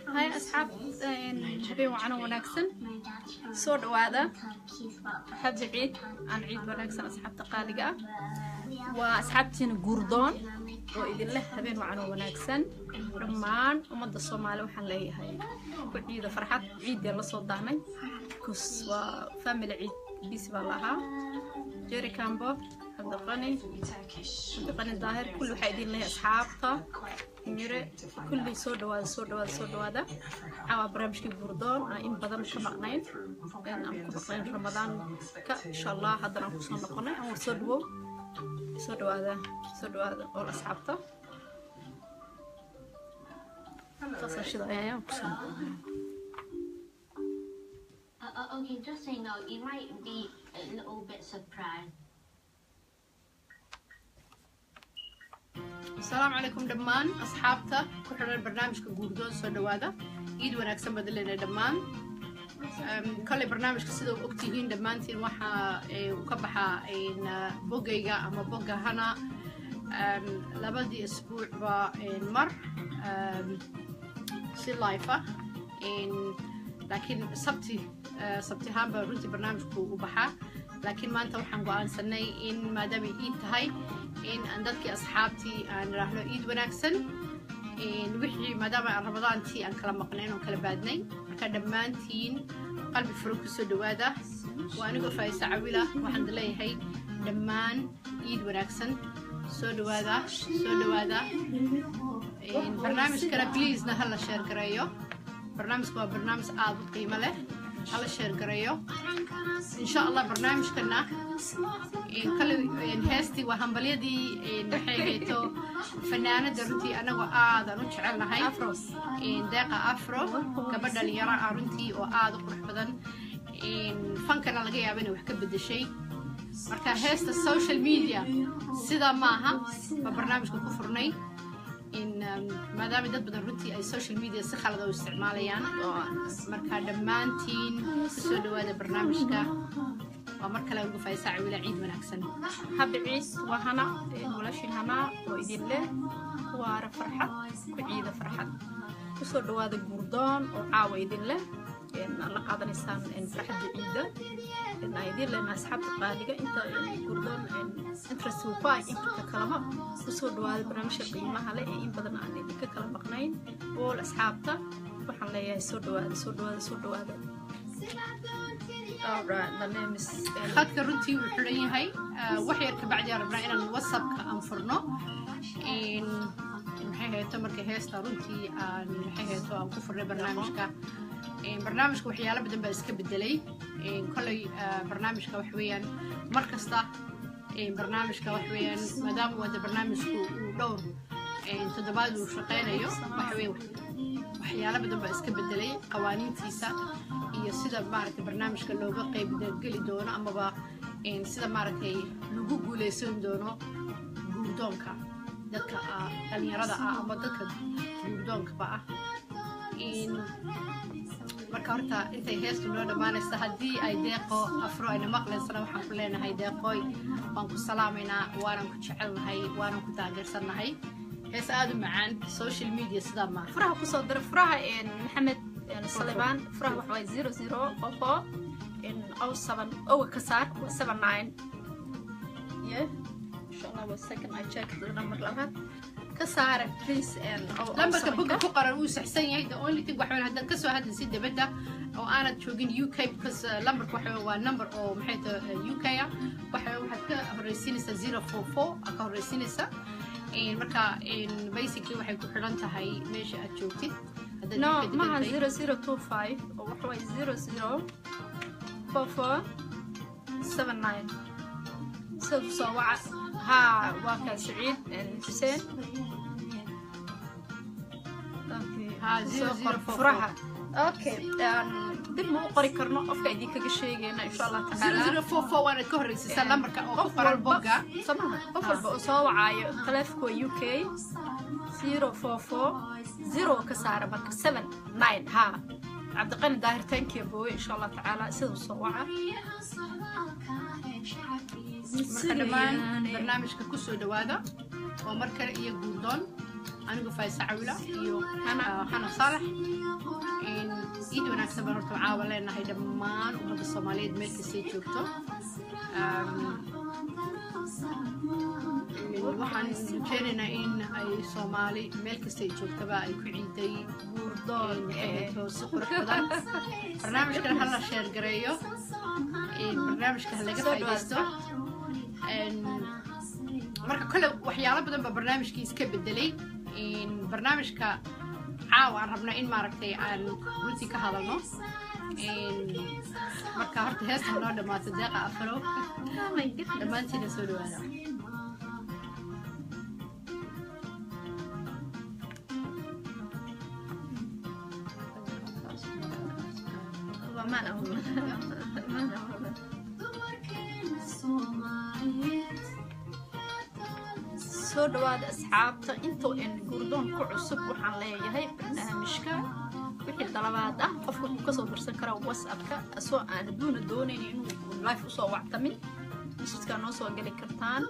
هاي أصحاب حبيبي وعنا وناكسن صور وهذا حب عيد عن عيد وناكسن أصحاب تقالقة وأصحابتين قردون وإذن له حبيبي وعنا وناكسن رمان ومد الصومالي وحن لي هاي كل عيد فرحات عيد يلا صوت دهني كس وفاميلي عيد بيسبة لها جيري كامبو عبد الغني الظاهر كله حيدين لي أصحابته ميري كل سود هذا عوا برامج كبردون إن بدن شمعنين إن أم كبقين رمضان إن شاء الله هذا نحن نقولنا أو سود هذا أول أصحابته تصل شيء ضايع Okay, just so you know, it might be a little bit surprised. السلام عليكم دمان أصحابته كحنا البرنامج كجوردون سودوادا إيد وناكسن بدلنا دمان كل برنامج كسيدو أكتيهين دمانتين وحا وكبحا إن بوجيجا أما بوجا هنا لبدي أسبوع بمر سي لايفة إن لكن سبتي هم برنتي برنامج كوبحا لكن ما أنت وحن قوان سنة إن ما دام إيد هاي إن عندك أصحابتي أنا راح له إيد وناكسن إن وحي ما دام رمضان تي أن كلام مقنعين وكلام بعدني كدمان تين قلبي فروك السودواده وأنا قفاي سعويلة والحمد لله هاي دمان إيد وناكسن سودواده إن برنامج كلا بليز نهلا شير كرايو برنامج هو برنامج عاد قيمة له هلا شير كرايو إن شاء الله برنامج كنا إن كل إن هستي وهمبليدي إن حيجيتو فنانة درتي أنا وآذ نشعلنا هاي إن دقة أفرو كبدل يرى أرنتي وآذ قرح بدن إن فنكنا لقيا بينه وحكب الشيء مركا هست السوشيال ميديا سيدا معها فبرنامج كفرني إن ما دام يدد بدن رنتي أي سوشيال ميديا سخلة ذو استعماليان مركا دمانتين سودوا هذا برنامجك ومركا لو قفاي ساعة ولا عيد وناكسن حب عيس وهنا ولاشين هنا وإذن له وعرف فرحة وعيد فرحة وسودوا هذا الجردان وعاوي إذن له إن الله قاعد نسام إن فرحة عيدة إن إذن له ناس حب قادقة أنت الجردان إن انترستو باي إنك كلامه وسودوا هذا برنامج قيمة عليه إن بدنا عندي كلام بقنين والأصحابته وحن ليه سودوا هذا Alright, the name is خدك رنتي وحرية هاي وحير كبعد يا ربنا إن نوصل كأنفرنا إن حيه تمرك هيستا رنتي إن حيه تو كفر برنامجك إن برنامجك وحياله بدن بس كبدلي إن كل برنامجك وحويا مركزته إن برنامجك وحويا مدام وده برنامجك ودور إن تدبال وشقين أيوه وحوي وحياله بدن بس كبدلي قوانين تيسا iyo sida maaragtay barnaamijka looga qayb geli doono ama ba in sida maaragtay lagu guuleysan doono guurdoonka dadka dhalinyarada ama dadka guurdoonka ba in marka horta intay heestu noo dhamaanaysa haddii ay deeqo afro ayna maqlaysana waxaan ku leenahay deeqooy waan ku salaamaynaa waanan ku jecelnahay waanan ku taageersanahay hees aad u macaan social media sida ma furaha ku soo dir furaha maxamed سليمان فرح وحوي 0044 إن أو 7 أو كسر 79 yeah إن شاء الله والسكن I check the number لها كسارة please lambarka boga ku qoran uu saxsan yahay the only thing waxa hadda ka soo hadlay si dibadda oo aanad joogin UK because lambarka waxa waa number oo maxay tahay UK waxa waxaad ka horeysiinaysaa 044 ka horeysiinaysaa marka basically waxay ku xiran tahay meesha aad joogtid no maaha 0025 oo waxa way 004479 soo waca ها واقع سعيد حسين فرحة اوكي dib ma u qori karno qofka idin kaga sheegayna insha Allah taala 0044 waana ka horeysiisaa lambarka oo ku qoran boga samaha qof walba oo soo wacayo taleefanka UK 044 ka saara marka 79 ha cabdiqani daahir thank you boy insha Allah taala sidoo soo waca markaan barnaamijka ku soo dhawaada oo mar kale iyo guurdoon anigu Faysa Cawila iyo Hana Salax إيد وناكسب برضو عاولة إن هيدا مان وهذا الصوماليين ملك سيجوكتو waxaan rajeynaynaa in ay Soomaali meel kasta ay joogtaba ay ku ciiday guurdoon si qurux badan barnaamijkan hala share gareeyo barnaamijka laga faa'iideysto marka kale waxyaalo badan ba barnaamijkii iska bedelay barnaamijka caawa aan rabnaa in maaragtay aan runtii ka hadalno marka horta heesta noo dhamaato deeqa afaro dhammaantiina soo dhawaada soo dhawaada asxaabta intoo in guurdoon ku cusub waxaan leeyahay barnaamijka wixii dalabaad ah qofka uu ka soo dirsan kara WhatsApp-ka asoo aan doonayn inuu live u soo wactamin message-ka noo soo gali kartaan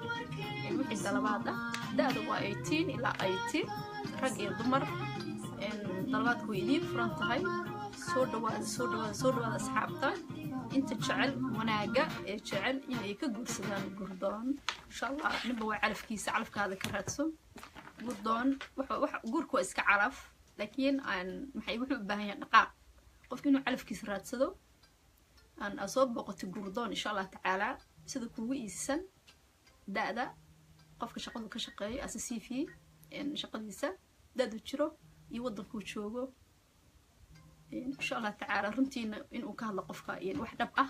wixii dalabaad ah da'da waa 18 ilaa 18 rag iyo dumar dalabaadku way idin furan tahay soo dhawaada asxaabta inta jecel wanaaga ee jecel inay ka guursadaan guurdoon insha Allah ninba waa calafkiisa calafkaada ka raadso guurdoon waxa guurku waa iska calaf laakiin aan maxay wuxuu u baahan yahay dhaqaaq qofka inuu calafkiisa raadsado aan asoo boqoto guurdoon insha Allah tacaala sida kuugu iisan da'da qofka shaqadu ka shaqeeyo CV shaqadiisa da'du jiro iyo waddanku joogo إن شاء الله تعالى رنتينا إنه كهلا قفقة يعني واحد أبقى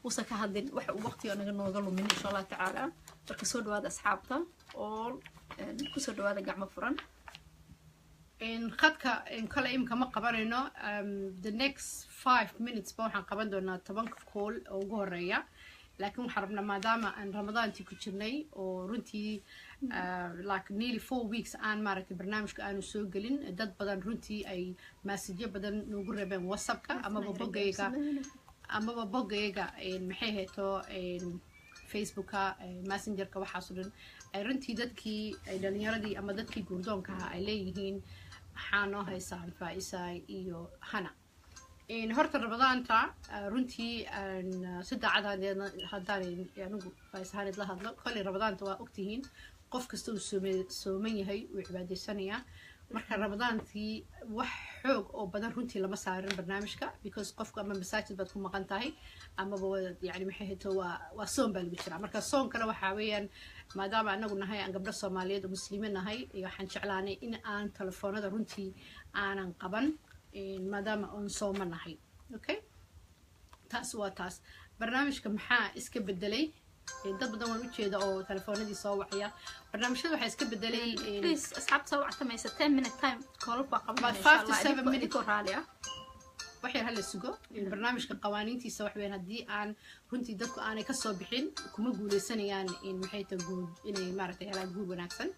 وسك هذا وقتي أنا قلنا من إن شاء الله تعالى تركسود هذا أصحابته أول كسود هذا قاع مفرن إن خدك إن كلا يوم كم قبرنا the next 5 minutes بوحنا قبلنا تبانك كول أو جورية لكن حربنا ما دام أن رمضان تكتشني ورنتي like nearly 4 weeks aan maaragtay barnaamijka aanu soo gelin dad badan runtii ay message badan noogu reebeen WhatsApp-ka amaba bogayga maxay heeto Facebook-ka Messenger-ka waxaas oo dhan ay runtii dadkii ay dhalinyaradii ama dadkii guurdoonka ay leeyihiin waxaa noo haysaan Faaisa iyo Hana horta Ramadaanta runtii saddex haddaan anigu Faaisa Hana la hadlo kulli Ramadaanta waa ogtihiin qof kasta uu sooman yahay uu cibaadeysanaya marka Ramadaantii wax xoog oo badan runtii lama saarin barnaamijka because qofku ama masaajid baad ku maqan tahay ama yani maxay heeto waa soon baa lagu jiraa marka soonkana waxa weeyaan maadaama anagu nahay aan gabdho Soomaaliyeed oo muslimiin nahay waxaan jeclaanay in aan telefoonada runtii aanan qaban maadaama aan sooman nahay okay taas waa taas barnaamijka maxaa iska bedelay dad badan waan u jeeda oo telefoonadii soo wacaya barnaamijyada waxa iska bedelay please asxaabta soo wactamaysa 10 minute time call ba qaban 5 to 7 minutes raaliya waxay hal sugo barnaamijka qawaaniintiisa wax weyn hadii aan runtii dadku aanay ka soo bixin kuma guuleysanayaan in maxay tahay guud inay maaragtay helaan guud wanaagsan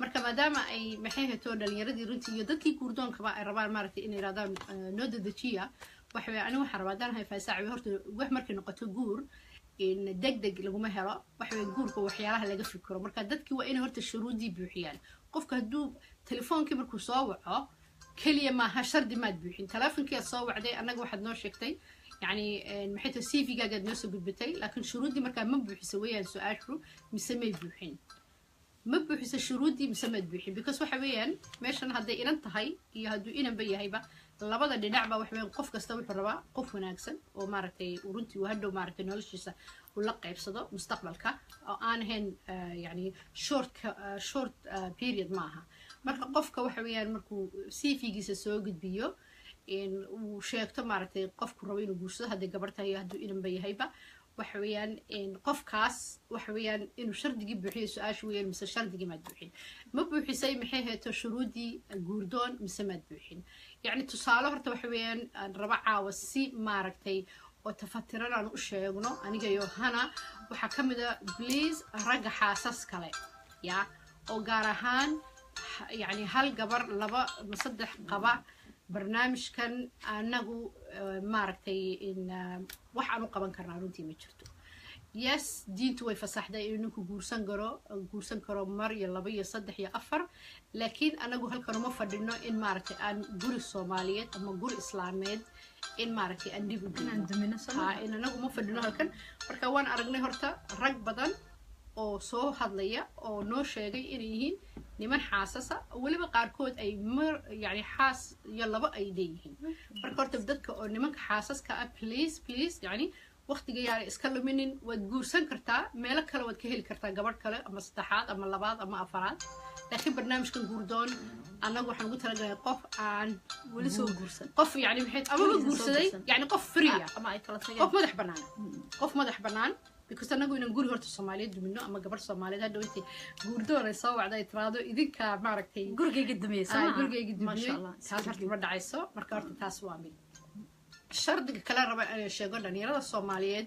marka maadaama ay maxay heeto dhalinyaradii runtii iyo dadkii guurdoonka ay rabaan maaragtay inay raadaan noo dedejiya wax weyn anigu waxaan rabaa daan hay Faaisa horta wax markay noqoto guur in degdeg laguma helo wax weyn guurka waxyaalaha laga fikiro marka dadkii waa inay horta shuruudii buuxiyaan qofka haduu telefoonkii markuu soo waco kaliya ma ha shardi maad buuxin telefoonkii soo wacday anaga waxaad noo sheegtay yani maxay tahay CV-gaaga noo soo gudbitay laakiin shuruudii marka ma buuxiso weeyaan su'aashu mise may buuxin ma buuxisa shuruudii mise maad buuxin because waxa weeyaan meeshan hadday inan tahay iyo hadduu inanba yahayba labada dhinacba waxa weeyaan qof kasta wuxuu rabaa qof wanaagsan oo maaragtay runtii uu hadhow maaragtay noloshiisa uu la qaybsado mustaqbalka oo aan ahayn yani short period maaha marka qofka waxa weeyaan markuu cv-giisa soo gudbiyo uu sheegto maaragtay qofku rabo inuu guursado hadday gabar tahay iyo hadduu inanba yahayba waxa weeyaan qofkaas waxa weeyaan inuu shardigii buuxiyo su-aasha weeyaan mise shardigii maad buuxin ma buuxisay maxay heeto shuruudii guurdoon mise maad buuxin yacni tusaale horta waxa weeyaan aan raba caawa si maaragtay oo tafatiran aan u sheegno aniga iyo hana waxaa ka mid a please ragga xaasas kale ya oo gaar ahaan yacni hal gabar laba ma saddex qaba barnaamijkan anagu maaragtay wax aan u qaban karnaa runtii ma jirto yes diintu way fasaxday inuu ninku guursan karo mar iyo laba iyo saddex iyo afar laakiin anagu halkan uma fadhino in maaragtay aan guri soomaaliyeed ama guri islaameed in maaragtay aan dib u in anagu uma fadhino halkan marka waan aragnay horta rag badan oo soo hadlaya oo noo sheegay inay yihiin niman xaasasa weliba qaarkood ay yani xaas iyo laba ay leeyihiin marka horta dadka oo nimanka xaasaska ah please yani waqtiga yaana iska luminin waad guursan kartaa meelo kale waad ka heli kartaa gabadh kale ama saddexaad ama labaad ama afaraad laakiin barnaamijkan guurdoon annagu waxaan ugu talagalay qof aan weli soo guursan qof yani maxay amaba guursaday yani qof free qof madax bannaan because anagu inaan guri horta soomaaliyeed dumino ama gabar soomaaliyeed hadhow intay guurdoon ay soo wacda ay tiraado idinka maaragtay gurigayga dumiyeysa gurigayga dumiyey taas horta ma dhacayso marka horta taas waa mid shardiga kale raba inaan sheego dhalinyarada soomaaliyeed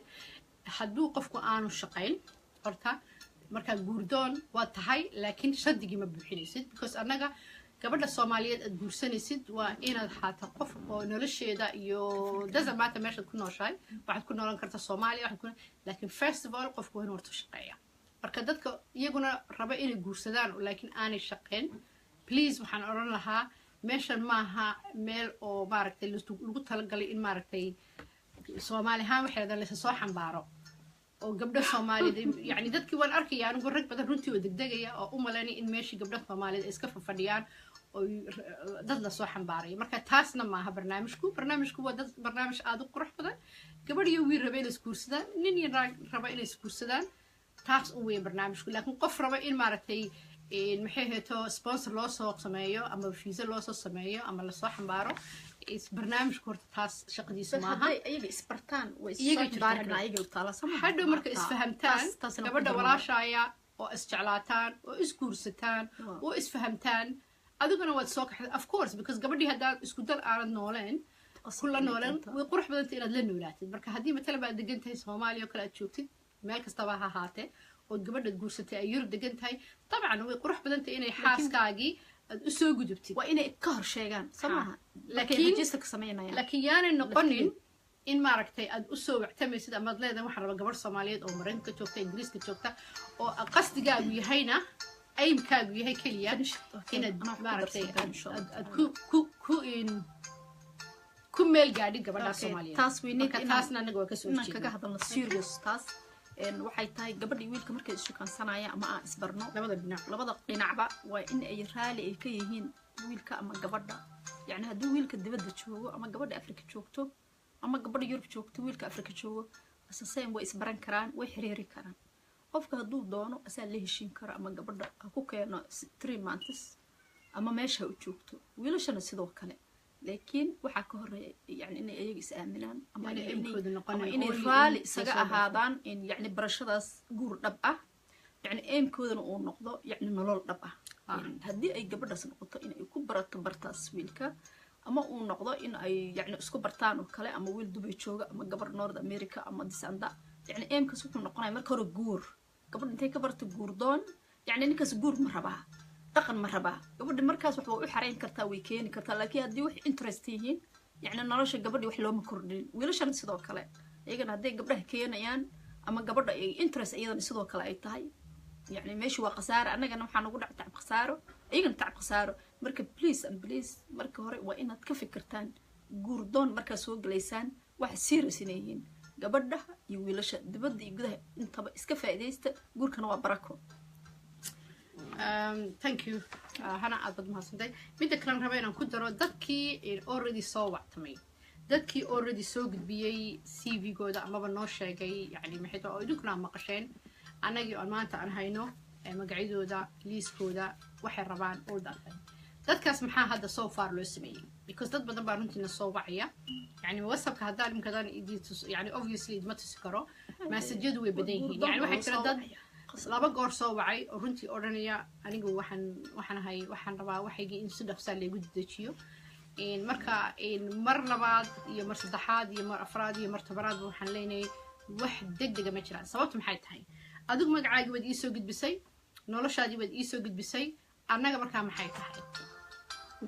hadduu qofku aanu shaqayn horta markaa guurdoon waa tahay laakiin shardigii ma buuxinaysid because annaga gabadha soomaaliyeed aad guursanaysid waa inaad haata qof oo nolosheeda iyo dazamaata meeshaad ku nooshahay waxaad ku noolan karta soomaaliya laakiin first of all qofku waa inuu horta shaqeeya marka dadka iyaguna raba inay guursadaan laakiin aanay shaqeyn please waxaan odhan lahaa meeshan maaha meel oo maaragtay lagu talagalay in maaragtay soomaali ahaan waxeeda laysa soo xambaaro oo gabdho soomaaliyeed yani dadkii waan arkaya anigu rag badan runtii oo degdegaya oo u malaynay in meeshii gabdho soomaaliyeed ay iska fadhiyaan oo dad la soo xambaaraya marka taasna maaha barnaamijku waa dad barnaamij aad u qurux badan gabadh iyo wiil raba inay isguursadaan nin iyo naag raba inay isguursadaan taas u weyn barnaamijku laakiin qof raba in maaragtay maxay heeto sponsor loo soo sameeyo ama fiisa loo soo sameeyo ama lasoo xambaaro barnaamijku horta taas shaqadiisu maaha hadhow marka isfahamtaan gabadha walaashaya oo isjeclaataan oo isguursataan oo isfahamtaan adiguna waad soo kaxday of course because gabadhii haddaad isku dal aanad nooleen kula nooleen way qurux badanta inaad la noolaatid marka haddii matalan baad degan tahay soomaaliya oo kale aad joogtid meel kastaba ha ahaatee ood gabadhaad guursatay ay yurub degan tahay dabcan way qurux badantay inay xaaskaagii aad u soo gudubtid waa inay ka hor sheegaan somaha laakiin yaanay noqonin in maaragtay aad u soo wactamaysid amaad leedahay waxaan raba gabadh soomaaliyeed oo maraykanka joogta ingiriiska joogta oo qasdigaagu yahayna aymkaagu yahay keliya inaad maaragtay aad ku meel gaadhin gabadha soomaaliyeed taasna anaga waa kasoo jeednaa kaga hadalno serious taas waxay tahay gabadha iyo wiilka markay ishukaansanaya ama aan isbarno labada dhinacba waa in ay raali ay ka yihiin wiilka ama gabadha yani hadduu wiilka dibadda joogo ama gabadha afrika joogto ama gabadha yurub joogto wiilka afrika joogo asasayn way isbaran karaan way xiriiri karaan qofka hadduu doono asaa la heshiin karo ama gabadha ha ku keeno 3 months ama meesha u joogto wiilashana sidoo kale laakiin waxaa ka horeeya yani inay ayaga is aaminaan ama inay raali isaga ahaadaan in yani barashadaas guur dhab ah yani eemkoodana uu noqdo yani nolol dhab ah haddii ay gabadhaas noqoto inay ku barato bartaas wiilka ama uu noqdo in ay yani isku bartaan oo kale ama wiil dubay jooga ama gabar north america ama disanda yani eemkaas wuxuu noqonaya marka hore guur gabadha intay ka barto guurdoon yani ninkaas guur ma rabaa dhaqan ma rabaa gabadha markaas wax waa u xarayn kartaa way keeni kartaa laakiin haddii wax interest yihiin yani nolosha gabadhi wax looma kordhin wiilashana sidoo kale iyagana hadday gabdhaha keenayaan ama gabadha ay interest iyadana sidoo kale ay tahay يعني ماشي وقسارة أنا جنا وحنا نقول تعب خسارة أيجن تعب خسارة مركب بليز مركب هراء وإن تكفي كرتان جوردون مركب سوق ليسان واحد سير سنين قبل ده يويلش دبد يقده أنت إسكفى إيديست جور كانوا بركو thank you hana aad bad mahadsantahay midda kale raba inaan ku daro dadkii already soo wactamay dadkii already soo gudbiyey CV-gooda amaba noo sheegay yani maxay tahay oo idinkuna maqasheen anagii aan maanta aan hayno magacyadooda liiskooda waxay rabaan all that dadkaas maxaa hadda so far loo sameeyey because dad badan baa runtiina soo wacaya yani whatsappka haddaan imkadan yani obviously idma tusi karo maasajyadu way badan yihiin yani waxay jira dad laba goor soo wacay oo runtii odhanaya anigu waxaan rabaa waxaygii in si dhaqsaa laygu dedejiyo marka mar labaad iyo mar saddexaad iyo mar afraad iyo mar tobanaadba waxaan leenahay wax degdega ma jiraan sababtu maxay tahay adigu magacaagii waad iisoo gudbisay noloshaadii waad iisoo gudbisay annaga markaa maxay tahay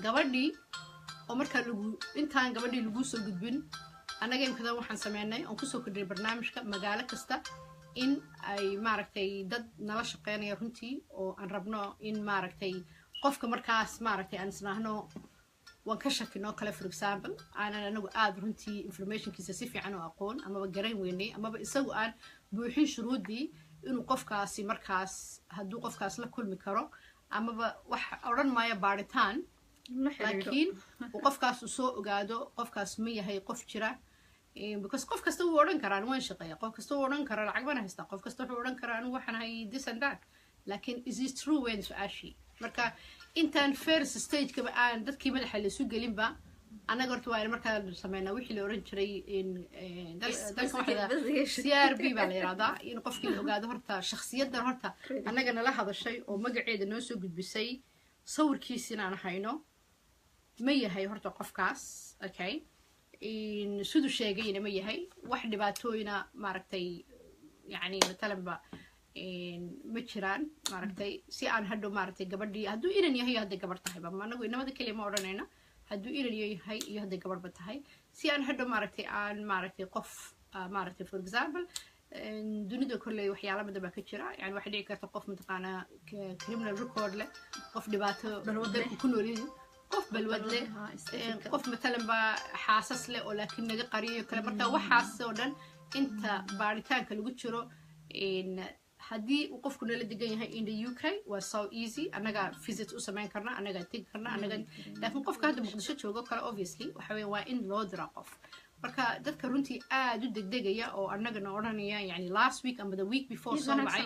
gabadhii oo markaa intaan gabadhii laguu soo gudbin annaga imkadan waxaan sameynay oon kusoo kordhinay barnaamijka magaalo kasta in ay maaragtay dad nala shaqeynaya runtii oo aan rabno in maaragtay qofka markaas maaragtay aan isnaahno waan ka shakino kale for example aanan anagu aad runtii informationkiisa si fiican oo aqoon amaba garan weynay amaba isagu aan buuxin shuruudii inuu qofkaasi markaas hadduu qofkaas la kulmi karo amaba wax odhan maayo baaritaan laakiin uu qofkaas uu soo ogaado qofkaas ma yahay qof jira because qof kasta wuu odhan karaa waan shaqeeya qof kasta wuu odhan karaa lacag baan haystaa qof kasta wuxuu odhan karaa anigu waxaan hay this and that laakiin is it true weyn su-aashii marka intaan first stagekaba aan dadkii madaxa laysu gelinba annaga horta waa markaa sameynaa wixii la oran jiray CRB baa la yidhahdaa in qofkii la ogaado horta shakhsiyaddan horta annaga nala hadashay oo magaceeda noo soo gudbisay sawirkiisina aan hayno ma yahay horta qofkaas okay siduu sheegayna ma yahay wax dhibaatooyina maaragtay yani matalanba ma jiraan maaragtay si aan hadhow maaragtay gabadhii hadduu inan yahay iyo hadday gabar tahayba anagu inamada keliya ma odhanayna hadduu inan yahay iyo hadday gabarhba tahay si aan hadhow maaragtay aan maaragtay qof maaragtay for example dunida kolley waxyaala badan baa ka jira yani waxay dhici karta qof mataqaanaa criminal record leh qof dhibaato dalku ku nool yahay qof balwad leh qof matalan baa xaasas leh oo laakiin naga qariyo kale marka waxaas oo dhan inta baaritaanka lagu jiro haddii uu qofku nala degan yahay in the UK waa so easy annaga visit u samayn karna annaga tegi karna annaga laakiin qofka hadda muqdisho joogo kale obviously waxa weeye waa in loo dira qof marka dadka runtii aad u degdegaya oo annagana odhanaya yani last week ama the week before soo wacay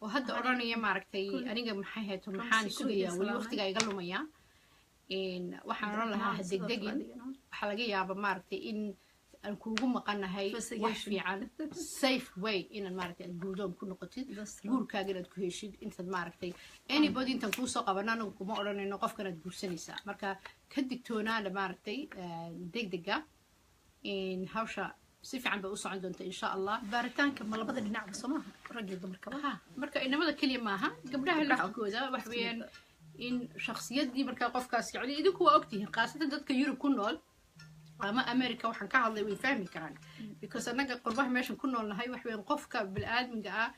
oo hadda odhanaya maaragtay aniga maxay hayto maxaan sugayaa weli waqtiga iga lumaya waxaan odhan lahaa ha degdegin waxaa laga yaaba maaragtay in aan kuugu maqanahay wax fiican safe way inaan maaragtay aad guurdoon ku noqotid guurkaaga inaad ku heshid intaad maaragtay anybody intaan kuusoo qabana anagu kuma odhanayno qofkan aad guursanaysaa marka ka digtoonaana maaragtay degdega hawsha si fiican bay u socon doonta insha allah baaritaanka ma labada dhinacba soo maaha rag iyo dumarkaba marka inamada keliya maaha gabdhaha lafkooda wax weeyaan in shakhsiyaddii markaa qofkaas yani idinku waa ogtihiin khaasatan dadka yurub ku nool ama america waxaan ka hadlay way fahmi karaan because annaga qurbaha meeshan ku noolnahay wax weeyaan qofka bil'aadmiga ah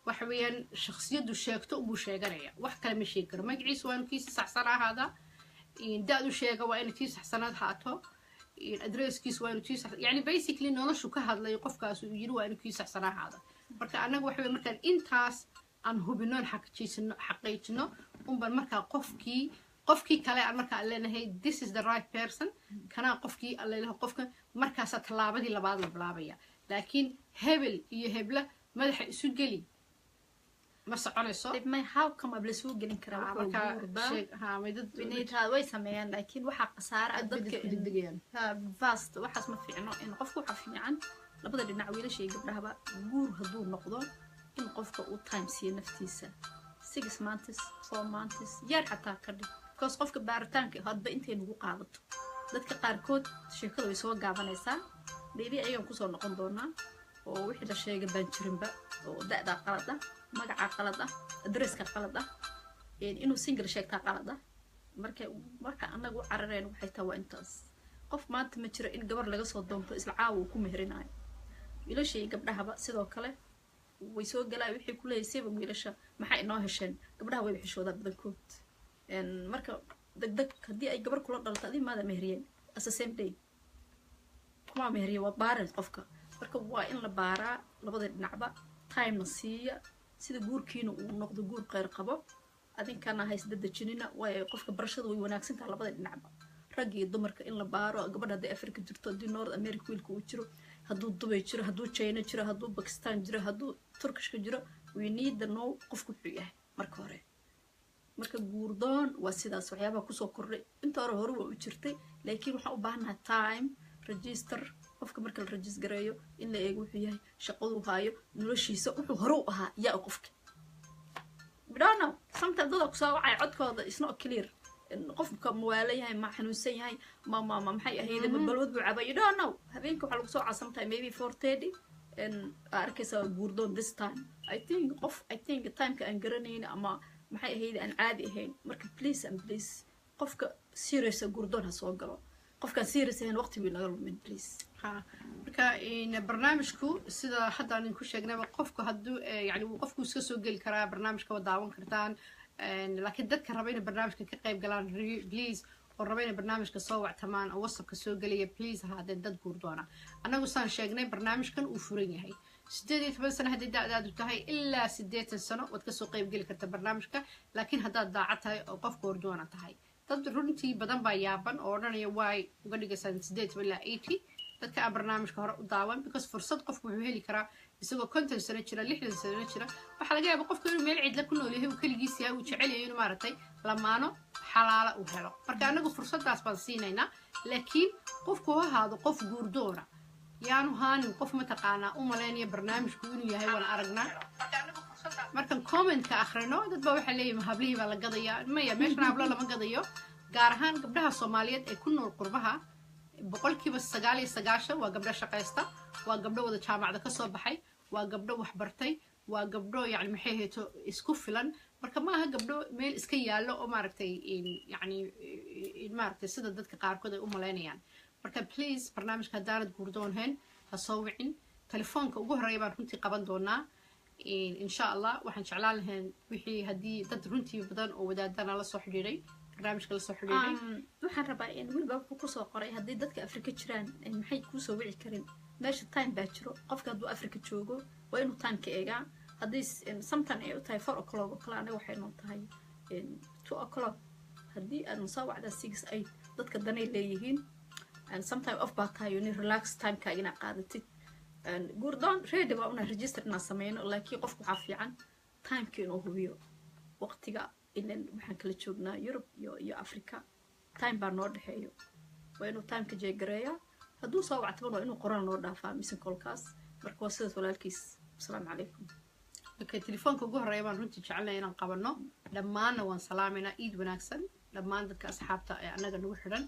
waxa weeyaan shakhsiyaddu sheegto ubuu sheeganaya wax kale ma sheegi karo magaciisa waa inuu kiisa saxsan ahaada da-du sheega waa inuu kii saxsanaad haato adresskiisa waa inuu kii saxsan yani basically noloshu ka hadlay qofkaas uu yiri waa inuu kii saxsan ahaada marka annaga waxa weeyaan markaan intaas aan hubinoon xaqiijino unban markaa qofkii kale aan markaa leenahay this is the right person kanaa qofkii allelaha qofka markaasaa tallaabadii labaad la bilaabaya laakiin hebel iyo hebla madaxa isu geli ma soconayso how come ab lasoo gelin karaa way sameeyaan laakiin waxaa khasaara dadka degdegayaan vast waxaas ma fiicno in qofku waxa fiican labada dhinac wiilasha iyo gabdhahaba guur hadduu noqdo in qofka uu time siiyo naftiisa 6 months 4 months year xataa ka dhig because qofka baaritaanka hadba intay nagu qaadato dadka qaarkood sheekadu way soo gaabanaysaa maybe ayaan kusoo noqon doonaa oo wixii la sheegay baan jirinba oo da'da qalad ah magaca qalad ah adresska qalad ah inuu single sheegtaa qalad ah marka anagu carareen waxay tahay waa intaas qof maanta ma jiro in gabar laga soo doonto isla caawa ku meherinayo wiilasha iyo gabdhahaba sidoo kale way soo galaa wixii ku leeyahay wiilasha maxay inoo hesheen gabdhaha way xishoodaa badankood marka degdeg haddii ay gabar kula dhalto adii maada meheriyeen as the same day kuma meheriye waa baaran qofka marka waa in la baaraa labada dhinacba time la siiya sida guurkiina uu noqdo guur kheyr qabo adinkana hays dadajinina way qofka barashada way wanaagsan tahay labada dhinacba rag iyo dumarka in la baaro gabadha hadday Afrika jirto hadii North America wiilka uu jiro hadduu Dubai jiro hadduu China jiro hadduu Pakistan jiro hadduu Turkishka jiro we need to know qofku wuxuu yahay marka hore marka guurdoon waa sidaas waxyaabaha kusoo kordhay inta hore waa u jirtay laakiin waxaan u baahanahay time register qofka marka la register gareeyo in la eego wuxuu yahay shaqadu haayo noloshiisa wuxuu hore u ahaa yaa qofka bidano sometimes dadku soo wacay codkooda is not clear qofka muwaala yahay ma xanuunsan yahay ma maxay ahayd ma balwad buu cabay you don't know habeenka waxa lagu soo casamtay maybe 4:30 and arkaysa guurdoon this time I think time-ka aan garanayna ama maxay ahayd aan caadi ahayn marka please qofka serious guurdoon ha soo galo qofka serious ahayn waqti weyn laga lumin please marka in barnaamijku sida hadda aan ku sheegnay qofku hadduu yani qofku iska soo gali karaa barnaamijka wada daawan kartaan laakiin dadka raba inay barnaamijka ka qayb galaan please oo raba inay barnaamijka soo wactamaan oo WhatsApp-ka soo galiya please haddii dad guurdoona anagu saan sheegnay barnaamijkan uu furan yahay 18 sano haddii da'daadu tahay ilaa 80 sano wad ka soo qayb gali kartaa barnaamijka laakiin haddaad daacad tahay oo qof guurdoona tahay dad runtii badan baa yaaban oo odhanaya way uga dhigaysan 8 ilaa 80 dadka aan barnaamijka hore u daawan because fursad qofku wuxuu heli karaa isagoo 50 sano jira 60 sano jira waxa laga yaabaa qofku inuu meel cid la ku nool yahay uu kaligiis yahay uu jecel yahay inuu maaragtay lamaano xalaala u helo marka anagu fursadaas baan siinaynaa laakiin qofku ha ahaado qof guurdoona yaanu haanin qof mataqaanaa u maleynaya barnaamijku inuu yahay waan aragnaa markan comment-ka akhrino dad baa waxay leeyihiin hablihii baa la gadayaa maya meeshan hablo lama gadayo gaar ahaan gabdhaha Soomaaliyeed ee ku nool qurbaha boqolkiiba 99 waa gabdho shaqaysta waa gabdho wada jaamacada ka soo baxay waa gabdho wax bartay waa gabdho yani maxay heeto isku filan marka ma aha gabdho meel iska yaalo oo maaragtay yani maaragtay sida dadka qaarkood ay u maleynayaan marka please barnaamijka haddaanad guurdoonheen ha soo wicin telefoonka ugu horeeya baan runtii qaban doonaa insha Allah waxaan jeclaan lahayn wixii haddii dad runtii badan oo wadaadana la soo xidhiidhay barnaamijka la soo xidhiidhay waxaan rabaa in weliba wuxuu ku soo qoray haddii dadka Afrika jiraan maxay ku soo wici karin meesha time baa jiro qofka hadduu Afrika joogo waa inuu time ka eegaa haddii sometime ay u tahay 4 o'clock oo kale anaga waxay noo tahay 2 o'clock haddii aan soo wacda 6 8 dadka danay leeyihiin and sometime off baa tahay in relax time ka ina qaadatid and guurdoon ready waa una register na sameeyno laakiin qofku waxa fiican time ka inuu hubiyo waqtiga in waxaan kala joognaa Europe iyo Africa time baa noo dhaxeeyo waa inuu time ka jeegareeyo hadduu soo wacto waa inuu qoran noo dhaafaa mise kolkaas marka waa sidaas walaalkiis assalaamu calaykum okay telefoonka ugu horeeya baan runtii jecelahay inaan qabano dhammaanna waan salaamayna iid wanaagsan dhammaan dadka asxaabta ee anaga nagu xidhan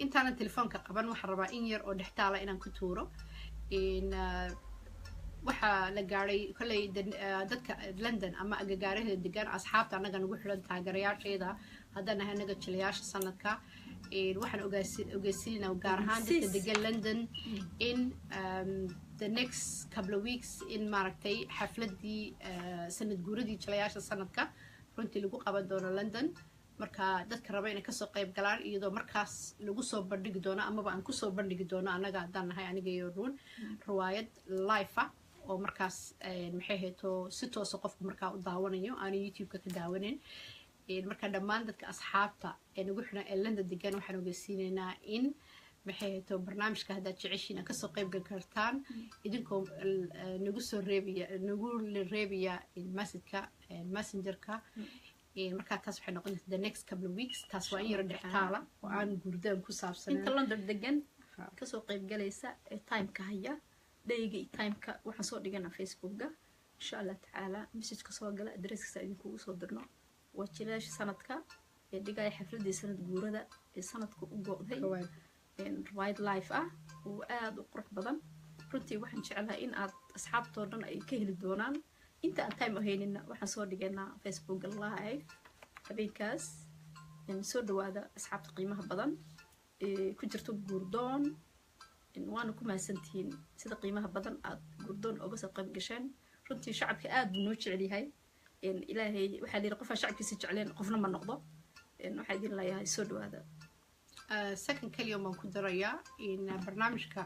intaanan telefoonka qaban waxaan rabaa in yar oo dhextaala inaan ku tuuro waxaa la gaaray kolley dadka London ama agagaaraha degan asxaabta anaga nagu xidhan taageerayaasheeda haddana nahay anaga jilayaasha sanadka waxaan ogeysiinaa gaar ahaan dadka degan London in the next couple of weeks in maaragtay xafladii sanad guuradii jilayaasha sanadka runtii lagu qaban doono London marka dadka raba inay ka soo qayb galaan iyadoo markaas lagu soo bandhigi doono amaba aan ku soo bandhigi doono anaga haddaan nahay aniga iyo ruun riwaayad live ah oo markaas maxay heeto si toos ah qofku markaa u daawanayo aan YouTube-ka ka daawanayn marka dhammaan dadka asxaabta ee nagu xidhan ee London degan waxaan ogeysiinaynaa in maxay heeto barnaamijka haddaad jeceshiin ka soo qayb gali kartaan idinkoo nagu soo reebaya message-ka messenger-ka marka taas waxay noqonaysaa the next couple of weeks taas waa in yar dhextaala oo aan guurdaan ku saabsan inta London degan ka soo qayb galaysa ee time-ka haya dayga time-ka waxaan soo dhiganaa Facebook-ga insha Allah taala message-ka soo gala address-ka idinku soo dirno waa jilayaasha sanadka ee dhigaya xafladii sanad guurada ee sanadku u go'day riwaayad live ah oo aad u qurux badan runtii waxaan jeclahay in aad asxaabtoo dhan ay ka heli doonaan inta aan time ahaynina waxaan soo dhigaynaa Facebook live habeenkaas soo dhawaada asxaabta qiimaha badan ee ku jirto guurdoon waana ku mahadsantihiin sida qiimaha badan aad guurdoon uga soo qayb gasheen runtii shacabka aad buu noo jecel yahay ilaahay waxaa leeyahay qofka shacabkiisa jecleen qofna ma noqdo waxaa idin leeyahay soo dhawaada second kaliya baan ku darayaa in barnaamijka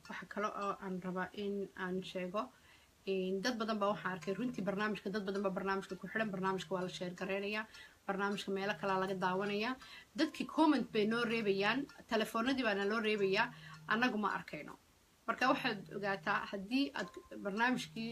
waxa kale oo aan rabaa in aan sheego dad badan baa waxaan arkay runtii barnaamijka dad badan baa barnaamijka ku xidhan barnaamijka waa la sheer gareynayaa barnaamijka meelo kalaa laga daawanayaa dadkii comment bay noo reebayaan telefoonadii baana loo reebayaa annagu ma arkayno marka waxaad ogaataa haddii aad barnaamijkii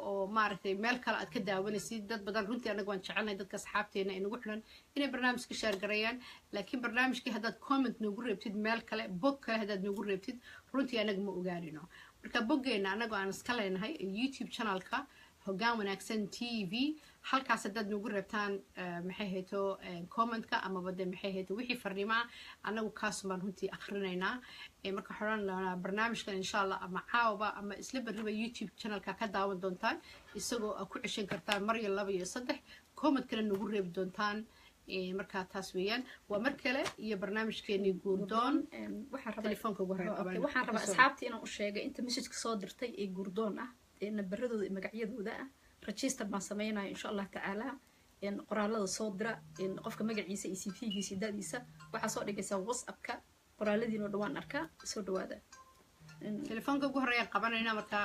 oo maaragtay meel kale aad ka daawanaysid dad badan runtii annaga waan jecelnahay dadka asxaabteena ee nagu xidhan inay barnaamijka sheer gareeyaan laakiin barnaamijkii haddaad comment noogu reebtid meel kale bog kale haddaad noogu reebtid runtii annaga ma ogaanino marka boggeena annagu aan iska leenahay youtube channelka hoggaan wanaagsan t v halkaas haddaad nagu reebtaan maxay hayto commentka amaba de maxay hayto wixii farriimaa annagu kaas baan runtii akhrinaynaa marka xoran lahaa barnaamijkan insha allah ama caawaba ama isla berriba youtube channelka ka daawan doontaan isagoo aad ku ceshan kartaan mar iyo 2 iyo 3 commentkana nagu reebi doontaan markaa taas weeyaan waa mar kale iyo barnaamijkeeni guurdoon telefoonka ugu horeyn waxaan rabaa asxaabtii inaan u sheegay inta message-ka soo dirtay ee guurdoon ah nabaradooda iyo magacyadooda ah register baan sameynaya insha allah tacaala qoraalada soo dira qofka magaciisa iyo cv-giisa iyo da'diisa waxaa soo dhigaysaa whatsapp-ka qoraaladiinoo dhawaan arkaa soo dhawaada telefoonka ugu horeeyaan qabanayna marka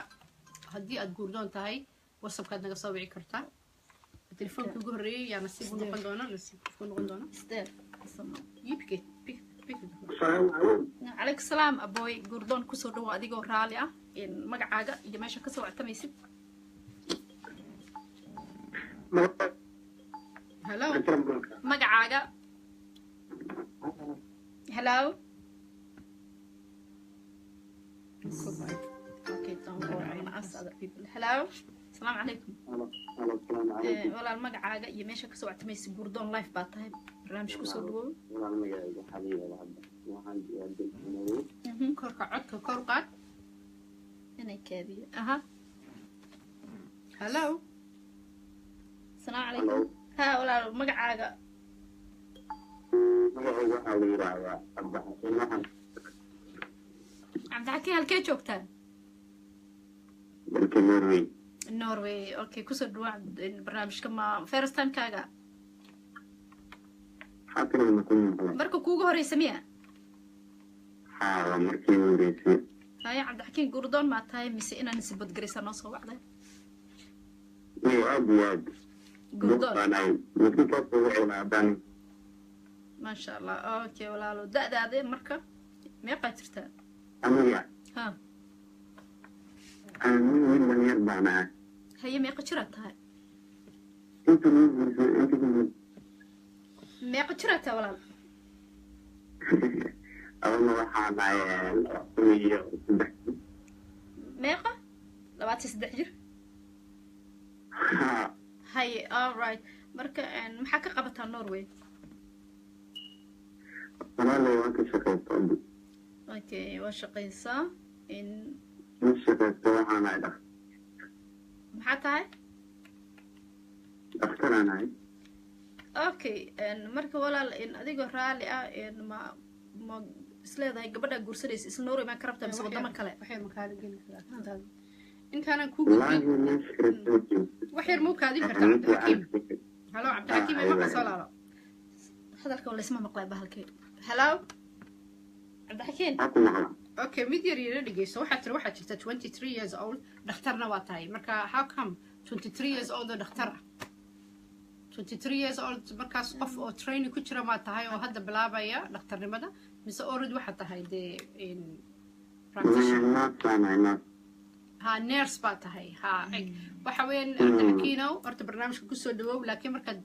haddii aad guurdoon tahay whatsapp-kaad naga soo wici kartaa telefoonka ugu horeeyay yaa nasiib u noqon doona calaykum salaam abooy guurdoon kusoo dhawo adigoo raali ah magacaaga iyo meesha kasoo wactamaysid hello magacaaga hello okay don't worry I'm ask other people hello السلام عليكم walaal magacaaga iyo meesha kasoo wactamaysid guurdoon live baa tahay barnaamij kusoo dhawow korka codka kor qaad inay kaadiyo aha hello السلام عليكم ها walaal magacaaga cabdixakiin halkee joogtaan norway okay kusoo dhawaa barnaamijka ma first time-kaaga marka kuugu horeysa miya haya cabdixakiin guurdoon maa tahay mise inaan isbadgaraysa noo soo wacday guurdoon maasha allah okay walaalo da'daade marka meeqaa jirtaa ha haye meeqa jiraad tahay meeqa jiraad tahay walaal meeqa 23 jir haye all right marka maxaa ka qabataa norway okay waa shaqaysaa maxaa tahay okay marka walaal adigoo raali ah ma isleedahay gabadhaa guursanaysa isla norway maa ka rabtaa mise wadamo kale waxay makaala geli karaa intaanan ku gudbin wax yar muu kaadin kartaa cabdixakiim halo cabdixakiim ay maqla soo laalo hadalka laysma maqlay bahalkee hello cabdixakiin okay mid yar yara dhegeyso waxaa jirta 23 years old dhakhtarna waa tahay marka how come 23 years old oo dhakhtar ah 23 years old markaas qof oo training ku jira maa tahay oo hadda bilaabaya dhakhtarnimada mise already waxaa tahay dee practitioner ha nurse baa tahay ha waxa weeyaan cabdixakiinow horta barnaamijka kusoo dhawow laakiin markaad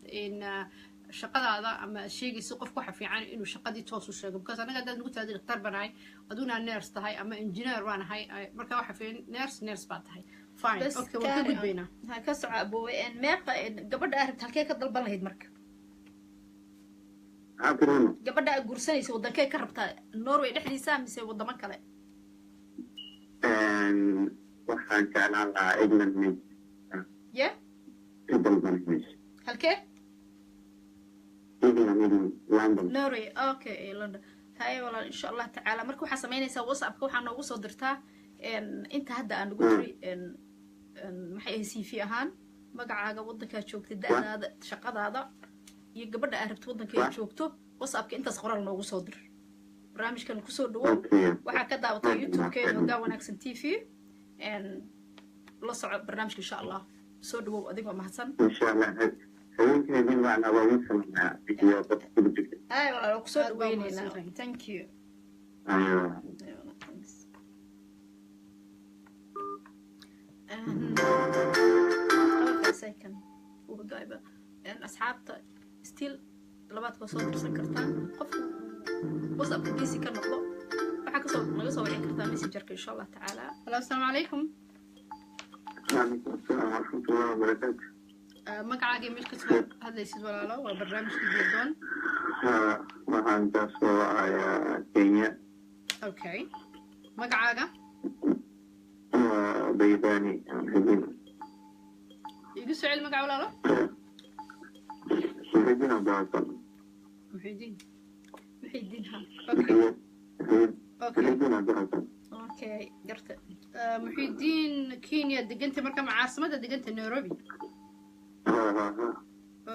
shaqadaada ama sheegaysa qofku waxa fiican inuu shaqadii toos u sheego because anaga haddaad nagu tahay dhakhtar banahay aduna nurse tahay ama engineer baan ahay marka waxa fiican nurse baa tahay fine okay waan ka gudbaynaa ha ka soco aboowe meeqa gabadha aad rabta halkee ka dalban lahayd marka gabadha aad guursanaysa wadankee ka rabtaa norway dhexdiisa mise wadamo kale waxaan jeclaan lahaa england ye halkee London. Norway okay London هاي والله إن شاء الله تعالى مركو حسميني سوا وصف كوح أنا وصل درتها أنت هدا أنا قلت محي سي في أهان مقعد وضنك شوكت الدقن هذا شقة هذا يقبل أهربت وضنك شوكته وصفك أنت صغر لنا وصل در برامج كان كسر دوام وحكذا وطي يوتيوب كان وقاونا أكسن تي في la soco barnaamijka insha allah soo dhawow adigoo mahadsan إن شاء الله هذيك دي معنا ويسمع فيديو بس ay walaalo kusoo Aad baa dhaweyneynaa mahadsantahay. thank you أيوه thanks second ubagayba asxaabta still labaad koo soo dirsan kartaan qofku whatsapp busy ka noqdo waxaa kasoo naga soo wicin kartaa messengerka insha allah tacaala halo asalaamu calaykum وعليكم السلام ورحمة الله وبركاته magacaagii meesha kasoo hadlaysid walaalo waa barnaamijka guurdoon waxaan ka soo wacaya Kenya okay magacaaga بيداني محبين igu soo celi magaca walaalo محبين عبد العزيز muxiidiin muxiidiin ha okay okay محبين عبد العزيز okay garta muxiidiin kenya deganta marka ma caasimada deganta nairobi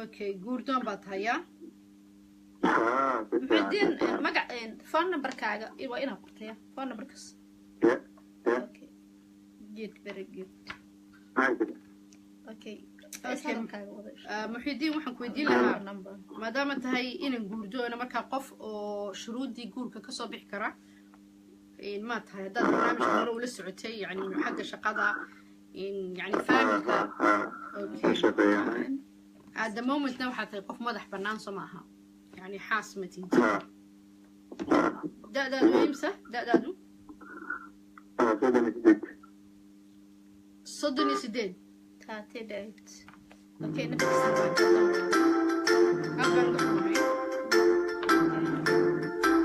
okay guurdoon baa tahay yaa muxiidiin magac phone numberkaaga waa inaad qortaya phone numberkas okay good very good okay salaamkaaga wada muxiidiin waxaan ku weydiin lahaa maadaama tahay inan guurdoona markaa qof oo shuruuddii guurka kasoo bixi kara ma tahay haddaad barnaamijka hore ula socotay yani xagga shaqada yani faamilka at the momentna waxaa tahay qof madax bannaan soo maaha yani xaas ma tiid da'daadu waa imsa da'daadu 38 38 okay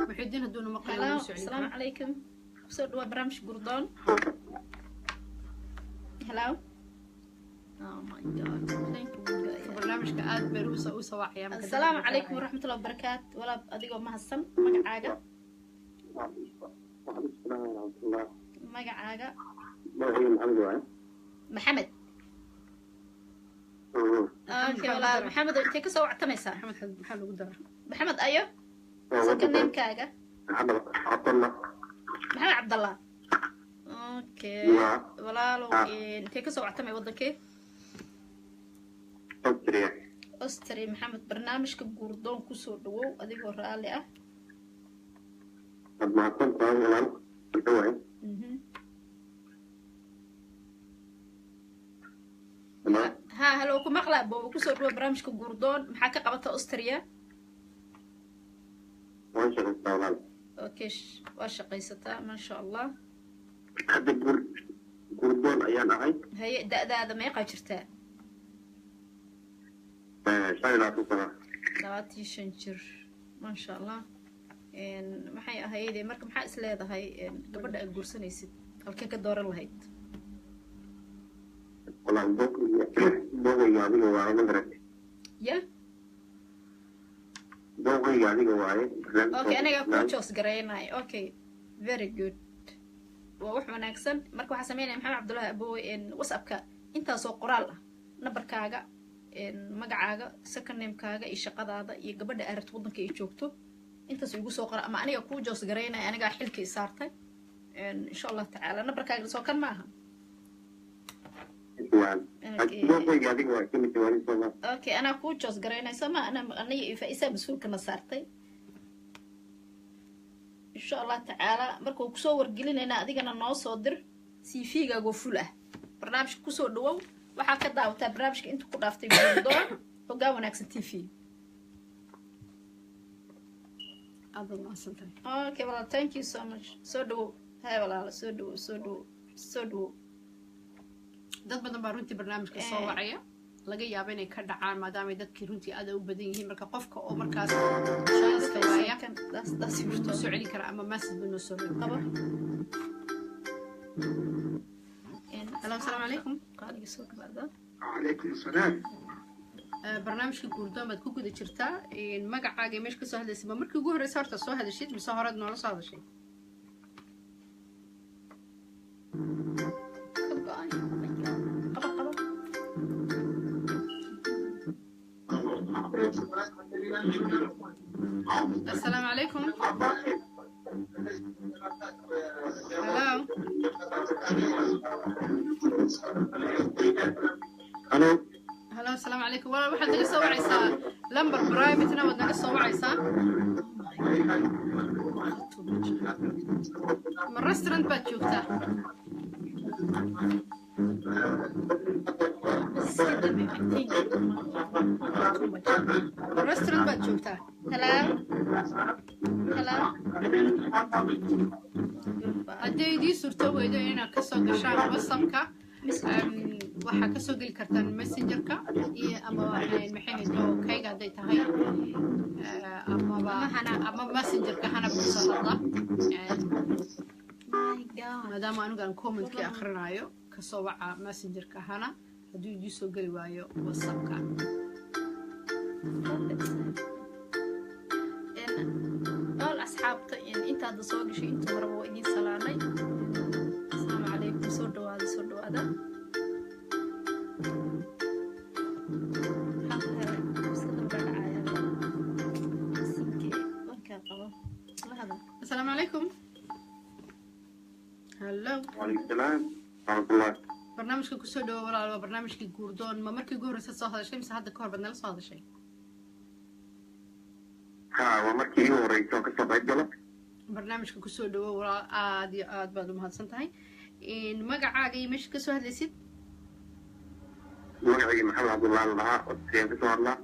muxiidiin hadduuna maqlayo hello wuu socon assalaamu calaykum kusoo dhawaa barnaamij gurdoon hello oh my god thank you barnaamijka aad bay u sawacayaan assalaamu calaykum waraxmatullahi wabarakaatu walaal adigoo mahadsan magacaaga magacaaga maxamed okay walaal maxamed intee kasoo wactamaysaa maxamed maxaa lagu dara maxamed ayo saka neemkaaga عبدالله maxamed cabdallah okay walaalow intee kasoo wactamay wadankee أستريا ostri maxamed barnaamijka guurdoon kusoo dhawow adigoo raalli ah قد ما كنت أولا الأول ha halo ku maqlaa booba kusoo dhawow barnaamijka guurdoon maxaa ka qabata austria وانشغل الطاولة okay waa shaqaysataa maasha allah هذا قردون أيام أهي haye da-daada meeqaa jirtaa شاي لا تصنع 25 jir maasha allah maxay ahayd marka maxaa is leedahay gabadha aad guursanaysid halkee ka dooran lahayd والله دوغي يعني هو مدرك ya دوغي يعني هو okay aniga ku joos garaynayo okay very good waa wax wanaagsan marka waxaa sameynaya maxamed cabdullaahi aboowe whatsappka intaasoo qoraal ah nambarkaaga magacaaga second namekaaga iyo shaqadaada iyo gabadha aad rabto waddanka ay joogto intaas igu soo qora ama aniga kuu joos garaynaya anigaa xilka i saartay insha allah tacaala nambarkaaga soo kan maaha دوغي يعني هو كلمة واري صلاة okay anaa kuu joos garaynaya sama aniga iyo faa-isaa mas-uulkana saartay insha allah tacaala markuu kusoo wargelinayna adigana noo soo dir cv-gaagoo ful ah barnaamijka kusoo dhawow waxaa ka daawataa barnaamijka inta ku dhaaftay guurdoon hoggaan wanaagsan t v aad baad mahadsantahay okay walaal thank you so much soo dhawow hay walaala soo dhawow soo dhawow soo dhawow dad badan baa runtii barnaamijka soo wacaya laga yaabo inay ka dhacaan maadaamay dadkii runtii aad u badan yihiin marka qofka oo markaas shaqadiska waaya wuu soo celin karaa ama message buu noo soo reebi qabo halo asalaamu calaykum qaaliga soo dhawaada عليكم السلام barnaamijka guurdoon baad ku guda jirtaa magacaaga meesha kasoo hadlaysay ma markii ugu horreysa horta soo hadashid mise horead noola soo hadashay qabo qabo asalaamu calaykum halo Hello. هلا السلام عليكم والله واحد نقص سوى عيسى لمبر برايفت نود نقص سوى عيسى من ريستورانت باتشوكتا ريستورانت باتشوكتا هلا هدي دي صورته ويدو هنا كسو قشان وصفك waxaa ka soo geli kartaan messengerka iyo ama maxay oo kayga haday tahay ama messengerka hana ku soo hadla maadaama anigu aan commentkii akhrinayo ka soo waca messengerka hana hadduu idii soo geli waayo whatsappka all asxaabta intaada soo gashay intuu maraba waa idiin salaamay asalaamu calaykum soo dhawaada السلام عليكم هلو وعليكم السلام ورحمة الله. برنامجك كسو دو ولا برنامجك جوردون ما مركي جور سو هذا الشيء بس هذا كور بدنا نص هذا الشيء ها ومركي هو رئيسه كسب عجلة. برنامجك كسو دو ولا عاد بعد ما هالسنتين إن مقعاقي مش كسو هذا السيد مقعي محمد عبد الله الله والسيد كسو الله.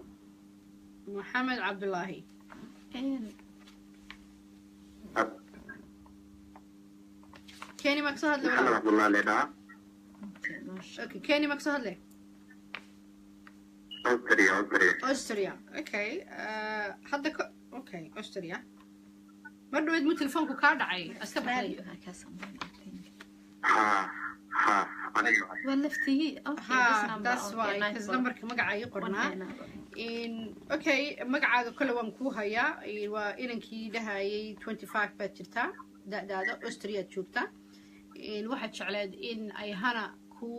محمد عبد الله كيني مكسو هذا محمد ولا عبد الله لنا. اوكي كيني مكسو هذا أستريا اوكي هذا اوكي أستريا مرة ود مو تلفونك كارد عاي اسكبحي ها ولفتي ها that's why his number مقعاي قرنا in اوكي مقعاga كله waan ku haya waa inankii dhahayay 25 baa jirta daada Austria joogta in waxa jecleed in ay hana ku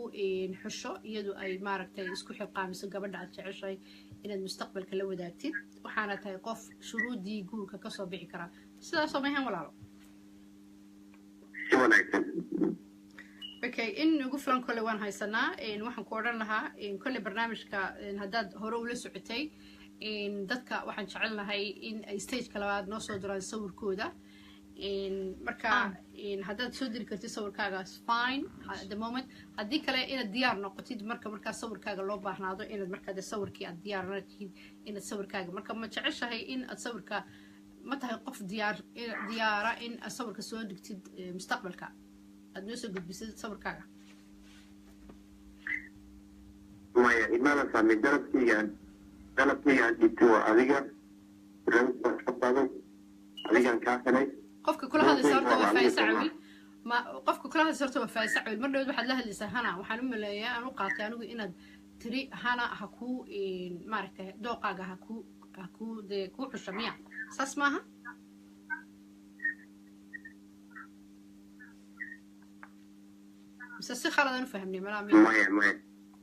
xusho iyadu ay maaragtay isku xilqaamiso gabadha aad jeceshay inaad mustaqbalka la wadaagtid waxaana tahay qof shuruudii guurka ka soo bixi kara sidaas oo maahan walaalo okay in ugu filan kale waan haysanaa waxaan ku oran lahaa kale barnaamijka haddaad hore ula socotay dadka waxaan jecelnahay in ay stage-ka labaad noo soo diraan sawirkooda marka haddaad soo diri kartid sawirkaagaas fine at the moment haddii kale inaad diyaar noqotid markaa sawirkaaga loo baahnaado inaad markaa sawirkii aad diyaarnatid inaad sawirkaaga marka ma jeceshahay in aad sawirka ma tahay qof diyaara in aad sawirka soo dhigtid mustaqbalka aad noo soo gudbisid sawirkaaga maya imaana saamay dalabkayga dhigto adiga adigan kaa helay qofka kula hadlaysa horta waa faaisacawi ma qofka kula hadlaysa horta waa faaisacawi mar dhow waxaad la hadlaysaa hana waxaan u maleeyaa aan u qaatay anigu inaad tiri hana ha ku maaragtay dooqaaga ha ku dee ku xusha miya saas maaha بس السخرة أنا فهمني ملامي. ما.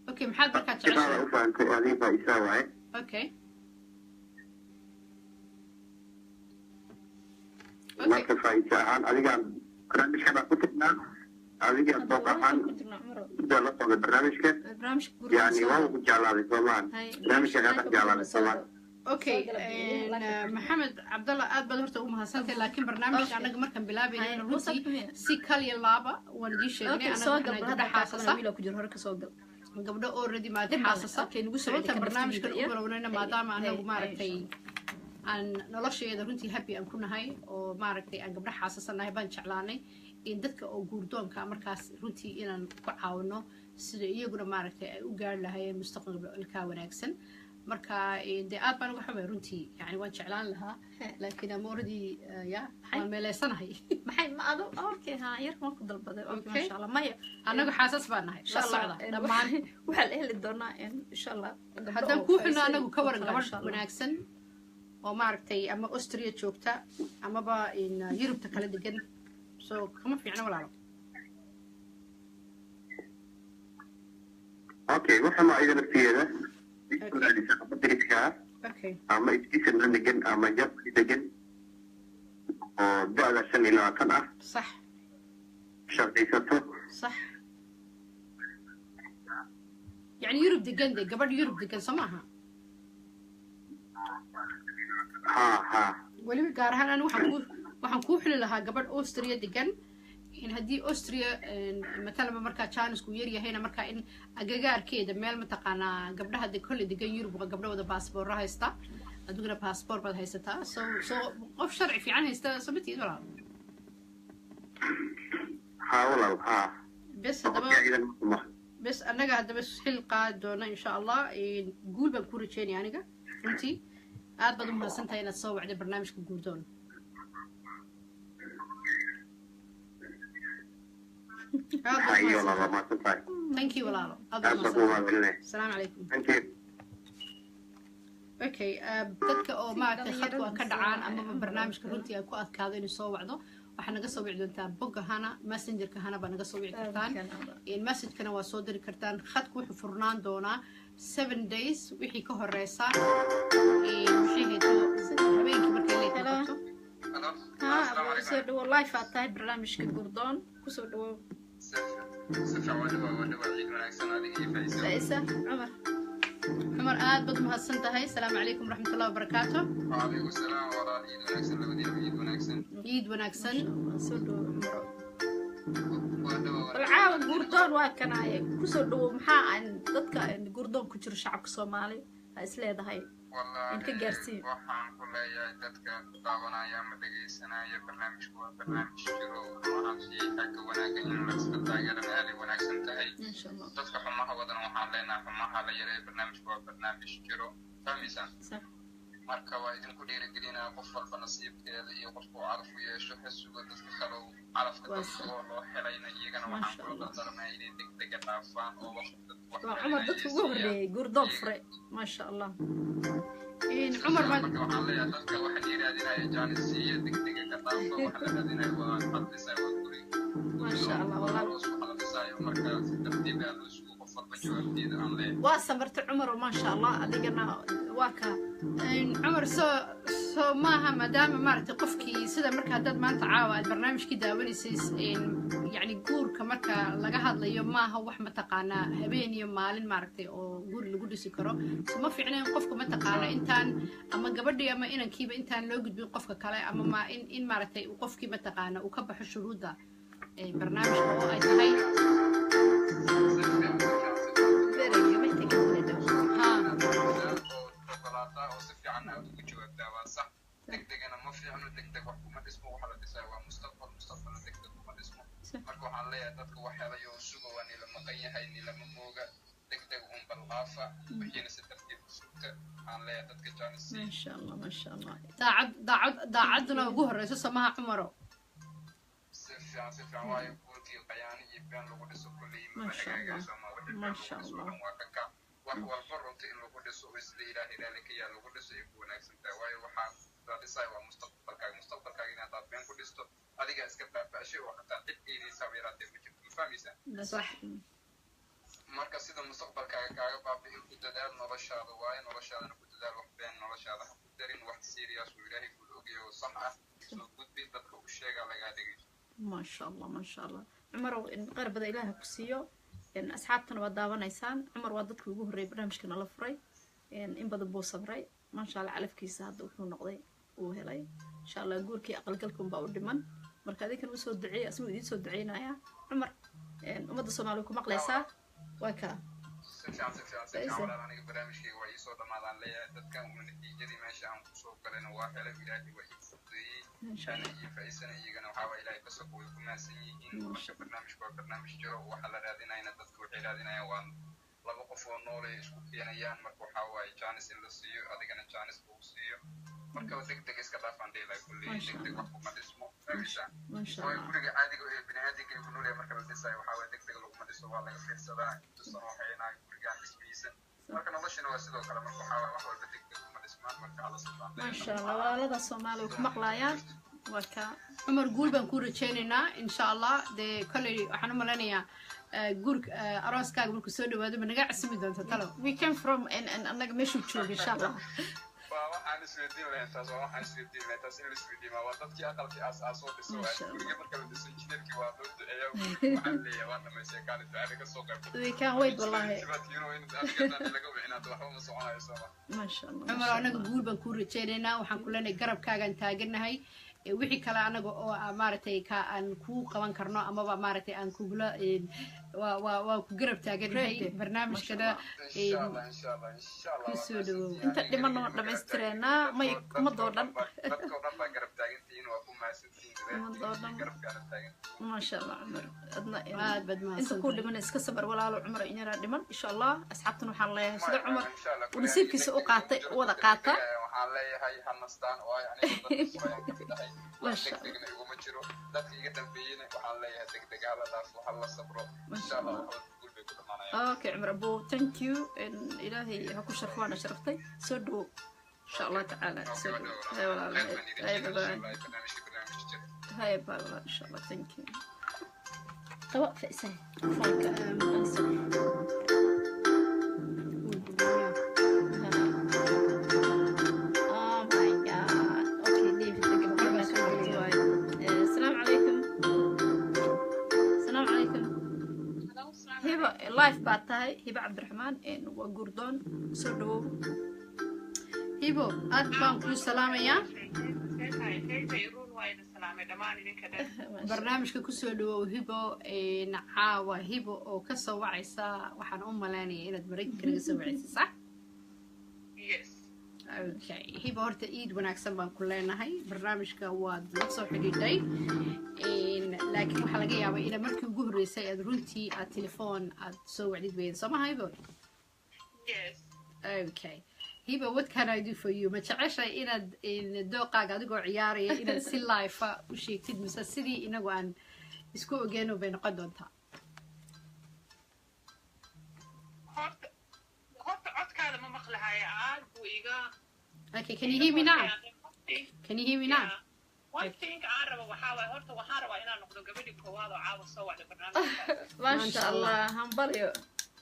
أوكي محد بركة تعيش. أنا فهمت هذه فايسة أوكي. ما كفايسة هذه كان برنامج كذا كتبنا هذه كان طبعا ده لا طبعا برنامج يعني هو جالال طبعا برنامج كذا جالال طبعا. اوكي محمد عبد الله aad baad horta u mahadsantahay laakiin barnaamijka anaga markan bilaabayna runtii si kaliya laaba waan idin sheegnay anaga gabdho xaasasa ku jiro hore ka soo gal gabdho already maad xaasasa nagu soo inta barnaamijka u bilownayna maadaama anagu maaragtay aan nolosheeda runtii happy aan ku nahay oo maaragtay aan gabdho xaasasanahay baan jeclaanay in dadka oo guurdoonka markaas runtii inaan ku caawino sida iyaguna maaragtay ay u gaari lahaayeen mustaqbalka wanaagsan marka de aad baan uga xumay runtii yani waan jeclaan lahaa laakiin ama already ya waan meeleysanahay maxay ma ado okay ha yarka waan ku dalbaday okay insha Allah maya anagu xaasas baan nahay insha Allah dhamaan waxa la heli doonaa insha Allah haddaan ku xino anagu ka waran gabadh wanaagsan oo maaragtay ama Austria joogta amaba in Yurubta kala degan soo kama fiicna walaalo okay waxa ma ayda naftiyeeda okay ama iskiisa la degan ama jab degan oo da'da 25 ah صح shaqaysato صح يعني يوروب دقن دي قبل يوروب دقن سماها ها ولي قارها أنا waxaan ku xili lahaa gabadh Austria degan in hadii Austria مثلا marka chance ku yar yahayna marka in agagaarkeeda meel ma taqaana gabdhaha de kulli degan Yurub gabdhooda passport haysta aduguna passport baad haysataa so qof sharci fiican haysta sababtii walaal ها والله ها بس anaga hadaba xil qaad doona insha Allah guul baan ku rajeynay aniga runtii aad baad u mahadsantahay inaad soo wacday barnaamijka guurdoon هاي والله ما تنفع thank you walaalo السلام عليكم thank you okay dadka oo maaragtay khadku ka dhacaan ama barnaamijka runtii ay ku adkaado inuu soo wacdo waxaa naga soo wici doontaa bogga hana messengerka hana baa naga soo wici kartaan messagekana waa soo diri kartaan khadku wuxuu furnaan doonaa 7 days wixii ka horeysa wixii hayto habeenkii markay leedahay soo dhawo live aad tahay barnaamijka guurdoon kusoo dhawo عمر آد بدو مهسن تهي السلام عليكم ورحمة الله وبركاته وعليكم السلام ورحمة الله وبركاته عيد ونكسن العاود قردون واكناي كسو دو maxaa aan dadka gurdoon ku jiro shacabka Soomaali ay isleedahay in ka gaarsiin waxaan ku leeyahay dadka daawanaya ama dhageysanaya barnaamijku waa barnaamij jiro waxaan sheegay ka wanaagsan in la iska taageero meelay wanaagsan tahay dadka xumaha wadan waxaan leenahay xumaha la yareeyo barnaamijku waa barnaamij jiro fahmaysan marka waa idinku dhiirigelinaa qof walba nasiibkeeda iyo qofku caraf u yeesho xasuuga dadka kale carafka dadka loo helayna iyagana waxaan kula dardaarmaa inay degdega dhaafaan oo waqti عمر dadku ugu horeeyay gurdoon fure ma sha Allah عمر ما waxaan leeyahay dadka waxa yiraahdaa jaanisiya degdega ka dhaafo waxa la raadinayo waa xadisa waa guri ma sha Allah walaal marka tartiib ah loo sugo qof walba jawaabteeda aan leeyahay waa sabarta Cumar ma sha Allah adigana waa ka عمر سو maaha maadaama maaragtay qofkii sida marka haddaad maanta caawa aad barnaamijkii daawanaysays يعني guurka marka laga hadlayo maaha wax ma taqaanaa habeen iyo maalin maaragtay oo guur lagu dhisi karo ma fiicneen qofka ma taqaana intaan ama gabadhii ama inankiiba intaan loo gudbin qofka kale ama ma in maaragtay qofkii ma taqaana uu ka baxo shuruudda barnaamijka oo ay tahay degdegana ma fiicno degdeg wax kuma dhismo waxa la dhisaa waa mustaqbal degdeg kuma dhismo marka waxaan leeyahay dadka wax helayo sugo waa nila maqan yahay nilama mooga degdeg un balqaafa wixiina si tartiib sugta aan leeyahay dadka jaanis ma sha Allah daacaduna ugu horeyso samaha Cumaro si fiican waayo guurkii qayaani iyo been lagu dhiso kulli ma hagaagayso ma sha Allah waa ka wax walba runta in lagu dhiso isla ilaahay ilaalika yaa lagu dhiso ay ku wanaagsan tahay waayo waxaa dhisay waa mustaqbalkaaga inaad been ku dhisto adiga iska baabashay oo xataa ciddiisa weeraatay ma jirto fahmaysa صح marka sida mustaqbalkaaga kaaga baabi'in ku dadaal noloshaada waayo noloshaadana ku dadaal wax been noloshaada ha ku darin wax serious oo ilaahay ku ogayo sax ah soo gudbi dadka u sheega laga dhigay ما شاء الله عمر إن قرب ذا إله كسيو إن أصحابنا وداونيسان عمر ودتك وجوه الري برنامجنا لفري إن بدو بو صبري ما شاء الله علف كيس هذا وكل نقضي وهلاي إن شاء الله أقول كي أقل كلكم باود من مركزي كانوا يسود دعي أسمو يدين سود دعينا يا عمر إن ومد صومالكم أقليسا وكا سفيان أنا برنامجي ويسود ما ذا ليه تذكر من النتيجة ماشي عم تصور كلنا واحد إلهي ويسودي شان يفعسنا يجينا وحاول إلهي بس أقول كم سنين مش برنامج جرو وحلا رادينا إن تذكر رادينا يوان لما قفوا النور يشوفينا يان مركو حاول جانس اللصيو أديكنا جانس بوسيو مركو دك إسكتاف عندي لا كل دك وقفوا ما تسمو ما شاء الله ويقولك عادي بني هذيك يقولوا لي مركو الدساي وحاول دك لو ما تسمو والله في السباع تصنعوا حينا يقولك اسميسن مركو نضشنا وسيلو كلام مركو حاول بدك ما تسمع مركو على صوت ما شاء الله والله الصومالي وكم أقلايا وكا عمر قول بنكون رجينا إن شاء الله ده كل إحنا ملانيا جورك أراس كاج بنكون سود وهذا بنرجع اسمي ده تطلع we came from and أنا مش وتشوف إن شاء الله وأنا waxaan isweydiin lahayn taas waa waxaan isweydiin lahayn taas in la isweydiin waa dadkii aqalkii aasoo dhisay guriga marka la dhisay injineerkii waa loo duceeyaa waxaan leeyahay waa dhamaysay kaali ducada ka soo qayb we can wait wallahi sibaatiino in adiga laga wicinaad waxba ma soconayo soo ma sha Allah cumar anaga guul baan ku rajaynaynaa waxaan ku leenahay garabkaagaan taaganahay wixii kale anaga oo maaragtay ka aan ku qaban karno amaba maaragtay aan kugula waa ku garab taaganahay barnaamijkana kusoo dhawow inta dhiman oo dhamaystireena may kuma doodan dadka oo dhan baa garab taagantihiin waa ku mahadsantihiin garabkaana taagan ما شاء الله عمر أدنى بدنا أنت كل من إسكسب ولا عمر إن يرى دمن إن شاء الله أصحابنا وحنا الله سيد عمر ونسيب كيس أقاطع ولا قاطع وحنا الله هاي هنستان ويعني ما شاء الله أوكي عمر أبو thank you إلهي هكو شرفوانا شرفتي سودو إن شاء الله تعالى سودو هاي ولا هاي بابا هاي بابا إن شاء الله thank you طبق فئسان لايف باتاي هبة عبد الرحمن وجوردون سودو هبو أدبان كل سلام يا برنامجك كسودو هبو نعاوة هبو أو كسو وعيسى وحن ملاني إلى مريك كسو وعيسى صح؟ اوكي هبه horta iid wanaagsan baan ku leenahay barnaamijka waad la soo xidhiidhay laakiin waxa laga yaabaa in markii ugu horeysay aad runtii aad telefoon aad soo wacdid weyn soo ma haybo yes okay hiba what can I do for you ma jeceshay inaad dooqaaga adigoo ciyaaraya inaad si live u sheegtid mise sidii inagu aan isku ogeeno bay noqon doontaa Okay, can you hear me now? Can you hear me now? One thing عربة وحاول هرت وحارة وإنا نقول قبل كواد وعاود صوّع البرنامج. ما شاء الله همبليو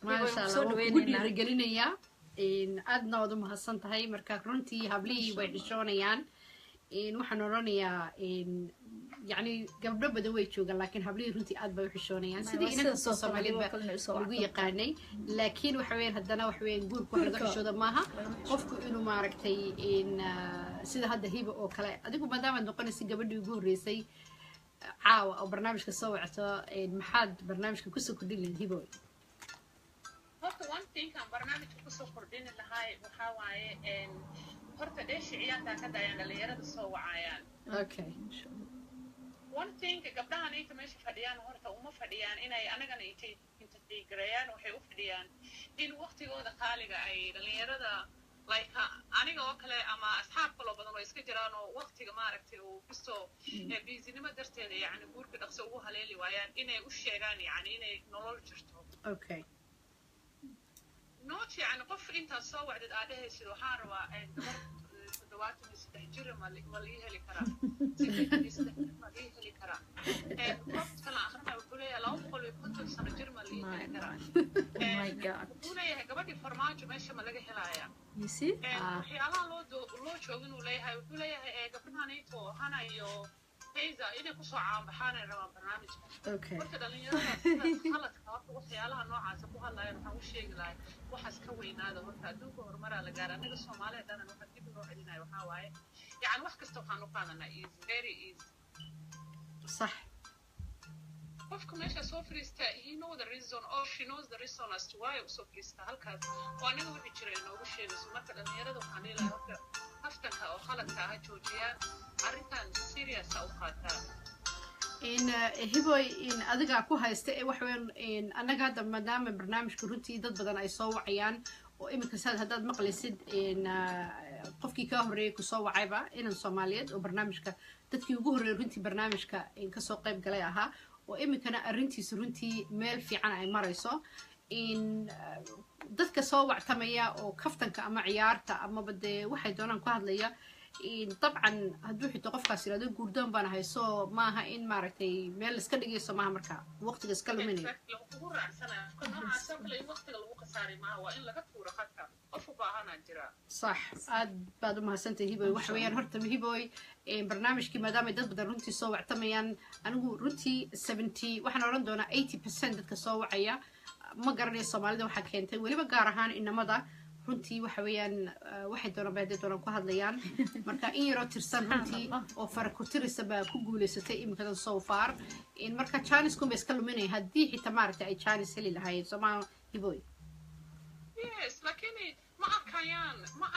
ما شاء الله كل رجالنا يا إن أدنى وضم هالسنت هاي مركز رنتي هبلي ويحشونيان إن وحنورانيا إن يعني قبل بدو يشوق لكن هبلي رنتي أدبا ويحشونيان سيدي إنك تصوص مالين بقولي قاني لكن وحوين هدنا وحوين نقول كل رجال شو دماها قفكوا إنه ما ركتي إن سيدا هذا هيبة أو كلا أديكوا ما دام نقول نسي قبل يقول ريسي عاوة أو برنامج كسوعته إن محد برنامج كوسو كدين الهيبة هرت one thing عن برنامج كوسو كردين اللي هاي وحاوي إن هرت إيش عيالها كذا يعني اللي يرد الصوّع عيال. Okay. one thing قبلها نيت ماشي فديان هرت وما فديان أنا جا نيتي أنت تيجريان وحيو فديان إن وقت جوده خالق أي اللي يرد like أنا جوا كله أما أصحاب كله بدنا يسكتيران ووقت ما ركتي وبستو بيزني ما درت يعني بقول كده أخسوها ليلي ويان إنه وش يعني إنه نور جرتهم. Okay. نوت يعني قف أنت تصور عدد أعداد يصيروا حارة دوات مستحجر ماليه اللي كرا ماليه اللي كرا قف كلا آخرنا يقول لي لو قلوا كنت سنجر ماليه اللي كرا my god يقول لي قبل الفرماج ماشي ملاقي هلايا you see حيالا لو شوين ولا يقول لي قبلنا نيتو هنا يو هيدا إذا كسر عام بحنا نرى برنامج Okay. وقت اللي يرى خلت كافو وحيالها نوع عزبوها الله يرحمه وشيء لا وحس كوين هذا ورتا دوبه ورمرة لجارة نقص Soomaaliya دانا نوحد كده نوع عندنا وحواي يعني وح كستوحنا قانا is very easy صح. qofku meesha soo fariista he know the reason or she knows the reason as to why uu soo fariista halkaas waa aniga wixii jiray inoogu sheegayso marka dhalinyarada waxaan leeyahay horta haftanka oo khaladka ah joojiyaan arrintan serious ah u qaataan in hiboy in adiga ku haysta wax weyn in anaga hadda maadaama barnaamijka runtii dad badan ay soo wacayaan oo imika saad haddaad maqlaysid in qofkii ka horeeyay ku soo wacayba inan Soomaaliyeed oo barnaamijka dadkii ugu horeeyay runtii barnaamijka in ka soo qayb galay ahaa oo imikana arrintiisu runtii meel fiican ay marayso in dadka soo wactamaya oo kaftanka ama ciyaarta ama bade waxay doonaan ku hadlaya طبعا hadduu xito qofkaas yiraahdo guurdoon baan hayso maaha in maaragtay meel iska dhigayso maaha marka waqtiga iska luminayo ugu raacsana noocaas oo kale waqtiga lagu qasaari maaha waa in laga tuuro khadka qof u baahan jira صح aad baad u mahadsantahay hiboy waxa weeyaan horta hiboy barnaamijkii maadaama dad badan runtii soo wactamayaan anigu runtii 70 waxaan oran doonaa 80% dadka soo wacaya ma garanayo Soomaalida waxa keentay waliba gaar ahaan inamada runtii waxa weeyaan waxay doonaan baadid doonaan ku hadlayaan marka in yaro tirsan runtii oo fara ku tirisa ba ku guuleysatay imikadan so far in marka Chinese kuma iska luminay hadii xitaa maaragtay ay Chinese heli lahayd Soomaali hiboy yes lakini ma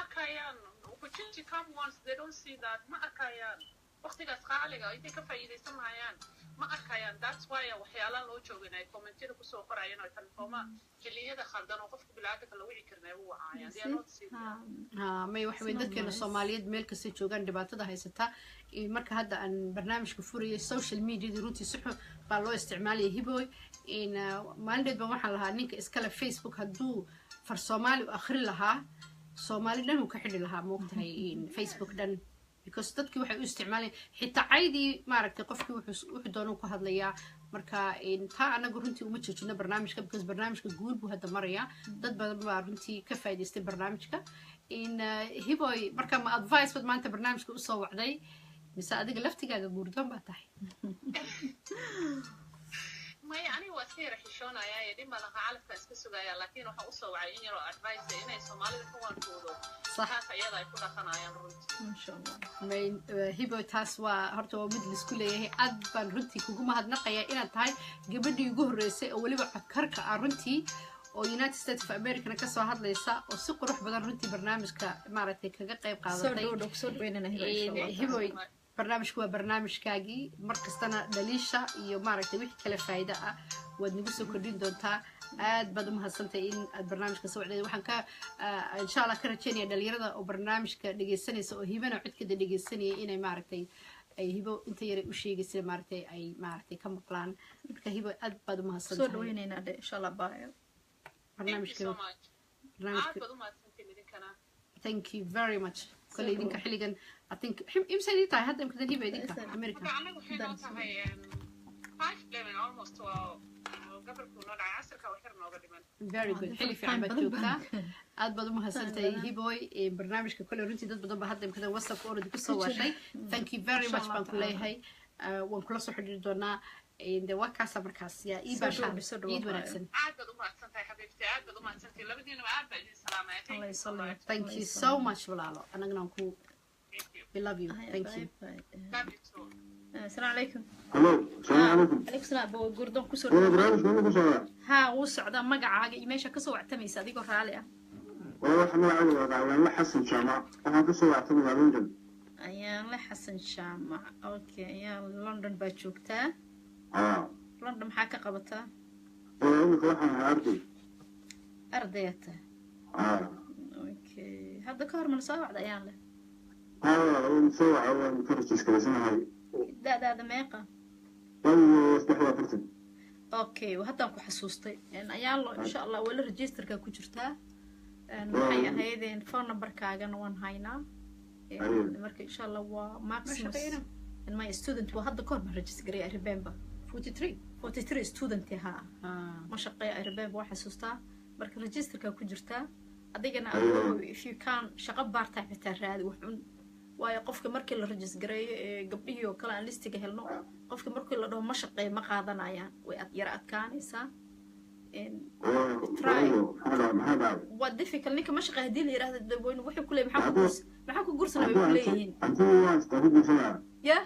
arkayaan opportunity come once they don't see that ma arkayaan waqtigaas qaaliga intay ka faa'iideysanayaan ma arkayaan that's why waxyaalaha loo jooginay commentida ku soo qorayeen oo telefooma xilliyada khaldan oo qofka bilaadanka lagu cikarnay uu waayaan may wax weyn dadkeena Soomaaliyeed meel kasta joogan dhibaatada haysata marka hadda aan barnaamijka furiyay social media runtii si xun baa loo isticmaalay hiboy in maandeed ba waxaan lahaa ninka iskala Facebook hadduu far Soomaali u akhri lahaa Soomaali dhan uu ka xidhi lahaa moogtahay in Facebook dhan because dadkii waxay u isticmaalayeen xitaa caydii maaragtay qofkii wuxuu doonuu ku hadlayaa marka taa anagu runtii uma joojino barnaamijka because barnaamijka guul buu hadda maraya dad badan baa runtii ka faa'iidaystay barnaamijka in hiboy marka ma advice bad maanta barnaamijka u soo wacday mise adiga laftigaaga guurdoon baa tahay ما يعني وسير حشونا يا دي ما لها عارف كسكسو يا لكن وحنا أصلا وعيين يرو أدفايس إنه سومالي كمان كودو صح يلا يكون أخنا يا رونت إن شاء الله من هيبو تاسوا هرتو مدل سكولة هي أدبان رنتي كوجما هاد نقيا إلى تاي قبل يجوه رئيسي أولي بعكرك أرنتي oo United States of America ka soo hadlaysa oo si qurux badan runtii barnaamijka maaragtay kaga qayb qaadatay soo dhaweynana hiboy barnaamijku waa barnaamijkaagii markastana dhaliisha iyo maaragtay wixii kale faa'iido ah waad nagu soo kordhin doontaa aad baad u mahadsantahay in aad barnaamijka soo wacday waxaan ka insha Allah ka rajeynayaa dhalinyarada oo barnaamijka dhageysanaysa oo hibana codkada dhageysanaya inay maaragtay ay hibo inta yare u sheegaysa maaragtay ay maaragtay ka maqlaan marka hibo aad baad u mahadsantahay soo dhaweynayna insha Allah baayo Thank you very much. كل دينك حلقا I think إمسا دي تاي هذا يمكن هيبة دينك أمريكا. أنا وحنا تاي 5 almost قبل كنا عصر كوحرنا وقديما. Very good. حلي في عم بتوقع. أد بدو مهسلتي هيبوي برنامج ككل رنتي دت بدو بهذا يمكن وصف أورد كسوة شيء. Thank you very much بانكولي هاي ونكل صح حدودنا. in the workers markaas ya ii baashaan ii wanaagsan aad baad u mahadsantahay xabiibti aad baad u mahadsantahay labadiina aad baa idin salaamay thank you so much walaalo anagana ku we love you thank you السلام عليكم hello السلام عليكم عليكم السلام بو غردون ku soo barnaamij ma ku soo ha uu socda magacaaga iyo meesha ka soo wactamaysa adigoo raali ah waxa magacaaga waa la xasan jaamac waxaan ka soo wactamay London ayaan la xasan jaamac okay ayaan London baa joogtaa London maxaa ka qabataa imika waxaan arday ardayta okay hadda ka hor ma soo wacday ayaan leh soo wacay ka rajiskaraysanay daadaada meeqa okay hadda ku xasuustay ayaan lo insha Allah wala registerka ku jirtaa waxay ahaydeen phone numberkaagana waan haynaa marka insha Allah waa Maximus and my student waa hadda ka hor ma register I remember 43 student ha ma shaqeeyo ay rabeen waxa xasuustaa marka registerka ku jirtaa adigana if you can shaqo part-time xitaa raadi wuxuu waayo qofka markii la registereeyo gabdhihii oo kale aan listiga helno qofka markii la dhaho ma shaqeeyo ma qaadanayaan way yar adkaanaysaa try what difficult ninka ma shaqeeyo hadii la yiraahdo wuxuu ku leeyahay maxaa ku guursanay way ku leeyihiin yeah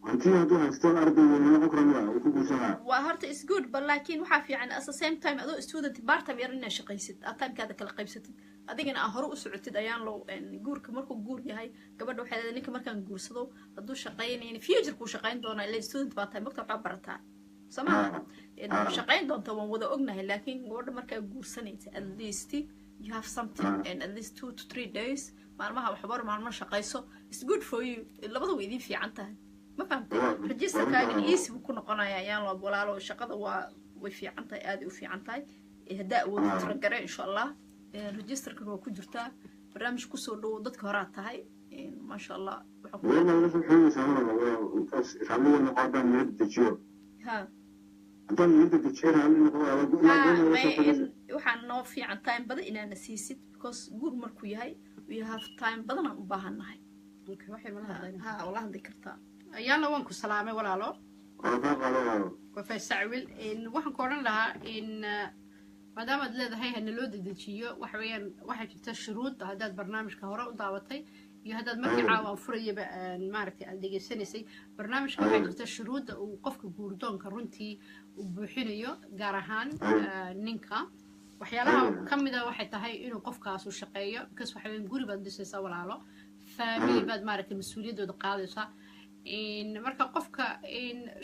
أنتي هادو هستون أرضي ولا أكرم وكوسنا. وهرت is good but لكن وحافي عن at the same time أدو student بارتم يرنا شقيست أتان كذا كلا قيبست أدينا أهرو سعودت أيان لو إن جور كمركو جور يهاي قبل واحد إنك مركان جور صدو أدو شقين يعني future كو شقين دونا اللي student بارتم مكتب عبرتها سمعنا إنه شقين دون توان وذا أجنه لكن ورد مركان جور سنة at least you have something in at least 2 to 3 days معلومها وحبار معلومة شقيسو it's good for you اللي بدو يدين في عنتها ما فهمت رجستر كاغن ايسي بكون قنايا يان لو ولاalo shaqada waa way fiican tahay aad u fiican tahay hadaa wada taragare insha Allah registerka waa ku jirtaa barnaamij ku soo dhaw dadka hore tahay ما شاء الله والله أنا في حلو سامر سامر النقاط من التجيو ها أنت من التجيو waxaan noo fiican time badan inaana siisid because guur markuu yahay we have time badan aan u baahannahay ha wala hadli kartaa ayaana waan ku salaamay walaalo wafay sacwil waxaan ku odhan lahaa in maadaama aad leedahay hana loo dedejiyo waxa weeyaan waxaa jirta shuruud haddaad barnaamijka hore u daabatay iyo haddaad markii caawaan furayaba maaragtay aad dhegaysanaysay barnaamijka waxaa jirta shuruudda uu qofka guurdoonka runtii uu buuxinayo gaar ahaan ninka waxyaalaha ka mid ah waxay tahay inuu qofkaas u shaqeeyo because waxa weeyaan guri baad dhisaysaa walaalo family baad maaragtay mas-uuliyaddooda qaadaysaa marka qofka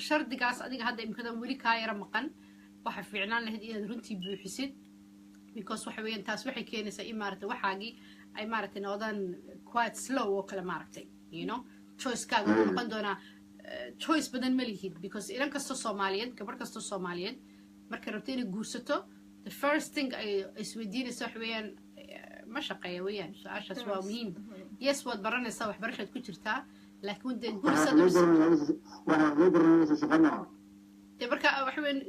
shardigaas adiga hadda imkadan weli kaa yara maqan waxa fiicnaan lahayd inaad runtii buuxisid because waxa weeyaan taas waxay keenaysaa in maaragtay waxaagii ay maaragtay noqdaan quite slow oo kale maaragtay you know choicekaaga wuxuu noqon doonaa choice badan ma lihid because ilan kastoo soomaaliyeed gabar kastoo soomaaliyeed markay rabto inay guursato the first thing ay isweydiinaysa waxa weeyaan ma shaqeeya weeyaan su-aashaas waa muhiim yes waad baranaysaa waxbarashaad ku jirtaa laakiin dee gurisaad dee marka waxa weeyaan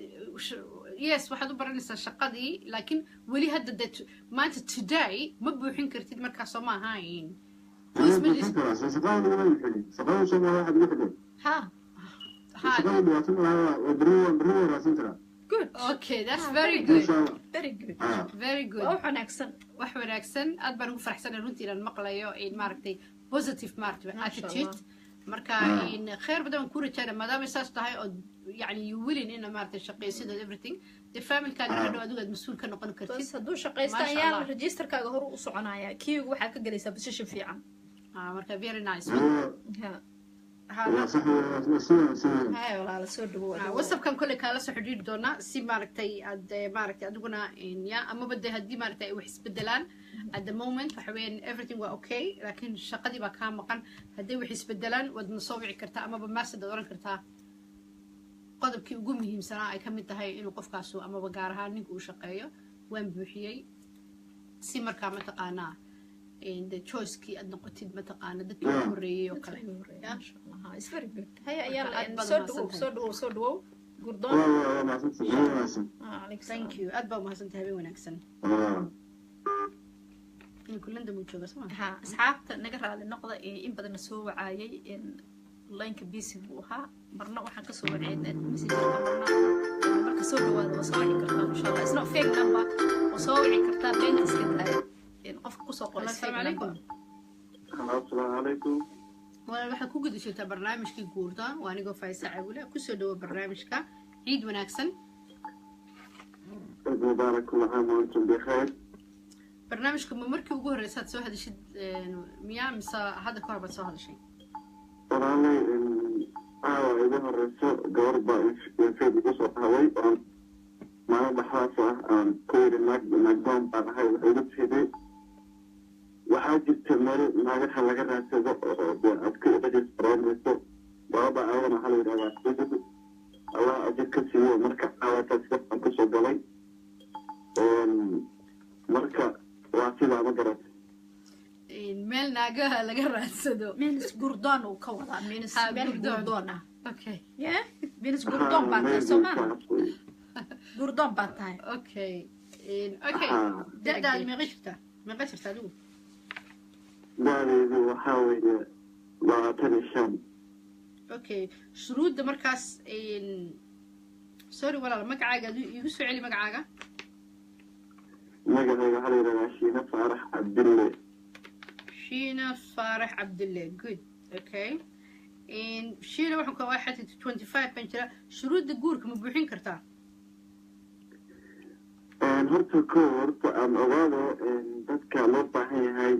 yes waxaad u baranaysaa shaqadii laakiin weli hadda dee maanta today ma buuxin kartid markaas soo ma ahayn good okay that's very good very good very good wax wanaagsan wax wanaagsan aad baan ugu faraxsanahay runtii inaan maqlayo in maaragtay positive maaragtay attitude marka in khayr badan ku rajayna maadaama saas tahay oo يعني you willing in maartay shaqaysido everything the family kaaga hadhow adigu aad mas'uul ka noqon kartid bas hadduu shaqaysta ayaa registerkaaga hor u soconaya kiigu waxaa ka galaysaa position fiican marka very nice هاي والله سو دبو وصف كان كل كلا سو حديد دونا سي ماركتي اد ماركتي ادغنا ان يا اما بده هدي ماركتي wax isbedelaan at the moment waxa weeyaan everything waa okay laakiin shaqadii baa ka maqan hadii wax isbedelaan wad soo wici kartaa ama ba maasad oran kartaa qodobkii ugu muhiimsanaa ay ka mid tahay inuu qofkaas ama ba gaar ahaan ninka uu shaqeeyo waan buuxiyay si markaa ma taqaanaa in the choice kii aad noqotid ma taqaana dadkii ugu horeeyay oo kale it's very good هيا يلا سو دو غردون thank you aad baa mahadsantahay habeen wanaagsan in kullanda muu jooga sama ha asxaabta naga raali noqda in badan soo wacaayay in linka busy buu ahaa marna waxaan ka soo waceynaa messengerka marka soo dhawaada waa soo wici kartaa insha Allah isna fake number oo soo wici kartaa beenta iska tahay in qofka ku soo qoray assalamu alaykum السلام عليكم waxaa ku gudashataa barnaamijkii guurda waa anigoo Faysa Cabule ku soo dhawo barnaamijka ciid wanaagsan مبارك كل عام وانتم بخير barnaamijka ma markii ugu horreysay aad soo hadashid miyaa mise hadda ka hor baad soo hadashay والله إذا هرسو قربة يفيد قصة هواي ما بحاسة كوير المقدام بعد هاي العيد فيدي وحاجة تمر ما قد حلقة راسة أذكر بدي استراد رسو بابا أولا حلو رواس بجد أولا أجد كسيو مركع أولا تسكت أن كسو قلي مركع واسيبا مدرس meel naagaha laga raadsado means gurdon uu ka wadaa means meel gurdon ah okay yeah means gurdon baa tahay Soomaali gurdon baa tahay okay okay dada ma qashirta adigu baaridu waxaa weeye labaatan iyo shan okay shuruudda markaas sorry walaal magacaaga igu soo celi magacaaga magacayga waxaa la yidhahdaa shiina faarax cabdille شينا فارح عبد الله good okay in شينا waxaan ka waa xataa 25 ban jira shuruudda guurka ma buuxin kartaa horta horta aan ogaado dadka loo baahan yahay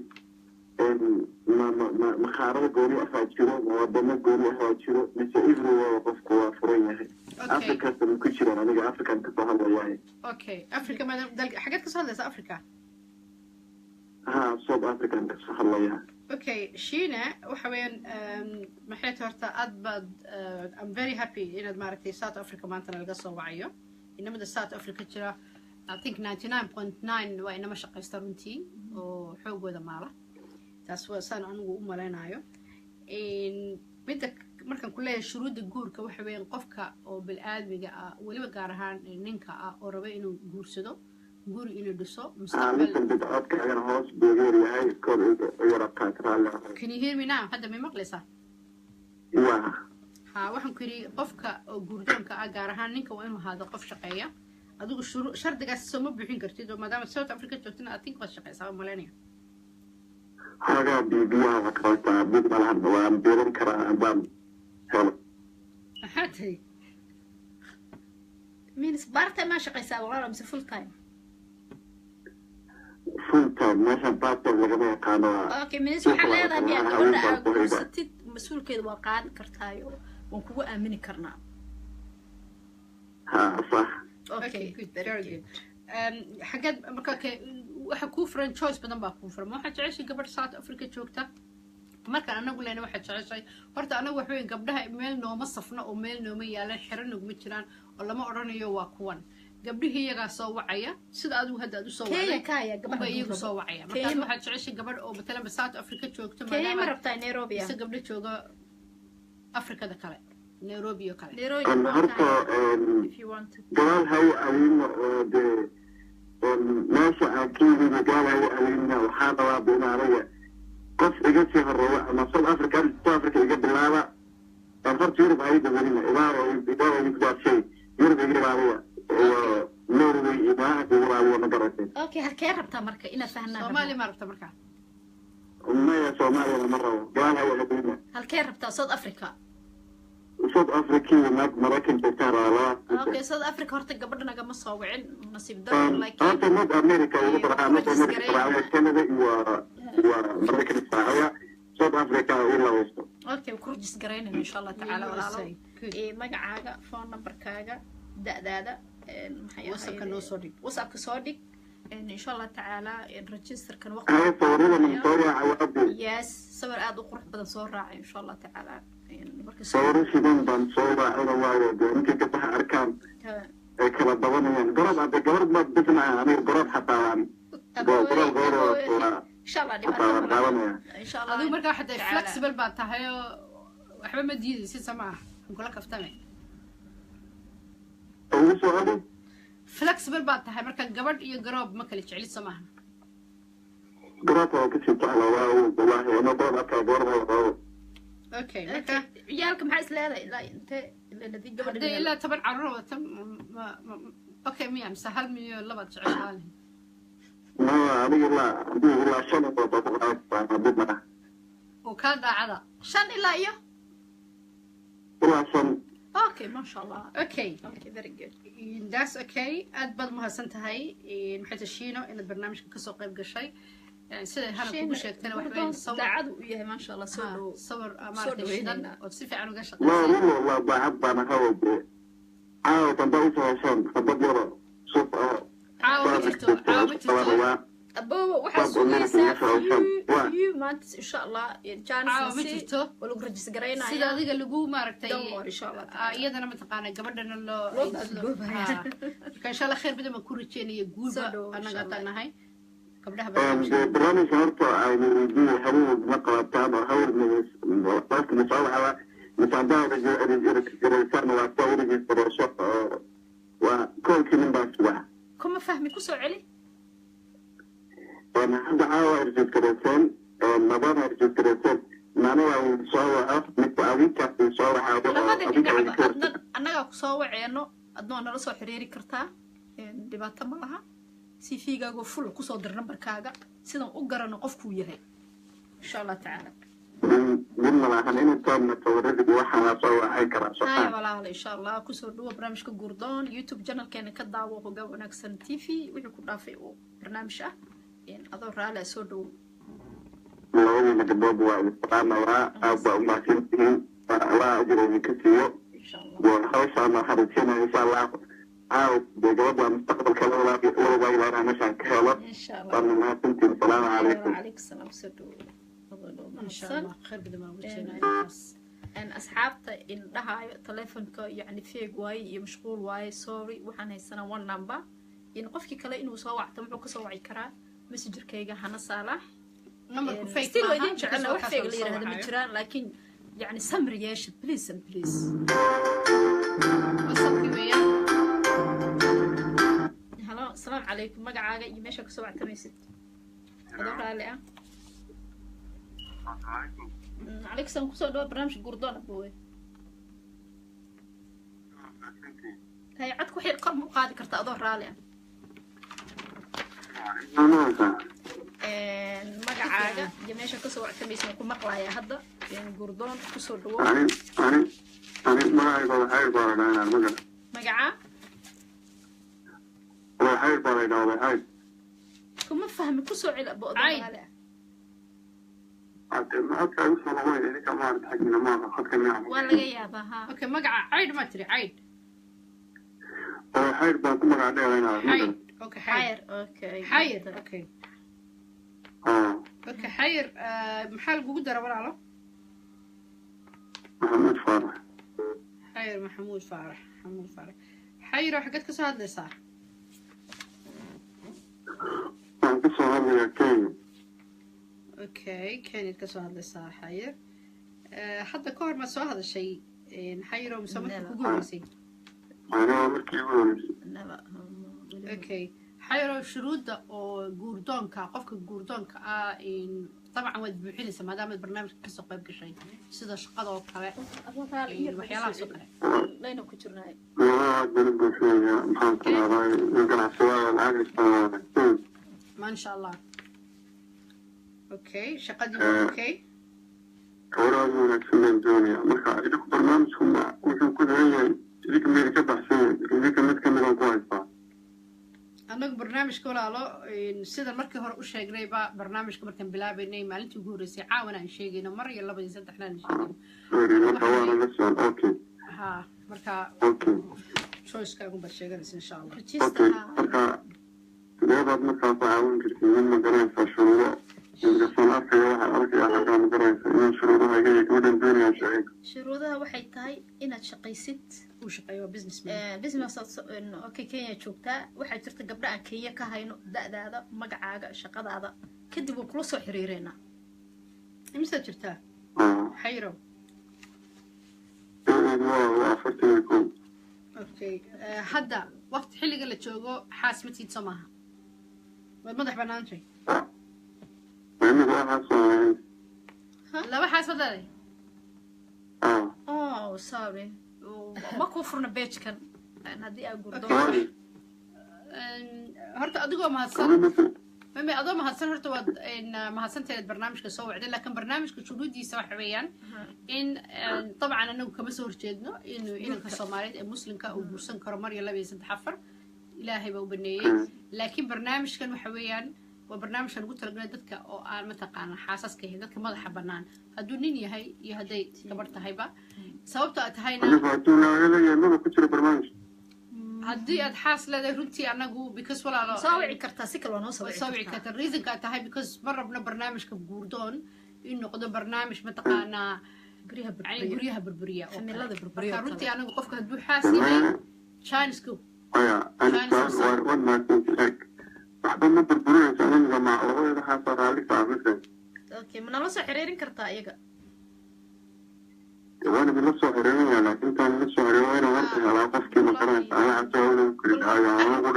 makhaarada gooni ah jiro wadamo gooni ah jiro mise everywhere qofku waa furan yahay africa ku jiraan aniga african ka soo hadlayahay okay africa ma xageed ka soo hadlaysa africa South African kasoo hadlaya okay Sheena waxa weeyaan maxay horta aad bad I'm very happy inaad maaragtay South Africa maanta laga soo wacayo inamada South Africa jira I think 99.9 waa inama shaqaysta runtii oo xoogooda maala taas waa saan anigu u malaynayo midda markaan ku leeyahay shuruudda guurka waxa weeyaan qofka oo bil'aadmiga ah weliba gaar ahaan ninka ah oo raba inuu guursado guri inuu dhiso mustaqbal can you hear me now hadda may maqlaysaa ha waxaan ku yidhi qofka oo guurdoonka ah gaar ahaan ninka waa inuu ahaado qof shaqeeya adigu shardigaas soo ma buuxin kartid oo maadaama South Africa joogtana I think waad shaqeysaa malaynaya هذا بيبيها وكرتا بيت ملعب وبيرن كرا أمام هلا هاتي مين سبارتا ما شقيسا والله بس فول تايم ما شبابت لقبها قانوا اوكي من سو حليدا بيا قبل ستيد مسؤول كده وقاد كرتايو ونكو امني كرنا ها صح اوكي very good حاجات marka waxa ku furan choice badan baa ku furan waxa jeceshay gabadh South Africa joogta marka anagu leena waxa jeceshay horta anagu wax weyn gabdhaha meel nooma safna oo meel nooma yaalan xiran ugu jiraan oo lama oranayo waa kuwan gabdhihii iyaga soo wacaya sida adigu hadda aad u soo wacay kaya gabadha iyagu soo wacaya marka waxa jeceshay gabadh oo matala South Africa joogta maadaama ma rabtaa Nairobi si gabdho jooga Afrikada kale Nairobi oo kale horta gabadh hay ayna ماشي أكيد مجالها وأنا وحاضر وابونا عليا قف إجتي هالروع أما صل أفريقيا أفريقيا إجت بالله أنفرت يرب عيد بنينا إدارة يبدأ شيء يرب يجرب عليا ونوري إدارة يجرب عليا مجرتين. أوكي هالكير ربطة مركا إنا فهمنا. صومالي ما ربطة مركا. ما يا صومالي مرة قالها وهدينا. هالكير ربطة صوت أفريقيا. صوت أفريقيا مراكن تتارى الله. أوكي صوت أفريقيا هرتك قبلنا قام صوّعين نصيب دار لكن. أنت مد أمريكا وبرها مد أمريكا كندا ومراكن الساعية صوت أفريقيا إلا وسط. أوكي وكرجس قرين إن شاء الله تعالى ولا إيه مجا فون نمبر كاجا دا وصلك نوصلك وصلك صادق إن شاء الله تعالى الريجستر كان وقت. هاي صورنا من صورة عوابي. يس صور عاد وقرح بدن صور راعي إن شاء الله تعالى. صورة شدون بان صورة أنا وايد يمكن كتبها أركان كلا ضمنيا قرب عند قرب ما بسمع يعني قرب حتى يعني قرب إن شاء الله إن شاء الله هذا مركب حتى فلكسبل بعد تهاي وحبة مديدة سي سماع نقول لك أفتمي هو سؤالي فلكسبل بعد تهاي مركب قبل يقرب ما كلش عليه سماع قرب وكتشي على والله أنا قرب قرب اوكي عيالك محاس لا انت الذي قبل الا تبع عروه تم اوكي ميام سهل مي لبا تشعل ما ابي الله شنو بابا وكذا على شن الا ايوه والله شن اوكي ما شاء الله اوكي فيري جود داس اوكي اد بد ما هسنتهي maxay tashiino in barnaamijka ka soo qayb gashay sida hana ku sheegtana wax weyn daacad u yahay ma sha Allah soo sawir amaartaydan oo si fiican uga لا shaqeeyay والله بعد انا هو تنبأ عشان تبدر شوف عاومتو أبوه وحسويسا فيو مانتس إن شاء الله عاومتو ولو رجس قرينا sida adiga lagu maaragtay دور إن شاء الله iyadana ma taqaana gabadhana loo ka insha Allah khair badan ma ku rajeenayo guulba anaga tanahay gabdhaha برنامج هرطة عن يجي حبوب مقرأتان وحاول من وقت مصالحة مساعدة رجال وعطاء رجال وكل كلمة بس واحد كم فهمي كسو علي؟ أنا عندي عاوة رجال كريسان نظام رجال كريسان معناها مصالحة متعاوين كافي مصالحة أنا كسو عينو أدنو أنا رسو حريري كرتا دباتا مالها si fiigaago full ku soo dir numberkaaga sidan u garano qofku yahay insha Allah ta'ala قلنا لها إن كان تورد وحنا سوا أي كلام صح. هاي والله إن شاء الله كسر دوا برنامج كجوردون يوتيوب channel كان كدا وهو جو نكسن تيفي ويحكوا رافع برنامج يعني أظهر على سودو. لو من الجباب والسلام وراء أبو ما فيهم وراء أجر كثير. إن شاء الله. وخلاص أنا حريصين إن شاء الله. أو بجواب المستقبل كلا ولا ولا مشان كلا. إن شاء الله. ما كنت السلام عليكم. وعليكم السلام سودو. إن شاء الله خير بدنا ما وجهنا بس أن أصحابته إن لها تلفونك يعني فيك واي مشغول واي سوري وحنا السنة 1 نمبر إن قفك كلا إنه سوى تمعك سوى كرا مسجر كيجا هنا صالح numberku fake still maaha, idin because jecelna wax waxaas feeg oo la soo yiraahdo ma wacayo. jiraan laakiin yani samri yeeshid please and please wasabki weeyaan. halo assalaamu calaykum magacaaga iyo meesha kasoo wactamaysid adoo raali ah calaykum salaam kusoo dhawo barnaamijka gurdoon aboowe hay codku waxay kor ma u qaadi kartaa adoo raali ah magacaaga iyo meesha kasoo wactamaysid ku maqlaaya hadda gurdoon kusoo dhawo magacaa kuma fahmi kusoo celi abo adoo raali ah waa laga yaabaa ha okay magaca cayd ma tiri cayd حير باكو مقعد حير اوكي حير اوكي حير اوكي اوكي حير محل قوق دره ولا محمود فارح حير محمود فارح حير وحقت كسو هاد لي صار كسو هاد لي كين اوكي كانت كسو هاد لي صار حير حتى كور ما سو هذا الشيء حير ومسمى كوغوريسي أنا مركي ورمسي اوكي حيرو شروطه oo guurdoonka qofka guurdoonka ah in طبعا wad buuxinaysa maadaama barnaamijka ka soo qayb gashay sida shaqada oo kale waxyaalaha soo kale layna ku jirnaa جنب شوية محمد راي يمكن عسواء العقل ما شاء الله اوكي شقدي اوكي أوراق ونكسل الدنيا مركا إذا برنامجكم وشو كده هي إذا كمية كبحسين إذا كمية كمية كويسة anagu barnaamijka walaalo sida markii hore u sheegnayba barnaamijka markaan bilaabaynay maalintii ugu horeysay caawana aan sheegayno mar iyo laba iyo saddexna aan sheegayno ha marka choice-ka ugu bar sheeganaysa insha allah marka sideedaad markaa ku caawin kartid in ma garanaysaa shuruudo inkastoon arkaya waxaan arkayaa xaggaa ma garanaysa inaan shuruudaha iga iyo gabadhan doonayaan sheegay shuruudaha waxay tahay inaad shaqaysid uu shaqeeyo businessman business okay Kenya joogtaa waxaa jirta gabdha aan Kenya ka hayno da'daada magacaaga shaqadaada kadib waan kula soo xiriireena imisa jirtaa xayro okay hadda waqti xilliga la joogo xaas ma tiid somaha wad madax banaantay laba xaas wadaday oh sorry ma ku furna beejkan haddii aad gurdo horta adigoo mahadsan mami adoo mahadsan horta waad mahadsanteed barnaamijka soo wacday laakiin barnaamijka shuruudiisa waxa weeyaan in طبعا anagu kama soo horjeedno inuu inanka Soomaaliyeed ee muslimka uu guursan karo mar iyo 2 iyo 3 afar ilaahay baa u baneeyay laakiin barnaamijkan waxa weeyaan waa barnaamijkan ugu talagalay dadka oo aan mataqaan xaasaska ah dadka madaxa banaan hadduu nin yahay iyo haday gabar tahayba sababta ay tahayna haddii aad xaas leedahay runtii anagu because walaalo soo wici kartaa si kale noo soo wici kartaa reasonka ay tahay because mar rabna barnaamijka guurdoon in noqdo barnaamij mataqaana guryaha burburiya familada burburiya runtii anagu qofka hadduu xaas yahay chance-ku waxbana burburinaysa aniga macooda xaasa raali saamisa okay ma nala soo xiriirin kartaa iyaga وانا بنفسه حريمي لكن كان نفسه حريمي انا ورث على قفكي مقرن انا حتى اقول كل حاجه انا اقول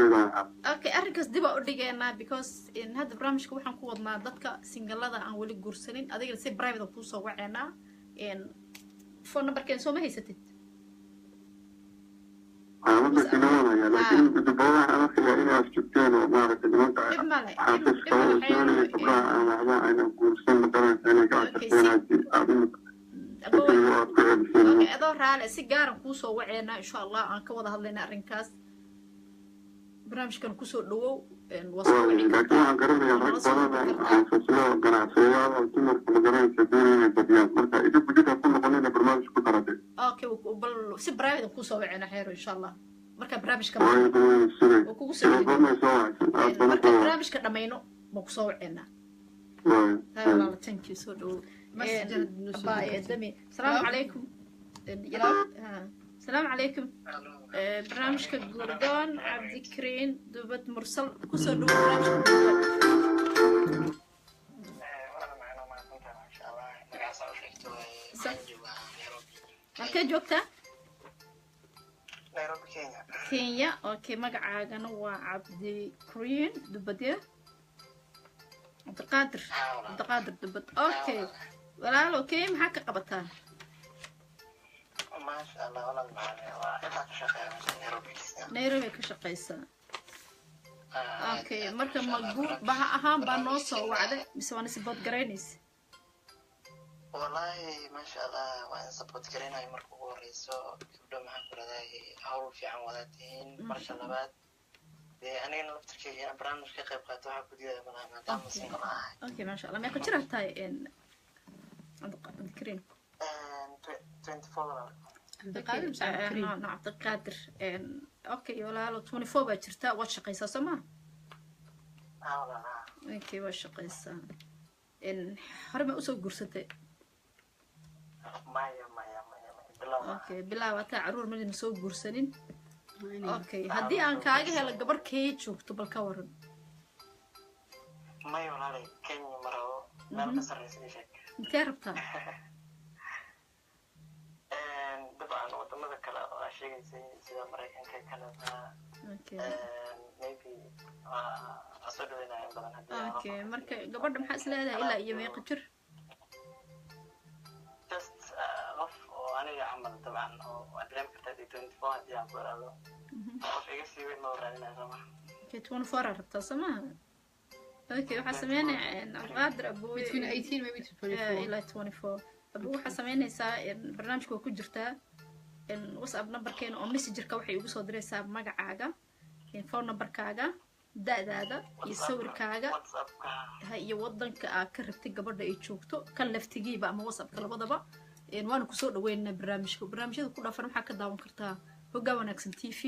okay arrinkaas dib u dhigeena because in hadda barnaamijka waxaan ku wadnaa dadka singalada aan wali guursanin adiga si private ku soo waceena in phone number-keen soo ma haysatid أنا بدي نوعها لكن بدي بروح أنا في إلى أشتكين وما أعرف إذا أنت حاسس كمان شلون يتبع أنا أقول سن مثلا أنا قاعد أتكلم أبيك okay adoo raali si gaar ah ku soo waceena insha Allah aan ka wada hadlayna arrinkaas barnaamijkan ku soo dhawow laakiin waxaan garanayaa rag badan aan fasilo ganacsiyaal oo dumarka ma garanaysa doonayna badiyaan marka idin budida ku noqonayna barnaamij ku daratay okay bal si private ku soo waceena xeero insha Allah marka barnaamijka kugu soo waceena marka barnaamijka dhamayno ma ku soo waceena Allah thank you so do السلام عليكم السلام عليكم برنامجك جوردون عبد الكريم دوبت مرسل كسر برنامجك halkee joogtaa Nairobi Kenya Kenya okay magacaagana waa Cabdikariin Dubadye Cabdiqaadir Dubad okay walaal okay maxaa ka qabataa ما شاء الله والله معنا وإنت شغال Nairobi ka shaqeysaa okay marka maguul baha ahaan baa noo soo wacday mise waan support garaynaysa والله ما شاء الله وأنا support garaynay markuu ugu horeyso gabdho maxaan ku leedahay hawl fiican wadatiin marka labaad anigana laftirkeyga barnaamij ka qayb qaato waxaa ku diiday malaha maadaama single ahay okay ما شاء الله meeqa jir tahay Cabdikariin 24 Cabdiqaadir mise Cabdikariin Cabdiqaadir okay walaalo 24 baa jirta waad shaqeysaa soo ma والله okay waa shaqeysaa hore ma usoo guursatay maya okay bilaa wata caruur madina soo guursanin okay haddii aan kaaga helo gabar kee joogto bal ka waran maya walaalay Kenya maro meel ka sarreysa sheeg intee rabtaa dabcan wadamada kale oo sheegaysay sida Mareykanka Canada maybe asoo dhaweynaya badan haddii okay marka gabadha maxaa is leedahay ilaa iyo meeqa jir just qof oo aniga camal dabcan oo adreem kartaa 24 haddii aan ku iraado qof iga sii weyn ma waraadinaya soo maha okay 24 rabtaa soo maha okay waxaa sameynaya Cabdiqaadir Abuu between 18 maybe to 24 ilaa 24 Abuu waxaa sameynaysaa barnaamijka ku jirtaa WhatsApp numberkeena oo messengerka waxay ugu soo diraysaa magacaaga phone numberkaaga da'daada iyo sawirkaaga iyo wadanka aad ka rabtay gabadha ay joogto kan laftigiiba ama WhatsAppka labadaba waana ku soo dhaweynaa barnaamijyada ku dhaafan waxaa ka daawan kartaa Hoggaan Wanaagsan TV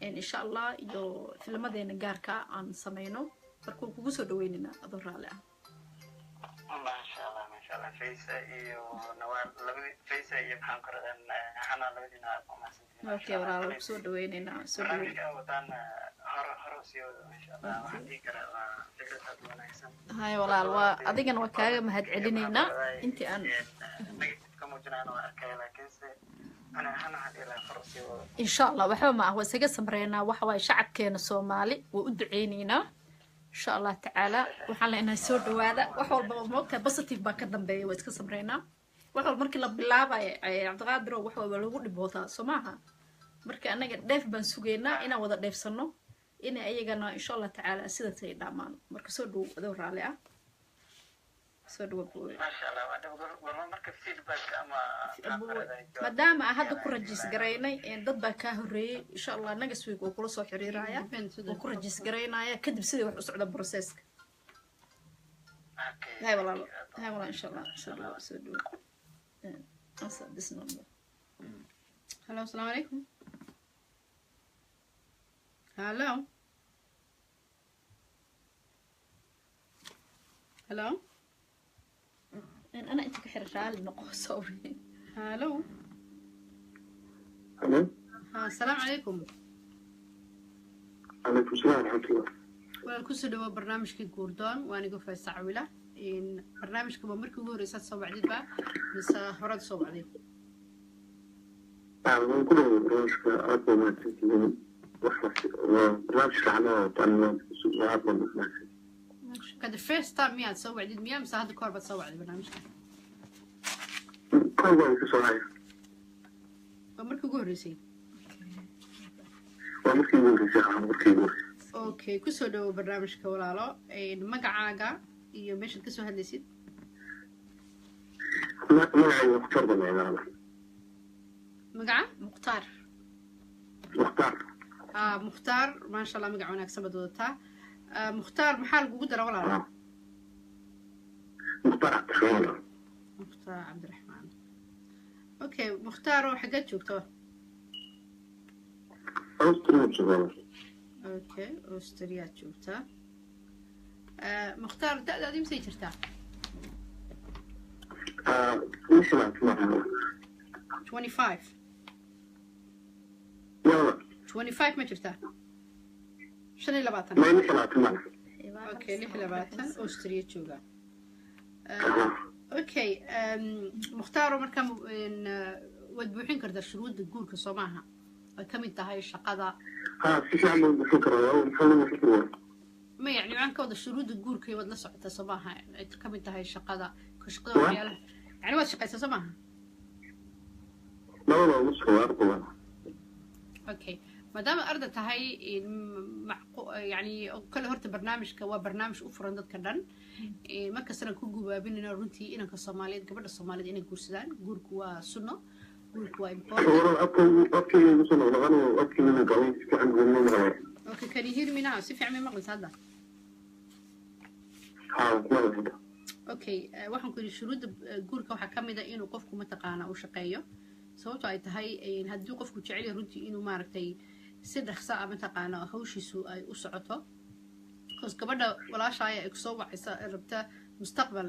insha Allah iyo filmadeena gaarka aan sameyno marka kugu soo dhaweynina adoo raali ah ما شاء الله فيسا iyo nawal labadi faysa iyo maxaan ku radan xana labadina ma maasantiin okay walaal ku soo dhaweynina soo dhaweynina wadaan haro sii wada insha Allah waxaan kara fikrad wanaagsan hay walaal waa adigana waa kaaga mahad celinayna intii aan ka muujinayna waa arkay laakiinse ana hadii la haro sii wada insha Allah waxa ma ah wasaga samreynaa waxa way shacabkeena Soomaali waa u duceyneynaa insha Allah taala waxaan leenahay soo dhawaada wax walba moogta positive ba ka dambeeyo waa iska samreynaa wax walba markii la bilaabay Cabdiqaadir wax walba lagu dhibootaa Soomaha marka anaga dheef baan sugeynaa inaan wada dheefsano in ayagana insha Allah taala sida tay dhamaan marka soo dhawaado raali ah soo dhawaado ما شاء الله waa marka feedback ama maadaama hadda ku rajis gareynay dad baa ka horeeyay insha Allah nagas week oo kula soo xiriiraya oo ku rajis gareynaya kadib sidii wax u socda processka hay walaal insha Allah soo dhawaado asa this number hello assalamu alaikum hello hello أنا أنت كحرشال نقص صوري هالو الو السلام عليكم عليكم السلام ورحمة الله والكسر دوا برنامجك جوردون وأنا قف السعولة إن برنامجك بمركب هو رسالة صوب عديد بقى بس هرد صوب عديد من كل برنامجك أقوى ما تنتظر برنامجك على تعليمات وأقوى ما تنتظر كده first time مياه تسوي عديد مياه بس هذا كوربة تسوي عديد برنامجك كوربة تسوي بمركب هو رسي ومركب هو رسي اوكي كسو دو برنامجك ولا لا مقعاقا iyo meesha ka soo hadlaysid magacay mukhtaar baan ciidaana magaca mukhtaar maasha Allah magac wanaagsan baad wadataa mukhtaar maxaa lagugu dara walaal mukhtaar cabdiraxmaan okay mukhtaar oo xaggeed joogto okay Austria joogtaa مختار دقيقة دي مسيت ارتاح 25 25 ما ترتاح شنو اللي باتن اوكي اللي باتن اوستريا تشوغا اوكي مختار مركم waad buuxin kartaa shuruudda guurka soo maaha ay ka mid tahay shaqada ها في شيء عم بفكر محل فكرة ma yacni waxaan ka wada shuruudda guurka waad la socotaa soo maaha ay ka mid tahay shaqada shaqada Waa? waxyaalaha yani waad shaqaysaa soo maaha لا والله مش هو أرضه okay maadaama arda tahay yani kale horta barnaamijka waa barnaamij u furan dadka dhan markastana ku gubaabinayna runtii inanka soomaaliyeed gabadha soomaaliyeed inay guursadaan guurku waa sunno guurku waa important هو أبكي مثلا غنوا أبكي من القوي في عند من غير okay can you hear me now si fiican ma maqlaysaa hadda ها ما بده okay waxaan ku yidhi shuruudda guurka waxaa ka mid a inuu qofku mataqaana uu shaqeeyo sababto ay tahay haddii qofku jecel yahay runtii inuu maaragtay si dhaqso ah mataqaana hawshiisu ay u socoto because gabadha walaashaaya ay kusoo wacaysa rabta mustaqbal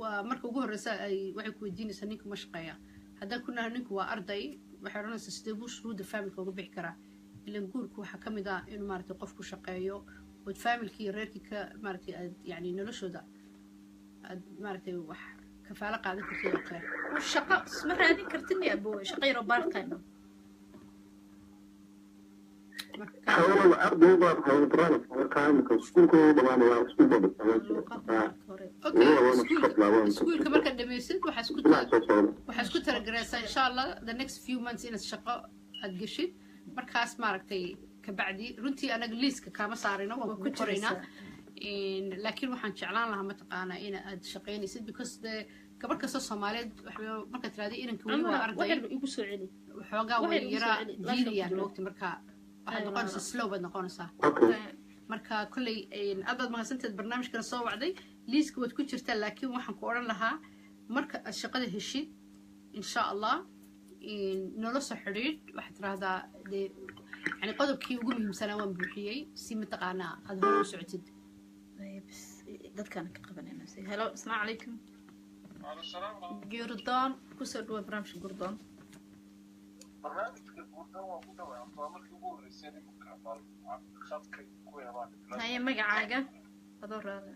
waa marka ugu horreysa ay waxay ku weydiinaysaa ninku ma shaqeeya haddaan ku nahay ninku waa arday waxay odhanaysaa sidee buu shuruudda faamilka uga bixi karaa ilan guurku waxaa ka mid ah inuu maaragtay qofku shaqeeyo ood faamilkii iyo reerkii ka maaragtay aad yani noloshooda aad maaragtay wax kafaalo qaadan kartid oo kale shaqo isma raadin kartin ya abo shaqo yaro part time حاول أرضه بقى حاول برانه كان كسكول كله طبعا ولا سكول بس iskuulka markaad dhamaysid waxaa isku talagaraysaa insha allah the next few months inaad shaqo aad geshid markaas maaragtay kabacdi runtii anaga liiska kaama saarino waan ku koraynaa laakiin waxaan jeclaan lahaa mataqaanaa in aad shaqaynaysid because de gabadh kasta soomaaliyeed markaad tiraahday inanka weli waa arday igu soo celi waxoogaa way yara diidayaan moogta marka waxaad noqonaysaa slow baad noqonaysaa marka kolley aadaad mahadsanteed barnaamijkana soo wacday liiska waad ku jirtaa laakiin waxaan ku odhan lahaa marka aad shaqada heshid insha allah noola soo xidhiidh waxaad tiraahdaa dee yani qodobkii ugu muhiimsanaa waan buuxiyey si mataqaanaa aad hore u socotid dadkaan ka qabanayna hello asalaamu calaykum gurdon kusoo dhawa barnaamijka gurdon haye magacaaga adoo raada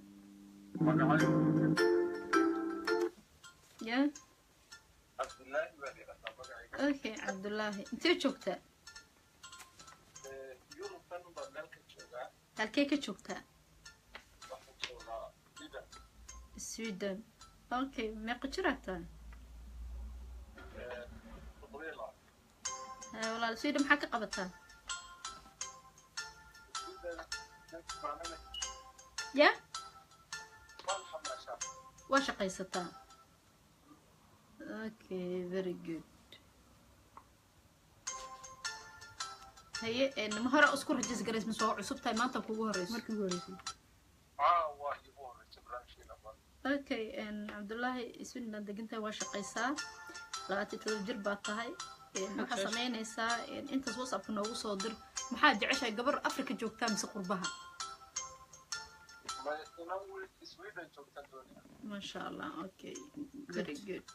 ya okay cabdullaahi intee joogtaa halkee ka joogtaa sweden okay meeqa jiraa tahay walaal sweden maxaa ka qabataa ya waa shaqaysataa okay very good haye ma hore isku rajis garays mise waa cusub tahay maanta kugu horeyso markii ugu horeysay okay cabdullaahi sweden degantahay waa shaqaysaa 27 jir baa tahay maxaa samaynaysaa intaas whatsappka noogu soo dir maxaa jeceshahay gabar afrika joogtaa mise qurbaha maasha allah okay very good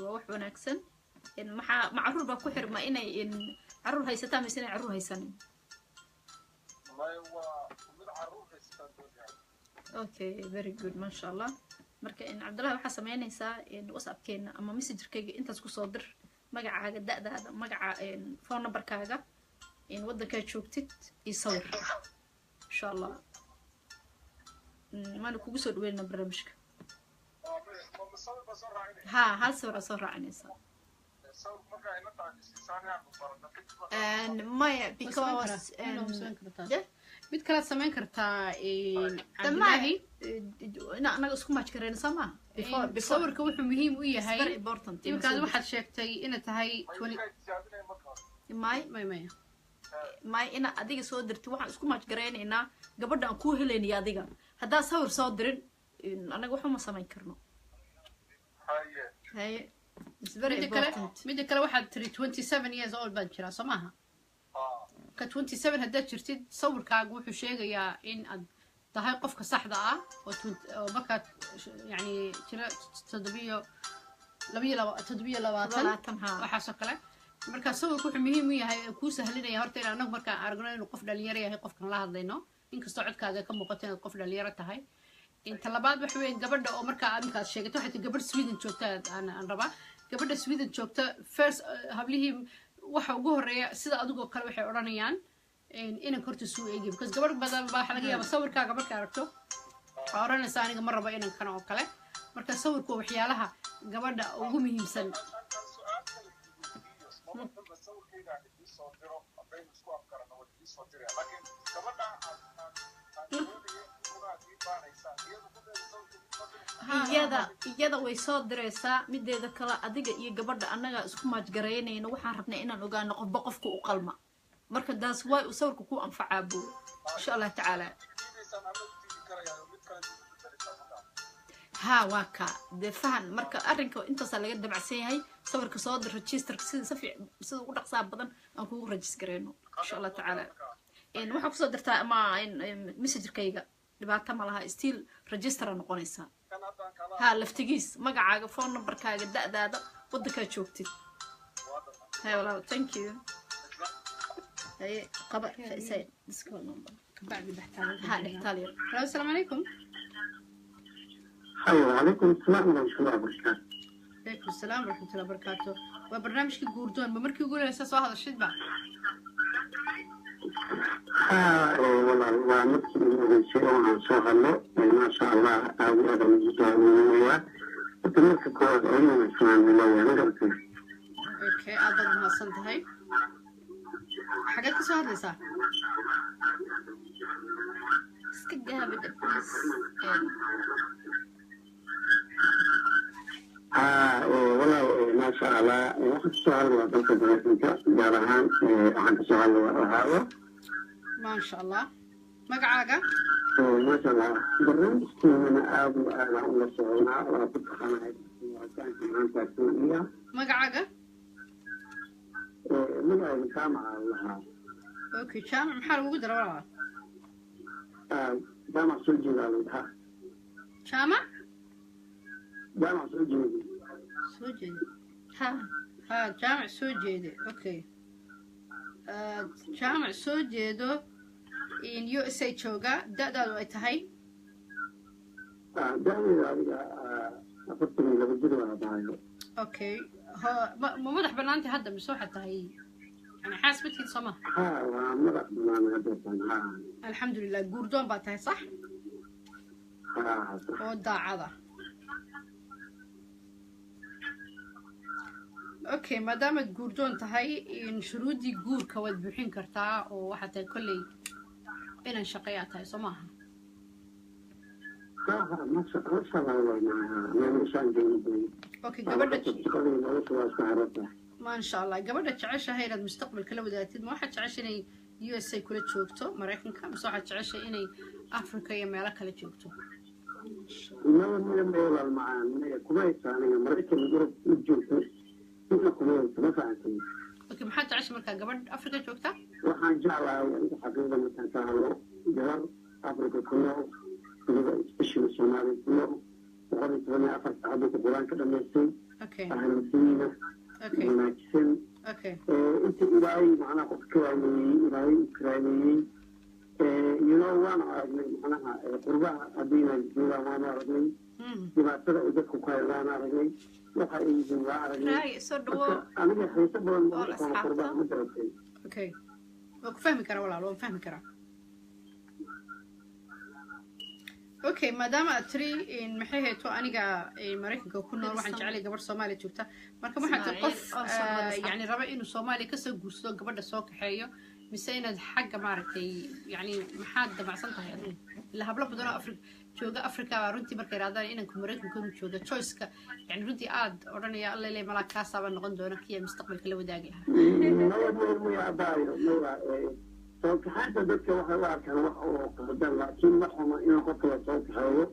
waa wax wanaagsan maxaa ma caruur baa ku xirma inay caruur haysataa mise inay caruur haysanin okay very good maasha allah marka cabdullaahi waxaa samaynaysaa whatsappkeena ama messengerkayga intaas kusoo dir magacaaga da'daada magaca phone numberkaaga waddankaa joogtid iyo sawir insha allah maana kugu soo dhaweynaa barnaamijka ha hal sawira soo raacinaysaa maya because mid kalaad samayn kartaa dhamaahi anaga isku maaj karayna soo maha sawirka wuxuu muhiim u yahay very important imikaad waxaad sheegtay inaad tahay may ina adiga soo dirti waxaan isku maaj garaynaynaa gabadha aan kuu helaynaya adiga haddaa sawir soo dirin anaga waxuma samayn karno haye midda kale waxaad tiri 27 years old baad jiraa soo maaha ka 27 haddaad jirtid sawirkaaga wuxuu sheegayaa in aad tahay qofka saxda ah oo markaad yani jira 27 waxaasoo kale marka sawirku wuxuu muhiim u yahay kuu sahlinaya horta in anagu markaan aragno inuu qof dhalinyaro yahay qofkan la hadlayno inkastoo codkaaga ka muuqato inaad qof dhalinyaro tahay inta labaad waxa weeye gabadha oo markaa aad sheegato waxay tahay gabadh Sweden joogta aan rabaa gabadha Sweden joogta first hablihii waxa ugu horeeya sida adigoo kale waxay oranayaan inaan korta soo eegay because gabadh badan baa waxa laga yaabaa sawirkaaga marka aragto oranaysa aniga ma rabo inaan kana oo kale marka sawirku waxyaalaha gabadha ugu muhiimsan iyada way soo diraysaa mideeda kale adiga iyo gabadha annaga isku maajgareynayna waxaan rabnaa inaan ogaano qofba qofka u qalma marka daas way u sawirka ku anfacaa buu insha Allah taala ها واكا دفعن مركا أرنكو أنت صار دبع سيهاي صور كصاد ريجستر كسيد سفي سيد وقت صعب بدن أنكو ريجسترينه إن شاء الله تعالى إن واحد صدر تا ما إن مسج كيجا لبعض تملها ستيل ريجستر نقونيسا ها لفتجيس ما قاعد فون نمبر كاجا دا ودك شوفتي هاي والله thank you هاي قبل سيد ديسكول نمبر بعد بحتاج ها نحتاج السلام عليكم أيوة عليكم السلام ورحمة الله وبركاته. عليكم السلام ورحمة الله وبركاته. وبرنامج كجوردون بمركي يقول أساس واحد الشيء بقى. والله وامرت من شيء وأنا شغله ما شاء الله أو هذا من جهة وتمرك كواد أنا السلام الله عليكم. أوكي هذا ما صلت هاي. حاجات كسواد لسه. سكجها بدأ بس. والله ما شاء الله واحد سؤال وضعت بريسنك جارهان عن سؤال وهذا ما شاء الله مقعاقة ما شاء الله برنامج أنا أبو أنا أول سؤالنا وأبوك خانة وكان كمان تسوية مقعاقة من الجامعة لها أوكي جامع محل وقدر ولا جامعة سوجي لها جامع جامعة سوجي ها جامع سوجيدي اوكي جامع سوجيدو in USA jooga da'daadu ay tahay okay ma madax banaantii hadda mise waxaad tahay yani xaasbadkiid soma alxamdulilah guurdoon baa tahay sax oo daacada اوكي ما دامت جوردون تهاي ان شروطي جور كود بحين كرتا وحتى كلي بين شقيات هاي سماها ما شاء الله اوكي ما ان شاء الله قبل تعيش هاي المستقبل كله ذاتي ما حد تعيشني يو اس اي كله تشوكتو مريكان كم صح تعيش اني افريقيا يا مالك كله تشوكتو لا معانا كويس انا مريكان يقول تشوكتو اوكي ما حد تعيش مركا قبل افريقيا جوكتا waxaan jeclahay inta xaqiiqda markaan ka hadlo gabar afrika ku nool waliba especially Soomaali ku nool 124 saacad quraan ka dhameystay ahlansiina wanaagsan inta ilaahay macnaha qofka ilaahay karaamiyey waan aragnay macnaha qurbaha haddiina joogaan waan aragnay dhibaatada ay dadku ku hayaan aragnay waxa ay yihiin waa aragnay aniga xiiso badan qurbaha ma daratay okay وفهمي كرا ولا لو فهمي كرا اوكي مادام اتري ان محيه تو انيغا mareykanka ku nool waxaan jeclay gabar Soomaali joogta marka waxa qof yani raba inuu Soomaali ka soo guursado gabadha soo kaxeeyo mise inaad xagga maaragtay yani maxaad dabacsan tahay adiga la hablo badan jooga Afrika runtii markay raadaan inanku mareykanka ku jooga choice-ka yani runtii aad oranaya alla ilaa malaa ka saaban noqon doona kiya mustaqbalka la wadaagay soo kaxaynta dadka waxay u arkaan wax oo qabadan laakiin ma xuma in qofka la soo kaxeeyo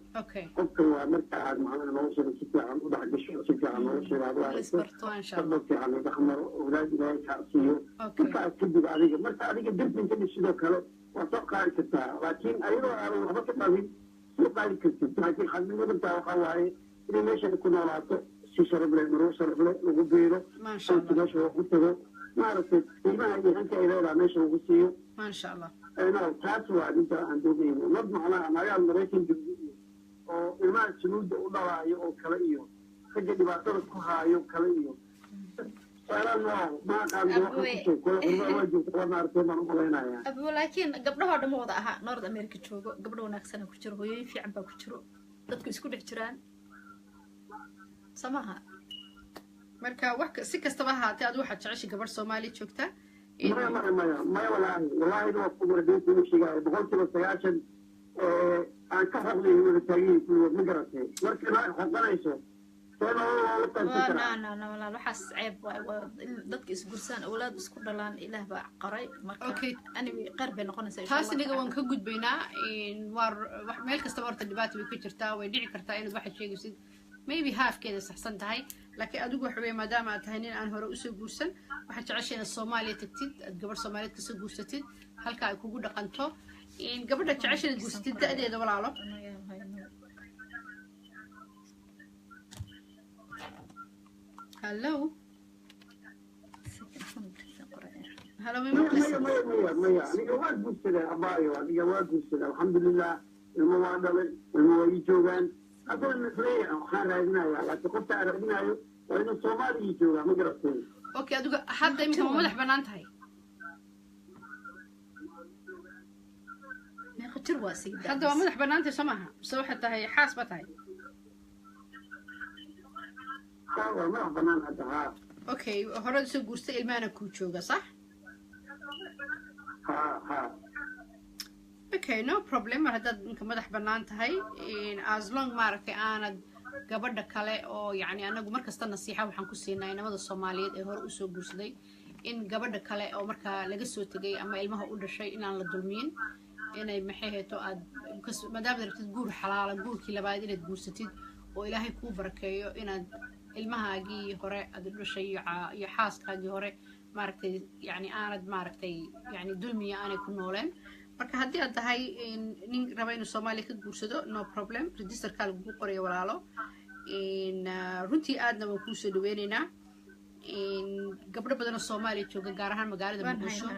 qofka waa marka aad macnaha nolosha si fiican u dhex gasho si fiican nolosha fiican u dhexmaro awlaad ilaahay kaa siiyo markaas kadib adiga marka adiga darbinka sidoo kale waa soo qaadi kartaa laakiin ayadoo aadan waxba ka qabin soo qaadi kartid laakiin xadnimada waxaa waaye inay meeshan ku noolaato si sharaf leh maroo sharaf leh lagu beero meesha lagu tago maaragtay qiimaha iyo hanka ay leedahay meesha lagu siiyo ما شاء الله أنا تاسوا أنت عندهم نظم على مجال مريكان جديد أو الماء السنود ولا رأي أو كلائيو ragga dhibaatada ku haayo kale iyo أبو لكن قبلها دم وضعها نورد أمريكا تشوفه قبله وناكسنا كتير هو في عم بكتيره ضد كيسكون حجران سماها marka wax si kastaba haatee aad waxaad jeceshay gabar Soomaali joogta ما والله لو أقول لك إنه شيء بقول كذا سياشن أنا كفر لي من التغيير من قرأته لكن حضرنا يسوع لا ولا لحس عيب ضدك إسقرسان أولاد إسقر دلان إله بعقري أوكي أنا قرب نقول نسوي taas aniga waan ka gudbaynaa in war wax meel kasta horta dhibaato way ka jirtaa way dhici kartaa inaad waxa sheegaysid maybe halfkeeda saxsan tahay laakiin adigu waxa weeye maadaama aad tahay nin aan hore u soo guursan waxa jeceshay inaad Soomaaliya tagtid aad gabar Soomaaliyeed ka soo guursatid halka ay kugu dhaqanto in gabadha jeceshay inaad guursatid da'deeda walaalo hello hello مية أنا واقف بسنا أبايو أنا واقف بسنا الحمد لله المواضيع المواجهة أقول مثلي وحنا رأينا يا تقطع رأينا وإنه الصومالي يجوا ما قرأتين أوكي أدوك حد يمكن مدح بنات هاي ما قتر واسي حد مدح بنات سماها بس حتى هي حاسبة هاي ما بنان هذا أوكي هرد سو قرصة إلمانا كوتشوغا صح؟ ها Okay, no problem. هذا إنك مدح بنات هاي in as long ما رأيت أنا gabadha kale oo yani anagu markasta nasiixa waxaan ku siinaa inamada Soomaaliyeed ee hore u soo guursaday in gabadha kale oo marka laga soo tagay ama ilmaha u dhashay inaan la dulmiin inay maxay heeto aad maadaama rabtid guur xalaal guurkii labaad inaad guursatid oo Ilaahay kuu barakeeyo inaad ilmahaagii hore aad u dhashay iyo xaaskaagii hore maaragtay yani aanad maaragtay yani dulmiya aanay ku nooleen marka haddii aad tahay nin raba inuu Soomaaliya ka guursado no problem registerka lagu qorayo walaalo runtii aadna waan kuu soo dhaweynaynaa gabdho badan oo Soomaaliya jooga gaar ahaan magaalada Muqdisho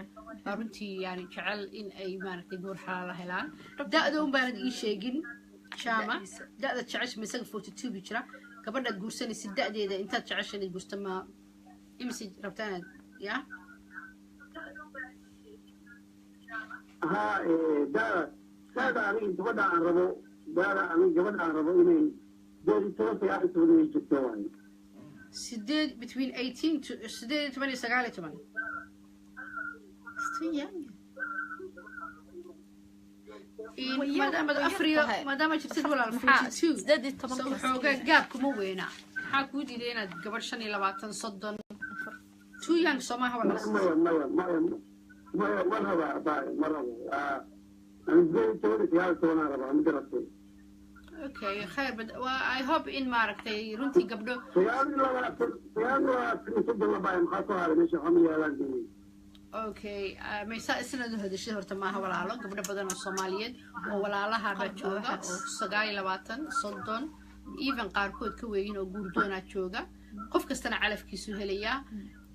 baa runtii yani jecel in ay maaragtay goor xalaal helaan da'da un baanad ii sheegin shaama da'da jecesha misaga 42 bi jira gabadha guursanaysa da'deeda intaad jecesha inaad guursato ma imsi rabtaan ya ها هذا أنا جبنا عن ربو ده أنا جبنا عن ربو إني ده توصي على سوري جتواني سديد between 18 to سديد 8 سجالة 8 still young مادام أفريقيا مادام جبت ولا المحا زادت طبعا حوجا جابكم وينا حاكو دي لينا قبل شني لبعتن صدن تو يانج سما ولا ما مرة أنا تقول في هذا تونا ربع مدرسة أوكي خير I hope in ماركتي رنتي قبله أوكي ما يسا السنة ده هذا الشهر تماها ولا علاقة قبل بدنا الصوماليين ولا لها بتشوجا وسجاي لبعتن صدن even قاركود كوين وجوردونا تشوجا قف كستنا علف كيسو هليا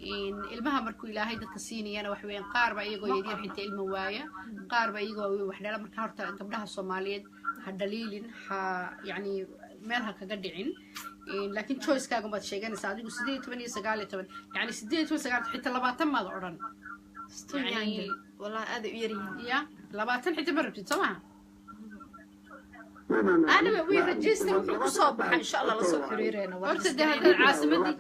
إن المها مركو إلهي دك الصيني أنا وحوين قاربة يجوا يدير حتى الموايا قاربة يجوا وحنا لما كهرت قبلها الصوماليين هالدليل يعني مالها كقدعين لكن choice كاقوم بتشيء أنا ساعد يقول سديت 8 سجالة 8 يعني سديت 8 سجالة حتى لبعتن ما ضررن يعني والله هذا يريهم يا لبعتن حتى بربتي سمعها أنا ويرجيستر وصوب إن شاء الله لصوب حريرنا وقت ده هذا العاصمة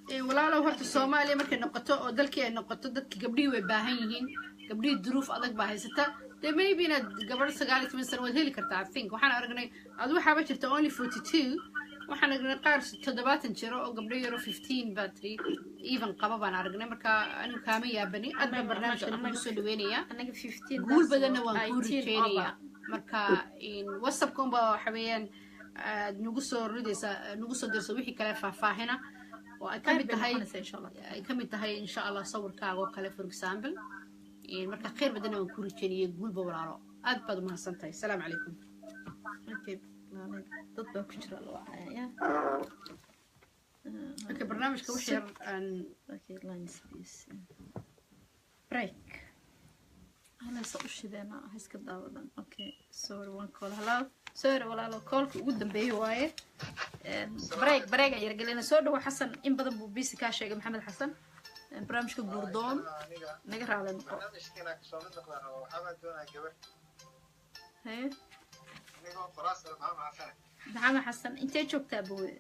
دي ولا لو هرت الصومالية مركز نقطة أو دلك نقطة دلك قبلي وباهيين قبلي الظروف أدق باهيسته ده ما يبينا قبل سجالة من سنوات هلي كرت I think وحنا أرجعني أدو حابة only 42 وحنا أرجعني قارس تدبات نشرو أو قبلي يرو 15 باتري even قبابنا أرجعني مركا أنا كامي يا بني أدنى برنامج أنا مسؤولينية أنا 15 قول بدنا وانكور تانية marka in WhatsApp-kun ba xabeen nagu soo dirso wixii kale faahfaahina oo ay kamid tahay insha Allah sawirkaaga oo kale for example marka khayr badan aan ku rajeynayo guulba walaalo aad baad u mahadsantahay assalaamu calaykum dad baa ku jira lawacaya okay barnaamijka wixii yar aan break أنا سأشهد أنا هسكت داودن. أوكي. Sorry one call. Hello. sorry walaalo koolka ugu dambeeyay waaye break ayar gelina soo dhawo xasan in badan buu bisi ka sheegay maxamed xasan barnaamijka guurdoon naga raali noqo maxamed xasan intee joogtaa buwe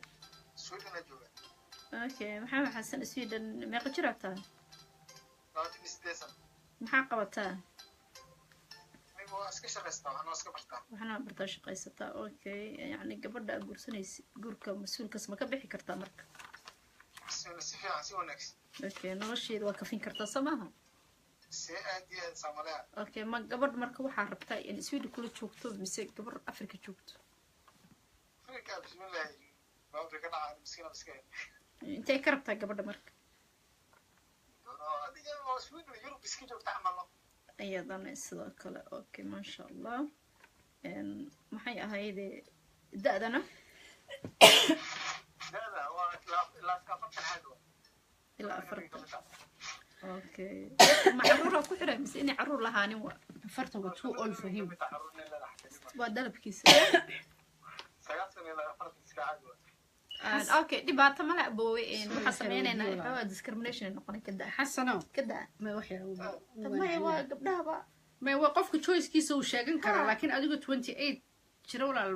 okay maxamed xasan sweden meeqa jir aad tahay maxaa qabataa waxaana bartaa shaqaysataa okay yani gabadha aad guursanaysa guurka mas-uulkas ma ka bixi kartaa marka okay nolosheeda waa kafin kartaa soo maaha okay ma gabadh marka waxaa rabtaa in sweden kula joogto mise gabar africa joogto intay ka rabtaa gabadha marka iyadana sidoo kale okay maasha allah maxay ahayde da'dana ilaa 40 okay ma caruura ku xiray mise inay caruur lahaanin waa 40 waa too old for him waa dalabkiisa okay dhibaato mala aboowe waxaa sameynaynaa waxaa discrimination noqonay kada xasano kada ma wax yar ma waa gabdhaha ma waa qofka choice-kiisa uu sheegan kara laakiin adigu 28 jira walaal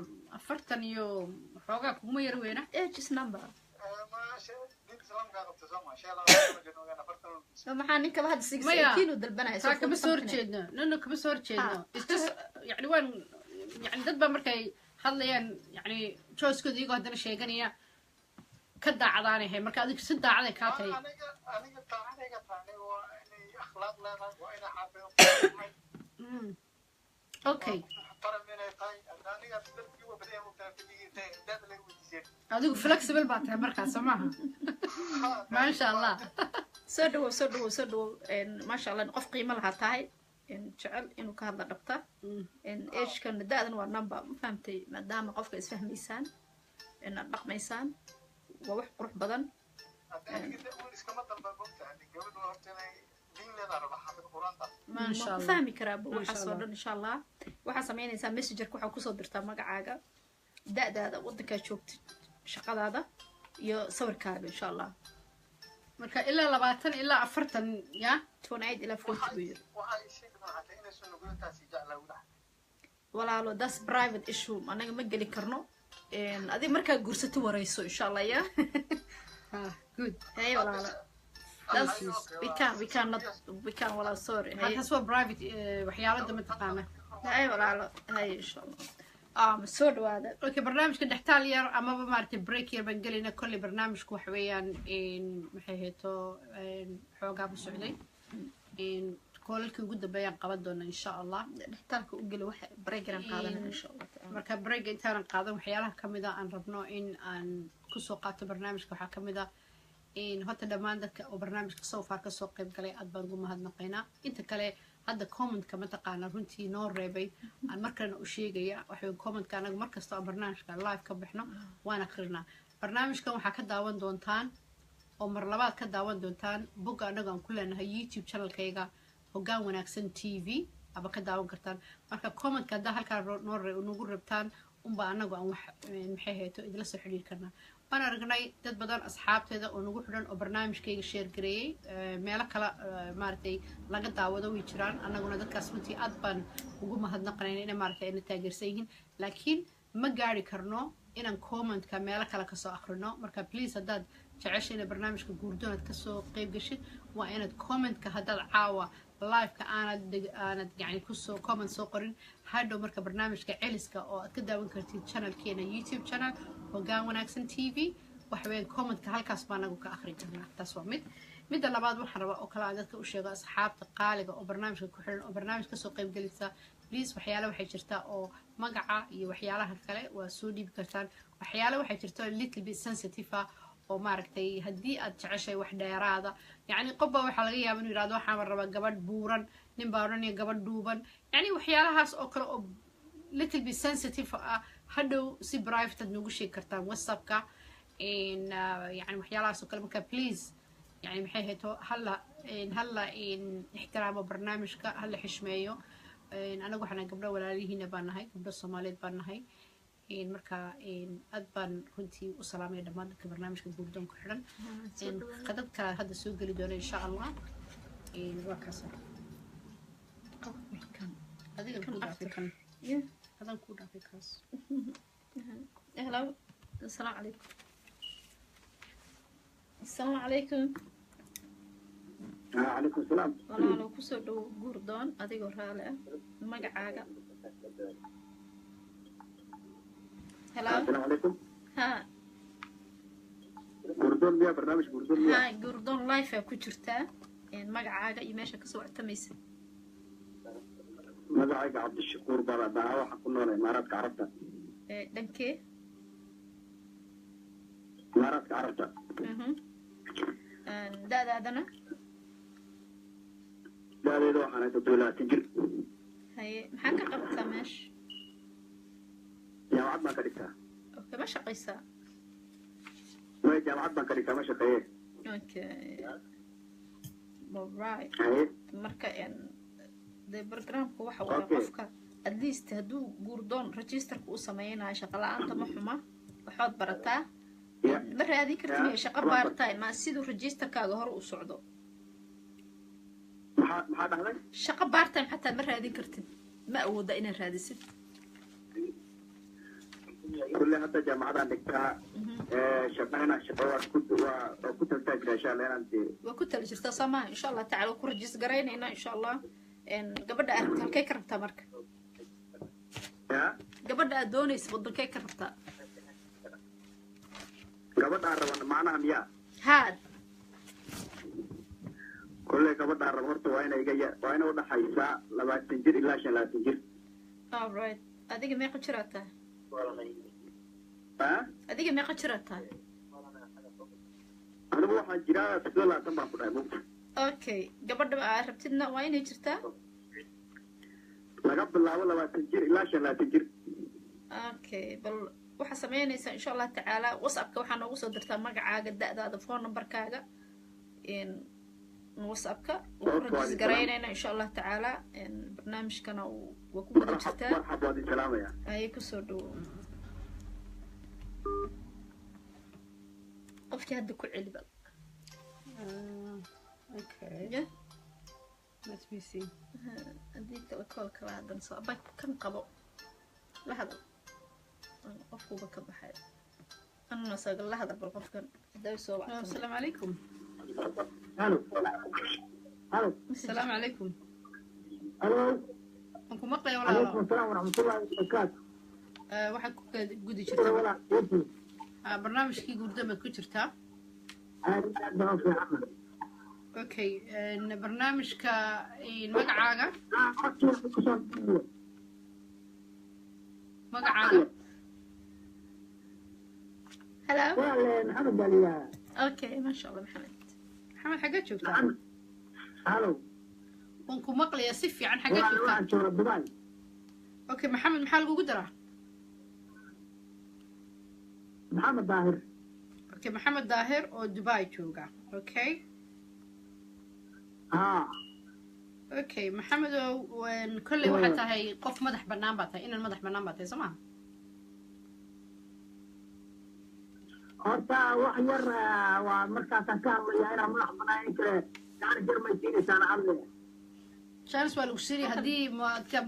40 iyo xoogaa kuma yar weyna age is number maxaa ninka hadda 6 kiilo dalbanaya soo kama soo horjeedno nano kama soo horjeedno it's just yani waan yani dad ba markay hadlayaan yani choice-kooda iyagoo haddana sheeganaya ka daacadaanay hay marka adiga si daacaday kaa tahay okay adigu flexible baa tahay markaas soo maaha maasha allah soo dhawow maasha allah qof qiimo lahaa tahay jecel inuu ka hadla dhabta agkan da'dan waa number ma fahamtay maadaama qofka isfahmaysaan inaad dhaqmaysaan waa wax qurux badan maasha allah fahmi karaa waxaas oo dhan insha allah waxaa samaynaysaa messengerka waxaa kusoo dirtaa magacaaga da'daada waddankaa joogtid shaqadaada iyo sawirkaaga insha allah marka ilaa 20 ilaa 40 ya 28 ilaa 40 buu yiri walaalo das private issue anaga ma geli karno adiga markaa guursato warayso insha allah ya good hey walaalo we can walaalo sorry halkaas waa private waxyaalada mataqaana hey walaalo hey insha allah soo dhawaada okay barnaamijka dhextaal yar amaba maaragtay break yar baan gelayna kolley barnaamijku waxa weeyaan maxay hayto xoogaa ku socday koolalkii ugu dambeeyaan qaban doona insha allah dhextaalka u geli waxa breakan qaadanaa insha allah marka break intaanan qaadan waxyaalaha kamid ah aan rabno in aan kusoo qaato barnaamijka waxaa kamid ah horta dhammaan dadka oo barnaamijka so far kasoo qayb galay aad baan ugu mahadnaqaynaa inta kale hadda commentka mataqaana runtii noo reebay aan markalena u sheegaya waxay commentka anaga markasta oo barnaamijka live ka baxno waan akrinaa barnaamijkan waxaa ka daawan doontaan oo mar labaad ka daawan doontaan bogga anaga aan ku leenahay youtube channelkayga hoggaan wanaagsan tv aba ka daawan kartaan marka commentka haddaa halkaa nagu rabtaan unba anagu aan wax maxay hayto idila soo xidhiir karnaa waan aragnay dad badan asxaabteeda oo nagu xidhan oo barnaamijkayga sheer gareeyey meelo kale maaragtay laga daawado way jiraan annaguna dadkaas runtii aad baan ugu mahadnaqanayna inay maaragtay ayna taageersan yihiin laakiin ma gaari karno inaan commentka meelo kale kasoo akhrino marka please haddaad jecesha inaad barnaamijka guurdoonaad kasoo qayb gashid waa inaad commentka haddaad caawa liveka aanad yani kusoo comment soo qorin hadhow marka barnaamijka celiska oo aad ka daawan kartid channelkeena youtube channel hoggaan wanaagsan tv waxa weeyaan commentka halkaas baa anagu ka akhrin karnaa taas waa midda labaad waxaan rabaa oo kale aan dadka u sheego asxaabta qaaliga oo barnaamijka ku xiran oo barnaamij kasoo qayb gelisa please waxyaala waxay jirtaa oo magaca iyo waxyaalaha kale waa soo dhiibi kartaan waxyaala waxay jirtaa little bit sensitive ah oo maaragtay haddii aad jeceshay wax dheeraada yacni qofba waxaa laga yaaba inuu yidhahdo waxaan rabaa gabadh buuran nin baa odhanaya gabadh dhuuban yacni waxyaalahaas oo kale oo little bit sensitive ah hadhow si private aad noogu sheegi kartaan whatsappka yani waxyaalahaas oo kale marka please يعني maxay hayto halla ixtiraamo barnaamijka halla xishmeeyo anagu waxaan gabdho walaalihiina baan nahay gabdho Soomaaliyeed baan nahay marka aad baan runtii u salaamay dhammaan dadka barnaamijka guurdoon ku xiran qadadka hadda soo gali doona insha Allah waa kaas adiga ku dhaafay kan adan ku dhaafay kaas hello السلام عليكم السلام عليكم وعليكم السلام والله لو كسو دو غوردون اديغو راله مغعاغا هلا السلام عليكم ها غوردون يا برنامج غوردون ها غوردون لايف ku jirta magacaaga iyo meesha ka soo wactamaysa magacayga Cabdishakuur Barada waxa ku nool Imaaraadka Carabta dhankee Imaaraadka Carabta daadaadana daadeedo waxaan ahay dowladda jir haye maxaa ka qabtaa meesha jaamacad baan ka dhigtaa okay ma shaqaysaa way jaamacad baan ka dhigtaa ma shaqeeye okay alright marka de barnaamijku waxa uu qofka at least haduu guurdoon registerka uu sameeyay shaqo la'aanta ma xuma waxaad barataa ma raadin kartid shaqo part-time ma sidoo registerkaaga hor u socdo maxaa dhahday shaqo part-time xataa ma raadin kartid ma awooda inaad raadisid كل هذا جامعة عندك شقنا شقوا كنت تاجر إن شاء الله أنت وكنت لجرت سما إن شاء الله تعالوا كرجس قرينا إن شاء الله إن قبل أهل الكيك ربطة مرك قبل أدوني سبض الكيك ربطة قبل أعرف معنا أمياء هاد كل قبل أعرف مرت وين وضع حيسا لما تنجر إلا شيء لا تنجر alright adiga meeqa jiraata adiga meeqa jiraata anigu waxaan jiraa 20 baan ku dhahay mugta okay gabadha aad rabtidna waa inay jirtaa laga bilaabo 20 jir ilaa 25 jir okay bal waxa sameeynaysaa insha Allah tacaala WhatsApp-ka waxaa noogu soo dirtaa magacaaga da'daada phone number-kaaga in WhatsApp-ka oo rajis gareynayna insha Allah tacaala in barnaamijkana uu ku wada jirtaa marxaba wadi salaamaya ay ku soo dhaw qofkii hadda ku celi bal okay yeah let me see hadii kala kala hadan soo baa kan qabo la hadal qofkuba ka baxay anna sagal la hadal bal qofkan haday soo wacdo assalaamu calaykum halo halo assalaamu calaykum halo anku maqlay walaalo alaykum asalaam waraxmatullaahi wabarakaatu waxa ku gudi jirtaa barnaamijkii guurdamad ku jirtaa okay barnaamijka magacaaga hello محمد عليا okay ما شاء الله محمد حاجة joogtaa halo wanku maqlaya si fiican xagee joogtaa okay maxamed maxaa lagugu daraa محمد داهر okay maxamed daahir oo Dubai jooga okay okay maxamed wan kulli waxa tahay qof madax banaan baa tahay inaan madax banaan baa tahay Soomaa horta wax yar waa markaas aan ka hadlayaa inaan madax banaan kale gaar jarmaysiinaysan hadlaya chance waa lagu shiri hadii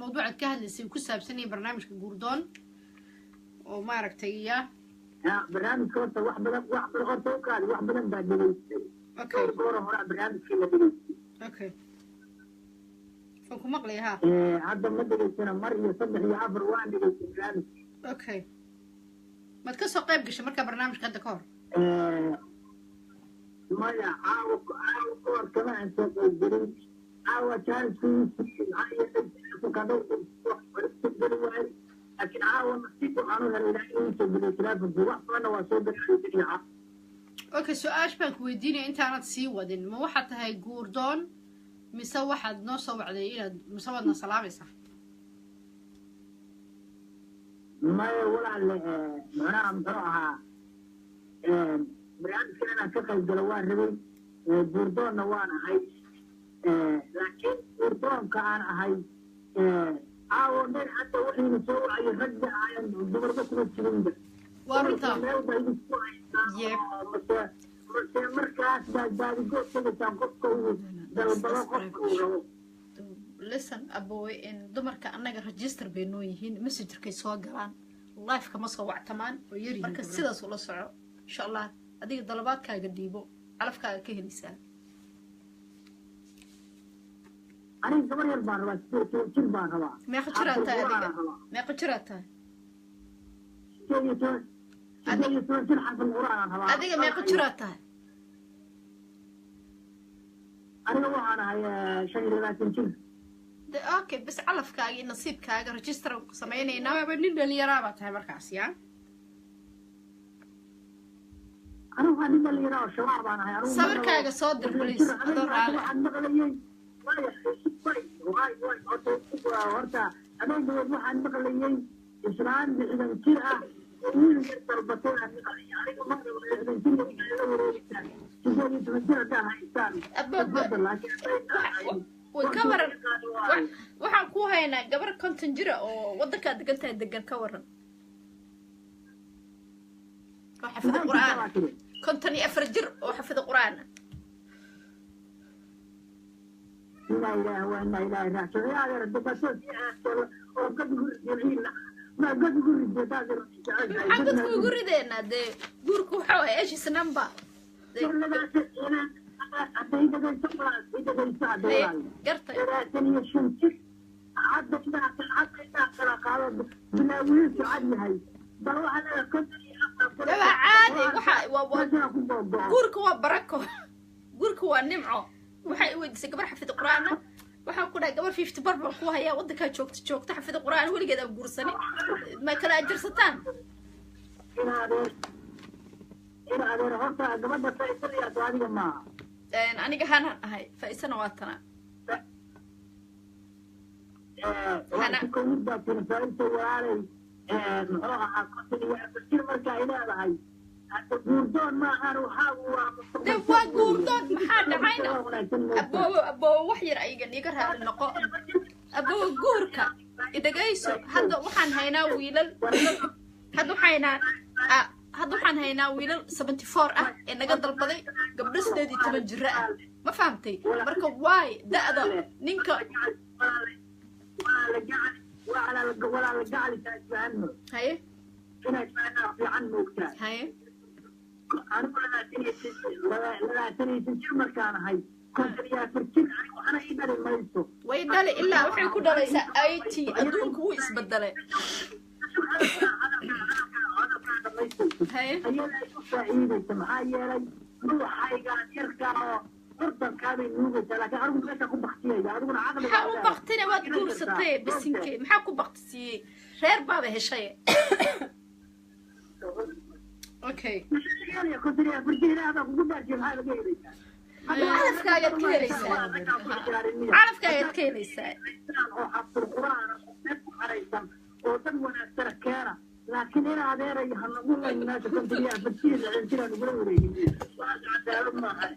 mawduuca ka hadlaysay ku saabsan yahay barnaamijka guurdoon oo maaragtay برنامج كورتا واحد غرطة وكاد واحد بدن بعد دليل اوكي كورة هنا برنامج كله دليل اوكي فنكم مقلي ها هذا ما دليل سنة مرة يصدق يعبر وان دليل برنامج اوكي ما تكسر قيب قش مركب برنامج كده كور ما يا عاو كور كمان دليل عاو كان في هاي كانوا لكن عاون نصيب عنو هاللاعبين سجلوا ثلاثة جوع فأنا وصوب الحديث اوكي سؤال بانك ويديني انت انا تسي ودين ما واحد هاي جوردون مسوى واحد نوصل عليه مسوى نصلابي صح ما ولا معناها مطرحها بريان كنا كخل جلوان ربي جوردون نوانا هاي لكن جوردون كان هاي caawo dhan hadda waxayna soo wacay ragga ayan dumarba kuma jirinba waa runta meel baa idinku haysaa mase markaas baa baadigood tagaysaan qofka uu dalbado qofka uu rabo listen aboy in dumarka annaga register bay noo yihiin messengerkay soo galaan live kama soo wactamaan oo yari marka sidaas ula soco insha allah adiga dalabaadkaaga dhiibo calafkaaga ka helaysaa aniga gabar yar baan rabaa jir baan rabaa meeqa jiraa tahay adiga meeqa jiraa tahay adiga meeqa jiraa tahay aniga waxaan ahay 25 jir okay bas calafkaaga iyo nasiibkaaga register sameynayna waaba nin dhalinyara baa tahay markaas yaa aniga waxaan nin dhalinyara oo shabaab baan ahay sawirkaaga soo dir please adoo raali horta adeegood waxaan maqlayay islaan 60 jir ah wiil yar dalbatay aniga markaa 60 jir la wareegtaan sidoo jir hadaan haystaan way ka waran waxaan ku haynaa gabar 50 jira oo wadanka degan tahay degan ka waran oo xafid quraan 54 jir oo xafid quraan لا إله وإنا إليه راجعون يا رب بسوت وقد يقول ما قد يقول حقد يقول ذينا ده قولكوا حوا إيش سنبا قرطة عادي قولكوا بركوا قولكوا نمعوا waxay weydiisay gabar xafid quraana waxaan ku dhahay gabar 50 barbar ku haya wadanka joogta xafid quraan waligeed aan guursani ma kala ajirsataan ina adeer horta gabadha faa'iido iyo adiga ma aniga hanaan ahay faa'iisana waa tana hana ku midda faa'iido waalay muxuu ahaa qofkii afkir marka ay leedahay hadda guurdoon ma ahan waxa uu waa guurdoon maxaa dhacayna abo wax yar ayaga niga raali noqo abo guurka idagayso hadda waxaan haynaa wiilal hadda waxaan haynaa wiilal 74 ah ee naga dalbaday gabdho 18 jir ah ma fahamtay marka waay da'da ninka وعلى الجعل تأسفهنه هاي هنا اسمعنا في عنه وكتاب هاي أنا لا تني تنشر مكان هاي كنت يا فركين أنا إيدار المريض ويدالي إلا وحين كنا ليس أيتي أدونك هو اسبدالي هاي هي لا يشوف عيدة سمعي يا لي روح هاي قاعد يركع فرصة كامل نوجد لكن أنا مش أكون بختيه يا أنا عقد محاكو بختنا وتقول ستة بسنكي محاكو بختسي خير بابا هالشيء اوكي يعني كنت يا فرجينا هذا قدر جمع هذا غيري عارف كايد كيليسا عارف كايد كيليسا oo xafid quraan oo xareysan oo dad wanaagsan keena laakiin ina adeer ay hanagu leeyahay kunti ya farjiina inta lagu wareegay waa cadaalad ma aha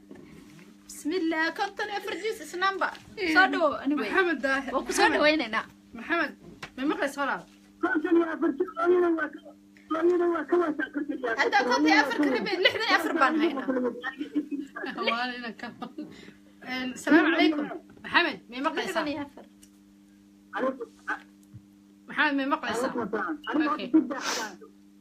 بسم الله كنت انا فرجيس اسنامبا صادو اني محمد داهر وكسو ويننا محمد ما مقلس ولا كنت يا فرجينا هذا كنت أفر كريمين لحنا أفر بان هينا وانا السلام عليكم محمد مي مقلسة محمد مي مقلسة اوكي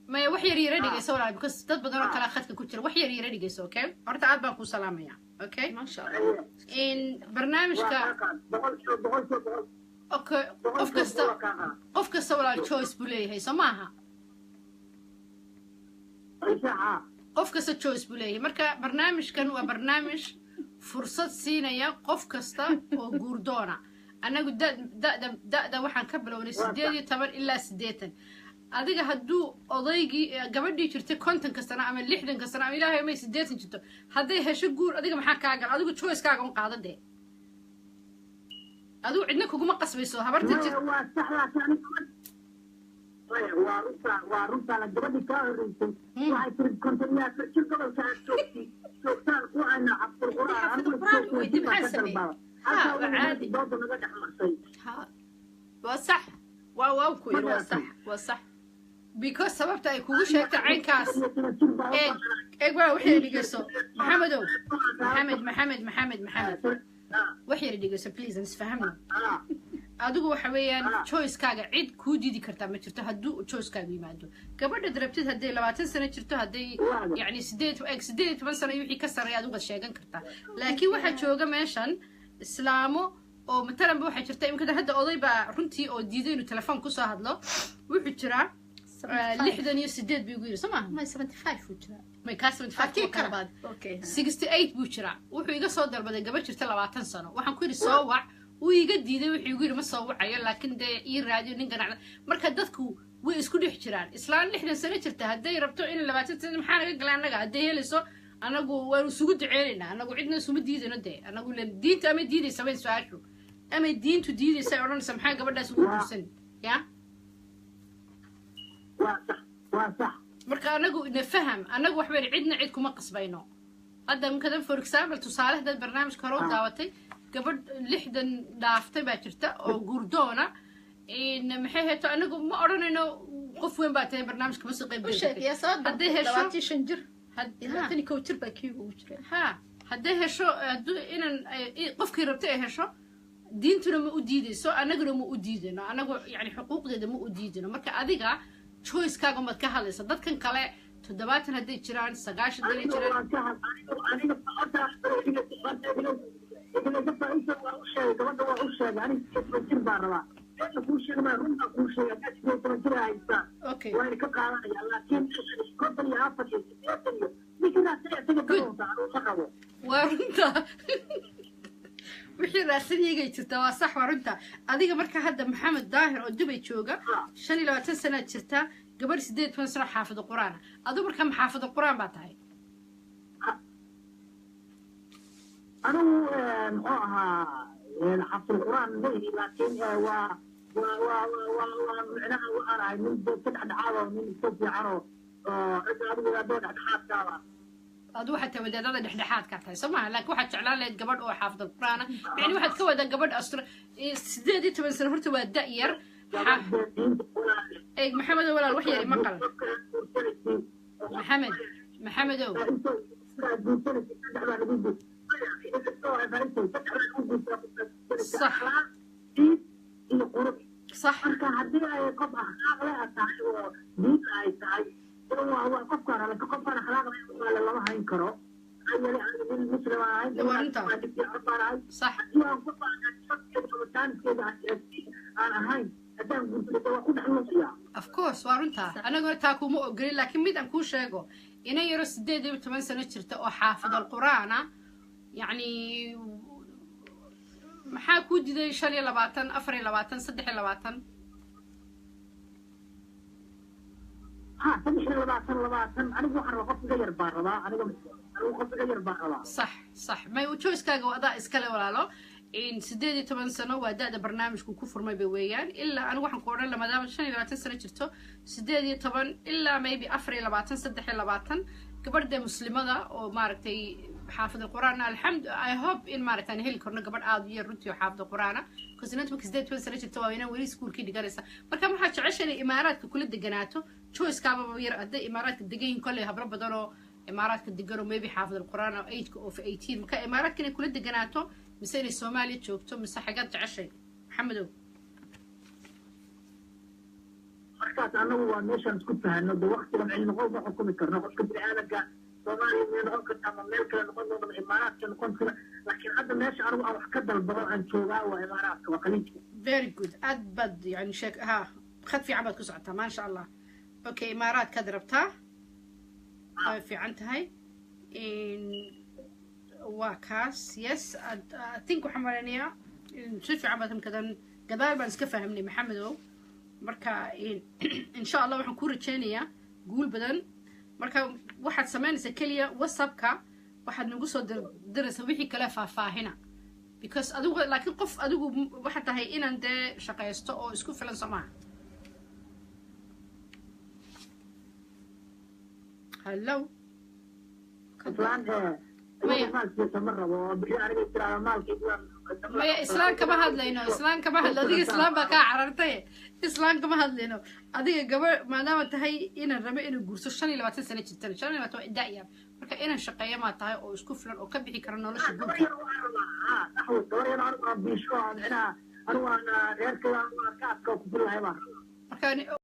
ما وحي يري دغيسو ولا بكس dad badan oo kala khadka ku jira wax yar yar dhigayso okay horta aad baan ku salaamaya okay ma sha Allah in barnaamijka okay qof kasta wala choice buu leeyahay Soomaha qof kasta choice buu leeyahay marka barnaamijkan waa barnaamij fursad siinaya qof kasta oo guurdoona anagu da waxaan ka bilownay 18 ilaa 80 adiga hadduu odaygii gabadhii jirtay 50 ka sano ama 60 ka sano ama ilaahay ma 80 jirto hadday hesho guur adiga maxaa ka gal adigu choice kaaga un qaadade adigu cidna kuguma qasbayso habarta jirta waa runta la gabadhi ka horeysay waxay tiri kontonyaa firkir gobolka joogtay joogtaan ku ana xafid quraan ودي محسبي ها عادي dooda naga dhex marsay وصح واو كوير وصح because sababta ay kugu sheegtay caynkaas eeg waxay dhigayso maxamedow maxamed waxay dhigayso please isfahamna adigu waxa weeyaan choice-kaaga cid ku diidi kartaa ma jirto hadduu choice-kaaga yimaado gabadha darabtid hadday 20 sano jirto hadday yani 8 sano wixii ka sareeya adigu sheegan kartaa laakiin waxa jooga meeshan islaamo oo matalan waxa jirta imka hadda oday baa runtii oo diiday inuu telefoon ku soo hadlo wuxuu jiraa 68 buu yiri Soomaa ما 75 وجرا ما ka 75 ka baad okay 68 buu jiraa wuxuu iga soo dalbaday gabadh jirta 20 sano waxaan ku yiri soo wac uu iga diiday wuxuu igu yiri ma soo wacayo laakiin de ii raadiyo nin ganacsi marka dadku way isku dhex jiraan islaan 60 sano jirta hadday rabto in 20 sano maxaa naga galaan naga hadday helayso anagu waan isugu duceeynaa anagu cidna isuma diidano de anagu diinta ama diidaysa way su'aashu ama diintu diidaysa oranaysa maxaa gabadhaas ugu guursan ya واضح marka anagu ina faham anagu wax weyn cidna cid kuma qasbayno hadda mkadan for example tusaale dad barnaamijka hore u daawatay gabadh 60 dhaaftay baa jirta oo guurdoona in maxay heeto anagu ma oranayno qof weyn baa tahay barnaamijka ma soo qayb وشيك يا صاد hadday hesho 20 جر هذا كوتر باكي وجرا ha hadday hesho inan qofkii rabtay ay hesho diintuna ma u diidayso anaguna ma u diidano anagu yani xuquuqdeeda ma u diidano marka adiga choice-kaaga ma ka hadlaysa dadkan kale 70 hadday jiraan 90 hadday jiraan okay warunta wixii raasanyigay jirta waa sax warunta adiga marka hadda maxamed daahir oo dubay jooga 25 sano jirta gabadh 8 sano xaafid quraan adu marka xaafid quraan baa tahay أنا حفظ القرآن به لكن معناها وأنا من تدع دعوة من تدع عرو أنا دون حد دعوة adu waxa wadadada dhexdhexaad ka tahay Soomaa laakiin waxa jeclaan lahayd gabadh oo xaafid quraan yani waxa ka wada gabadh astra 18 sano horta waa da'yar اي محمد ولا الوحي اللي مقل محمد صح صح صح of course warunta anaga taa kuma ogolin laakiin mid aan ku sheego inay yaro 18 sano jirta oo xaafid quraana yani maxaa ku diiday 25 24 23 صح صح ما choice-kaaga wada iskale walaalo in 18 sano waa da'da barnaamijku ku furmay weeyaan ilaa anigu waxaan ku oran la maadaama 25 sano jirto 18 ilaa maybe 24 23 gabadha muslimada oo maaragtay xaafid quraan alxamd I hope in maaragtay heli karno gabadh aad iyo runtii xaafid quraana kasinaad markii 18 sano jirto waa inaan wali iskuulkii dhiganaysa marka maxaa jeceshay imaaraadka kula deganaato choice-kaaga yar hadda imaaraadka degan kulli habro badan oo imaaraadka degan oo maybe xaafid quraan oo 8 of 18 marka imaaraadka inay kula deganaato مثل الصومالي joogto mise xageed jeceshay maxamedow markaas anagu waa meeshaan isku fahanno de waqtigan cilmi qowba xukumi karno qofka bini'aadanka soomaaliya meel noqon karta ama meel kale noqon doona imaaraadka noqon kara laakiin hadda meesha anigu aan wax ka dalbado aan joogaa waa imaaraadka waa qaliinka very good aad bad yani sheek ha khad fiican baad ku socotaa ma sha Allah okay imaaraadkaad rabtaa way fiican tahay in وكاس يس I think وحملنيها شوف عملتهم كذا قبل بنس كفهمني محمد مركا إن شاء الله وحنكون رجالية قول بدن مركا واحد سمان سكلية وصبك واحد نقص درس وحي كلا فاهنا because أدوق لكن قف أدوق واحد تهي إن أنت شقيستو أو إسكو فلان سماع هلو فلان مالك مرة وبيعني ترى مالك maya islaan kama hadlayno islaan kama hadlo adiga islaan baa kaa carartay islaan kama hadlayno adiga gabar maadaama tahay inaan rabo inaan guurso 25 sano jirtan 25 waa da'yar marka inaan shaqeeyo ma tahay oo isku filan oo ka bixi kara nolosha guurka marka